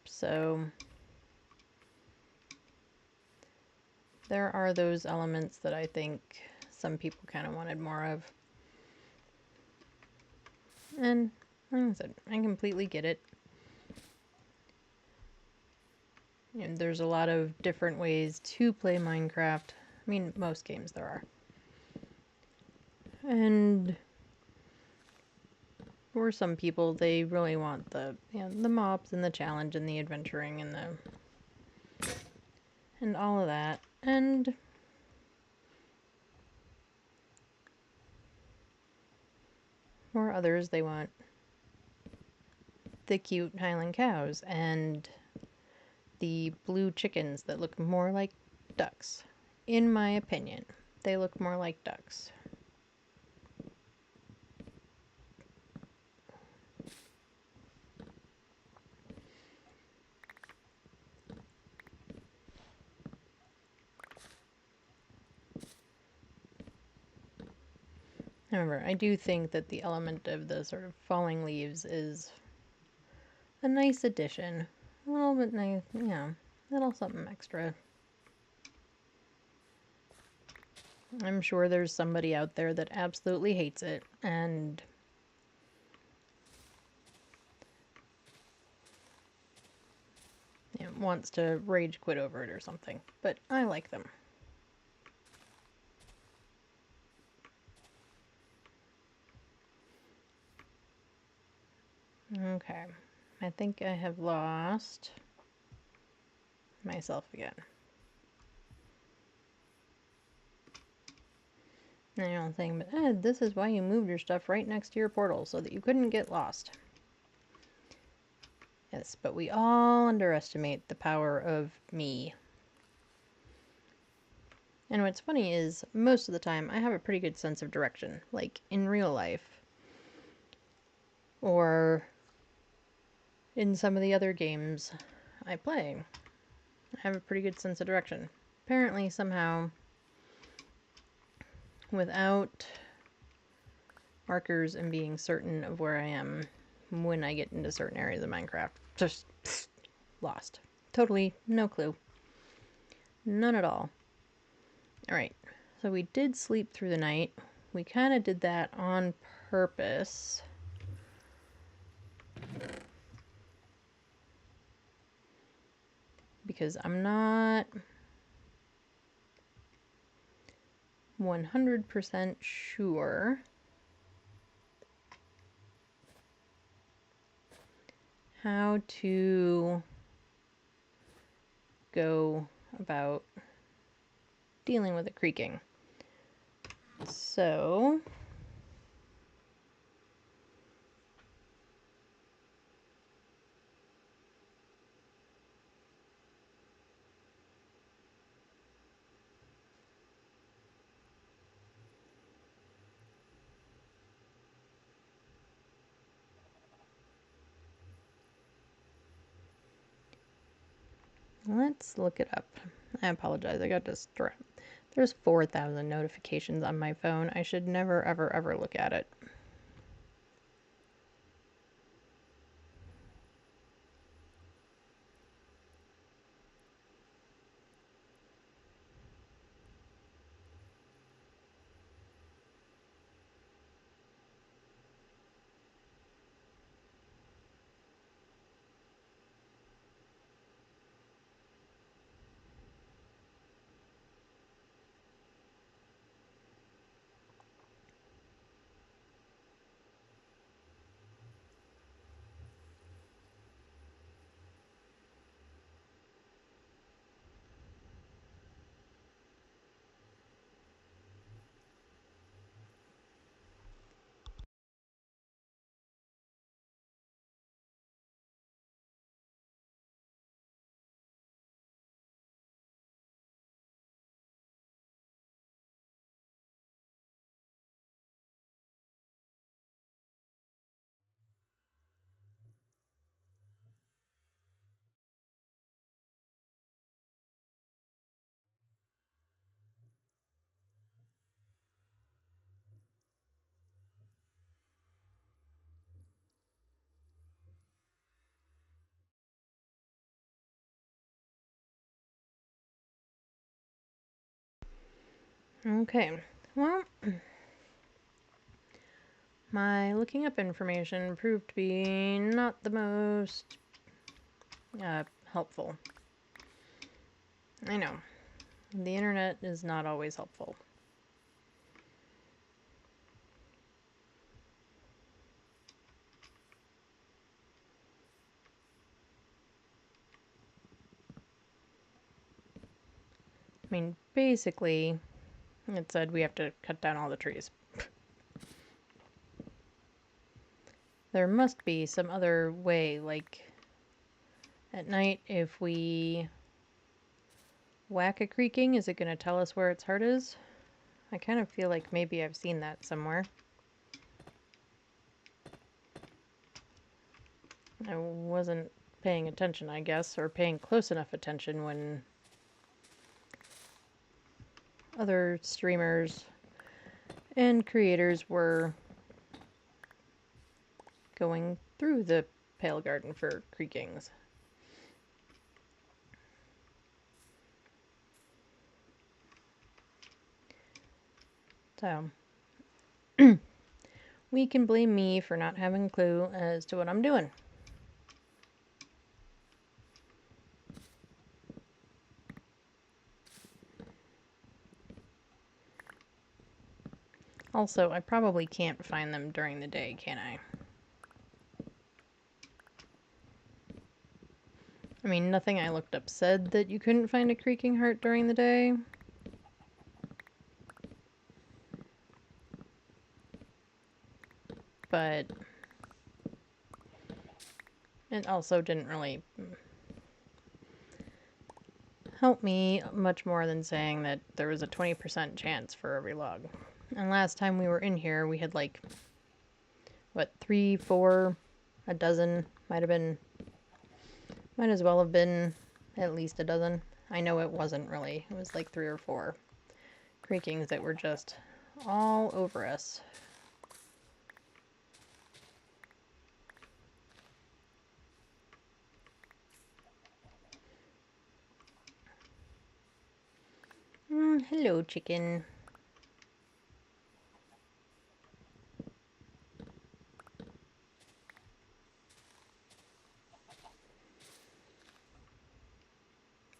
So there are those elements that I think some people kind of wanted more of. And like I said, I completely get it. And there's a lot of different ways to play Minecraft. I mean, most games there are. And for some people, they really want the the mobs and the challenge and the adventuring and all of that. And for others, they want the cute Highland cows and the blue chickens that look more like ducks. In my opinion, they look more like ducks. However, I do think that the element of the sort of falling leaves is a nice addition. A little bit nice, yeah, a little something extra. I'm sure there's somebody out there that absolutely hates it and wants to rage quit over it or something, but I like them. Okay, I think I have lost myself again. And you're all saying, but Ed, this is why you moved your stuff right next to your portal, so that you couldn't get lost. Yes, but we all underestimate the power of me. And what's funny is, most of the time, I have a pretty good sense of direction, like in real life. Or in some of the other games I play. I have a pretty good sense of direction. Apparently, somehow, without markers and being certain of where I am when I get into certain areas of Minecraft, just lost. Totally no clue. None at all. Alright, so we did sleep through the night. We kind of did that on purpose. Because I'm not 100% sure how to go about dealing with the creaking. So let's look it up. I apologize, I got distracted. There's 4,000 notifications on my phone. I should never, ever, ever look at it. Okay, well, my looking up information proved to be not the most helpful. I know, the internet is not always helpful. I mean, basically, it said we have to cut down all the trees. There must be some other way, like at night, if we whack a creaking, is it going to tell us where its heart is? I kind of feel like maybe I've seen that somewhere. I wasn't paying attention, I guess, or paying close enough attention when other streamers and creators were going through the Pale Garden for creakings. So, we can blame me for not having a clue as to what I'm doing. Also, I probably can't find them during the day, can I? I mean, nothing I looked up said that you couldn't find a creaking heart during the day. But it also didn't really help me much more than saying that there was a 20% chance for every log. And last time we were in here, we had like, what, 3, 4, a dozen, might as well have been at least a dozen. I know it wasn't really, it was like 3 or 4 creakings that were just all over us. Hello, chicken.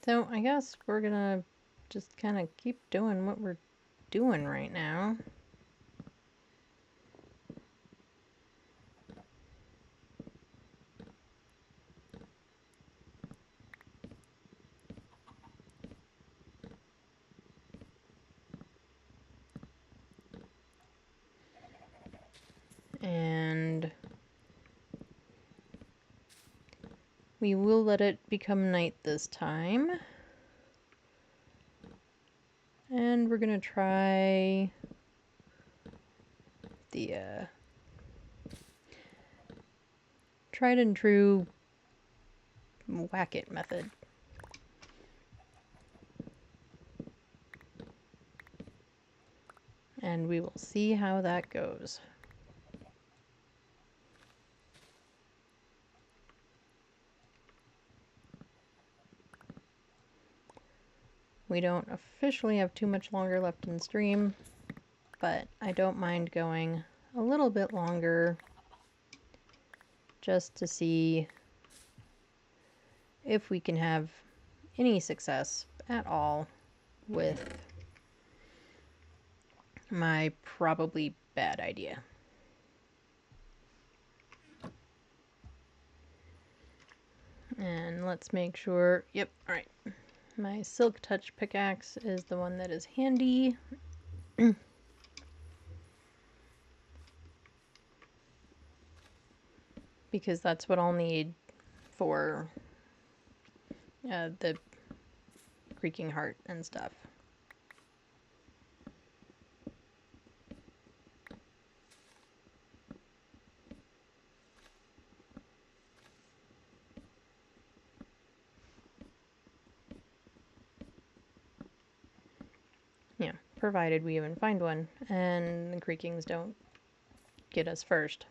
So I guess we're gonna just kind of keep doing what we're doing right now. And we will let it become night this time. And we're gonna try the tried and true whack it method. And we will see how that goes. We don't officially have too much longer left in stream, but I don't mind going a little bit longer just to see if we can have any success at all with my probably bad idea. And let's make sure, yep, all right. My Silk Touch pickaxe is the one that is handy. Because that's what I'll need for the creaking heart and stuff. Yeah, provided we even find one and the creakings don't get us first.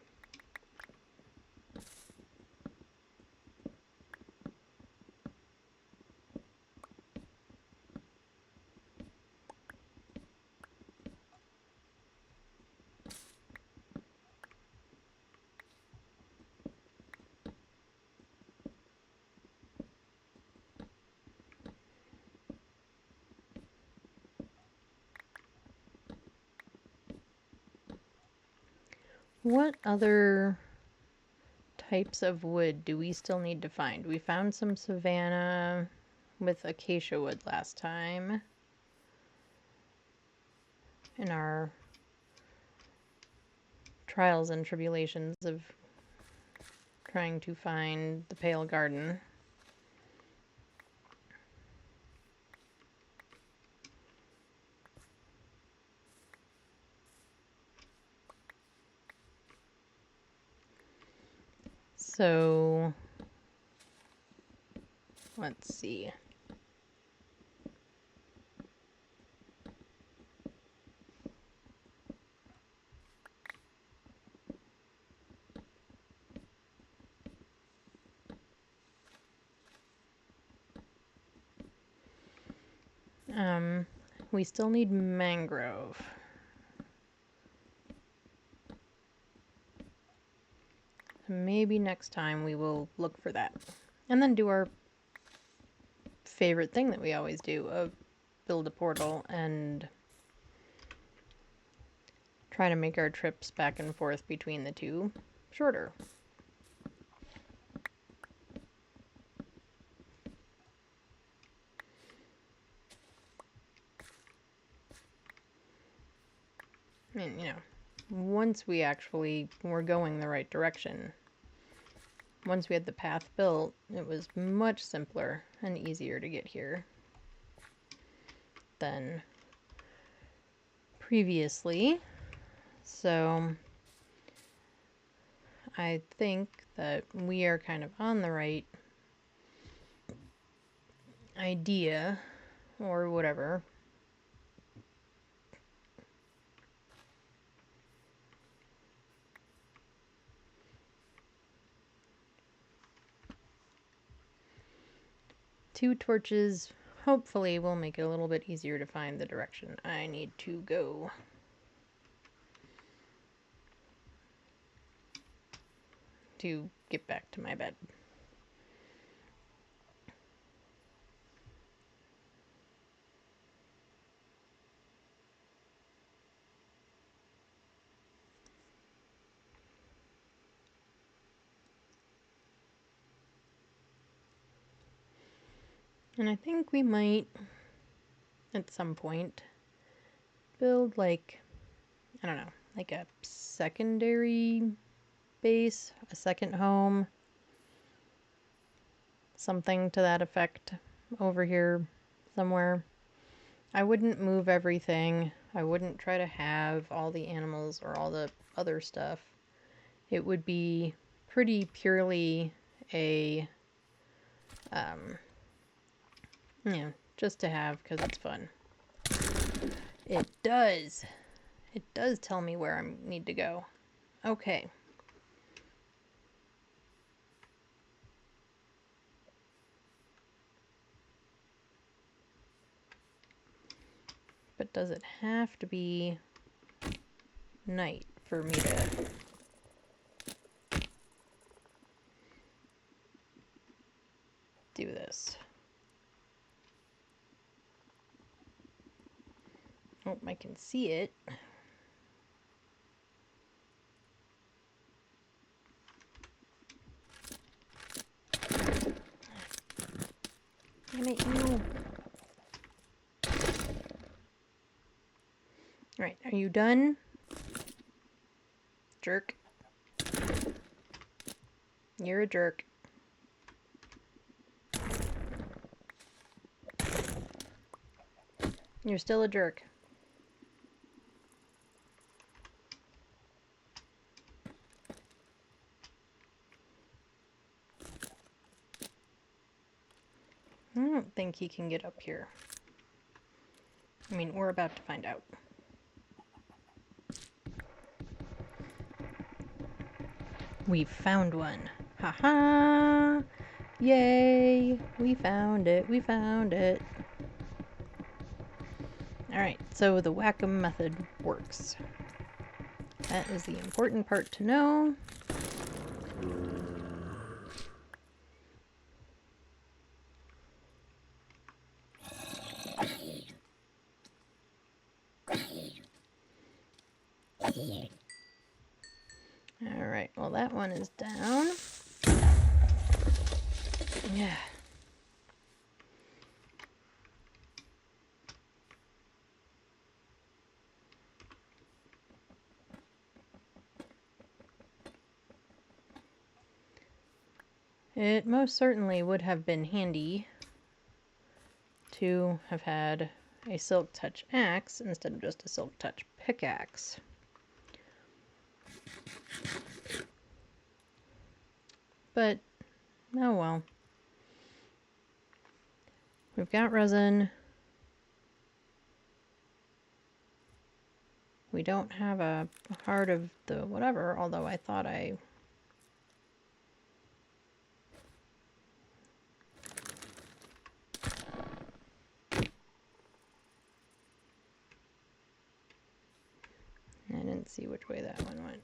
What other types of wood do we still need to find? We found some savanna with acacia wood last time in our trials and tribulations of trying to find the pale garden. So let's see. We still need mangrove. Maybe next time we will look for that. And then do our favorite thing that we always do of build a portal and try to make our trips back and forth between the two shorter. And, you know, once we actually were going the right direction, once we had the path built, it was much simpler and easier to get here than previously. So I think that we are kind of on the right idea or whatever. Two torches hopefully will make it a little bit easier to find the direction I need to go. To get back to my bed. And I think we might, at some point, build like, I don't know, like a secondary base, a second home, something to that effect over here somewhere. I wouldn't move everything. I wouldn't try to have all the animals or all the other stuff. It would be pretty purely a, just to have because it's fun. It does. It does tell me where I need to go. Okay. But does it have to be night for me to do this? Oh, I can see it. Damn it, you. Alright, are you done? Jerk. You're a jerk. You're still a jerk. I don't think he can get up here. I mean, we're about to find out. We found one. Haha! Yay! We found it. We found it. Alright, so the Whack-'em method works. That is the important part to know. Alright, well that one is down. Yeah. It most certainly would have been handy to have had a Silk Touch axe instead of just a Silk Touch pickaxe. But, oh well. We've got resin. We don't have a heart of the whatever, although I thought I... I didn't see which way that one went.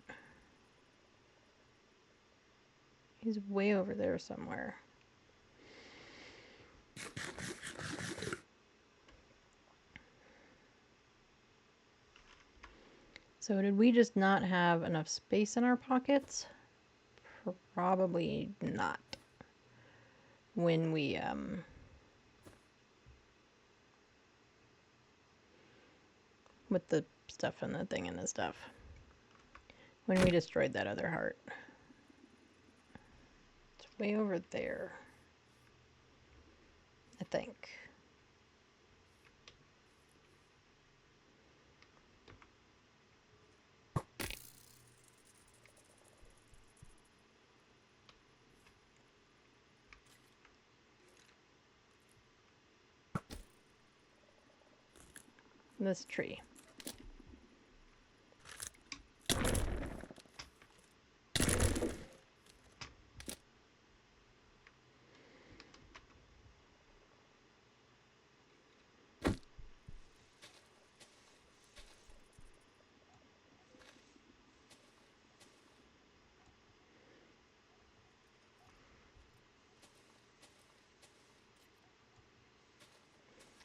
He's way over there somewhere. So did we just not have enough space in our pockets? Probably not. When we, with the stuff and the thing and the stuff. When we destroyed that other heart. It's way over there. I think. This tree.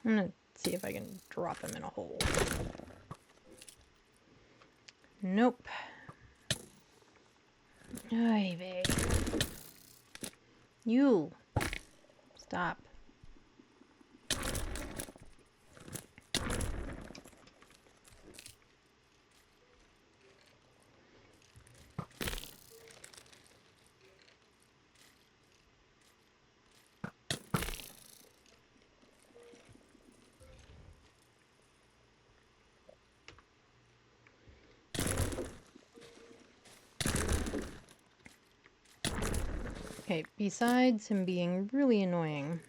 I'm gonna see if I can drop him in a hole. Nope. Ay vey. You. Stop. Okay, besides him being really annoying,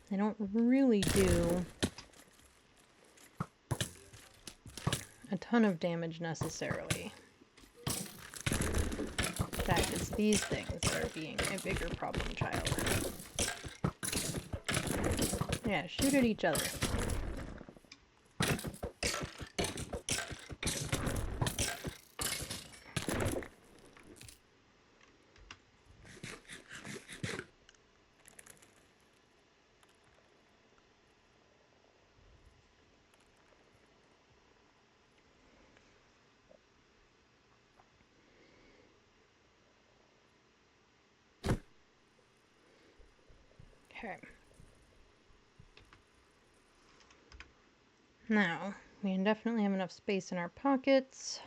they don't really do a ton of damage necessarily. In fact, it's these things that are being a bigger problem child. Yeah, shoot at each other. Okay. Now, we definitely have enough space in our pockets.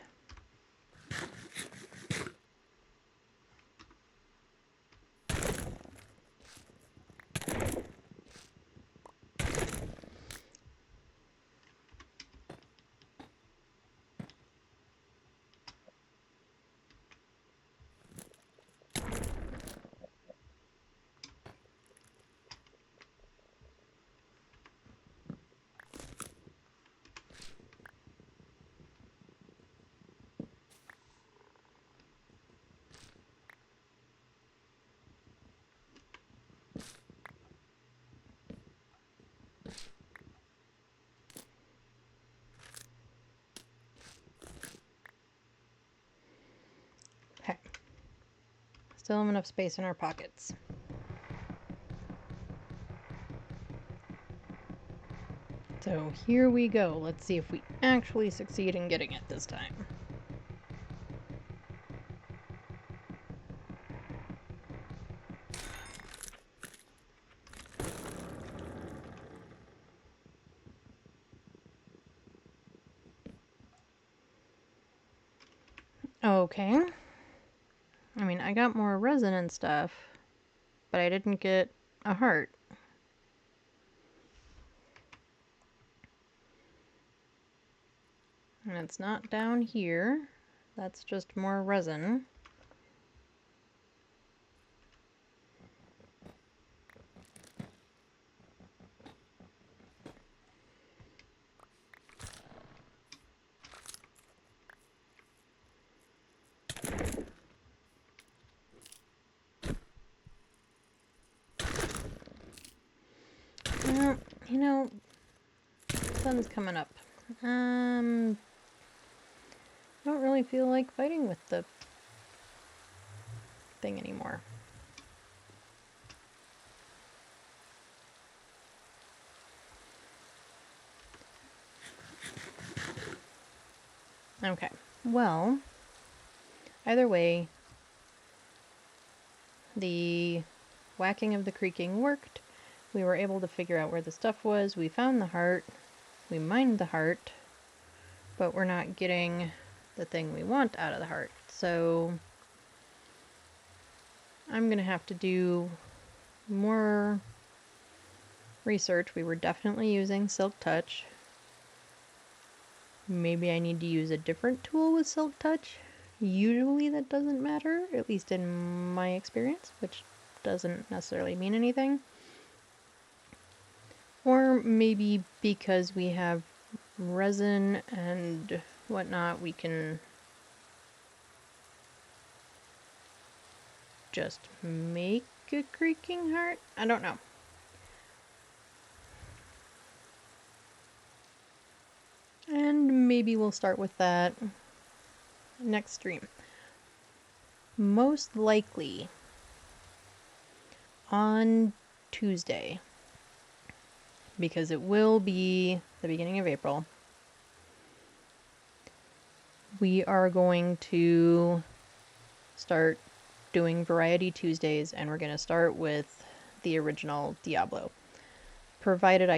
Okay. Still have enough space in our pockets. So here we go. Let's see if we actually succeed in getting it this time. Okay. I mean, I got more resin and stuff, but I didn't get a heart. And it's not down here. That's just more resin. You know, sun's coming up. I don't really feel like fighting with the thing anymore. Okay, well, either way, the whacking of the creaking worked. We were able to figure out where the stuff was. We found the heart. We mined the heart, but we're not getting the thing we want out of the heart. So I'm going to have to do more research. We were definitely using Silk Touch. Maybe I need to use a different tool with Silk Touch. Usually that doesn't matter, at least in my experience, which doesn't necessarily mean anything. Or maybe because we have resin and whatnot, we can just make a creaking heart? I don't know. And maybe we'll start with that next stream. Most likely on Tuesday, because it will be the beginning of April, we are going to start doing Variety Tuesdays, and we're going to start with the original Diablo. Provided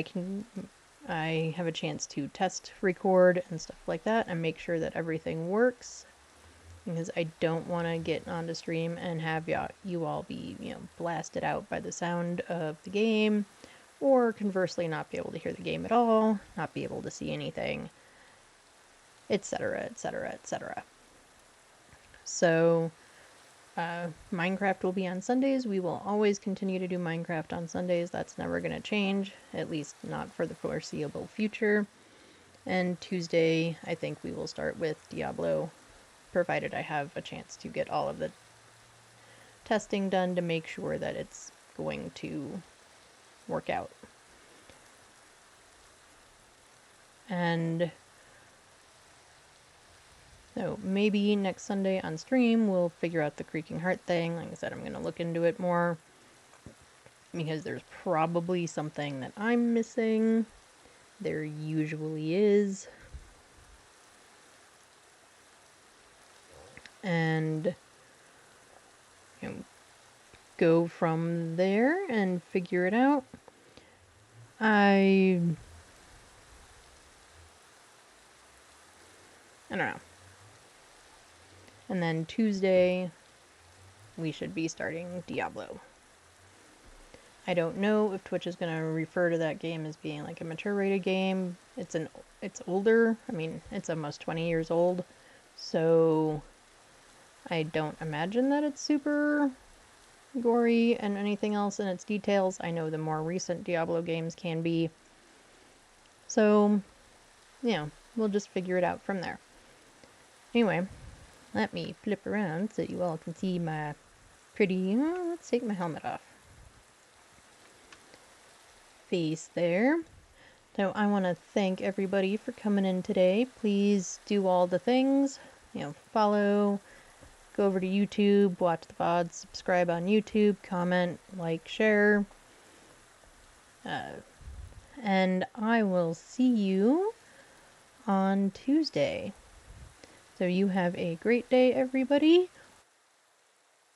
I have a chance to test record and stuff like that and make sure that everything works, because I don't want to get onto stream and have you all be, blasted out by the sound of the game, or conversely not be able to hear the game at all, not be able to see anything, etc., etc., etc. So, Minecraft will be on Sundays. We will always continue to do Minecraft on Sundays. That's never going to change, at least not for the foreseeable future. And Tuesday, I think we will start with Diablo, provided I have a chance to get all of the testing done to make sure that it's going to work out. And so maybe next Sunday on stream we'll figure out the creaking heart thing. Like I said, I'm going to look into it more because there's probably something that I'm missing. There usually is. And go from there and figure it out. I don't know. And then Tuesday, we should be starting Diablo. I don't know if Twitch is going to refer to that game as being like a mature rated game. It's older. I mean, it's almost 20 years old. So I don't imagine that it's super gory and anything else in its details. I know the more recent Diablo games can be. So, we'll just figure it out from there. Anyway, let me flip around so you all can see my pretty... let's take my helmet off. Face there. So I want to thank everybody for coming in today. Please do all the things. Follow, go over to YouTube, watch the VODs, subscribe on YouTube, comment, like, share. And I will see you on Tuesday. So you have a great day, everybody.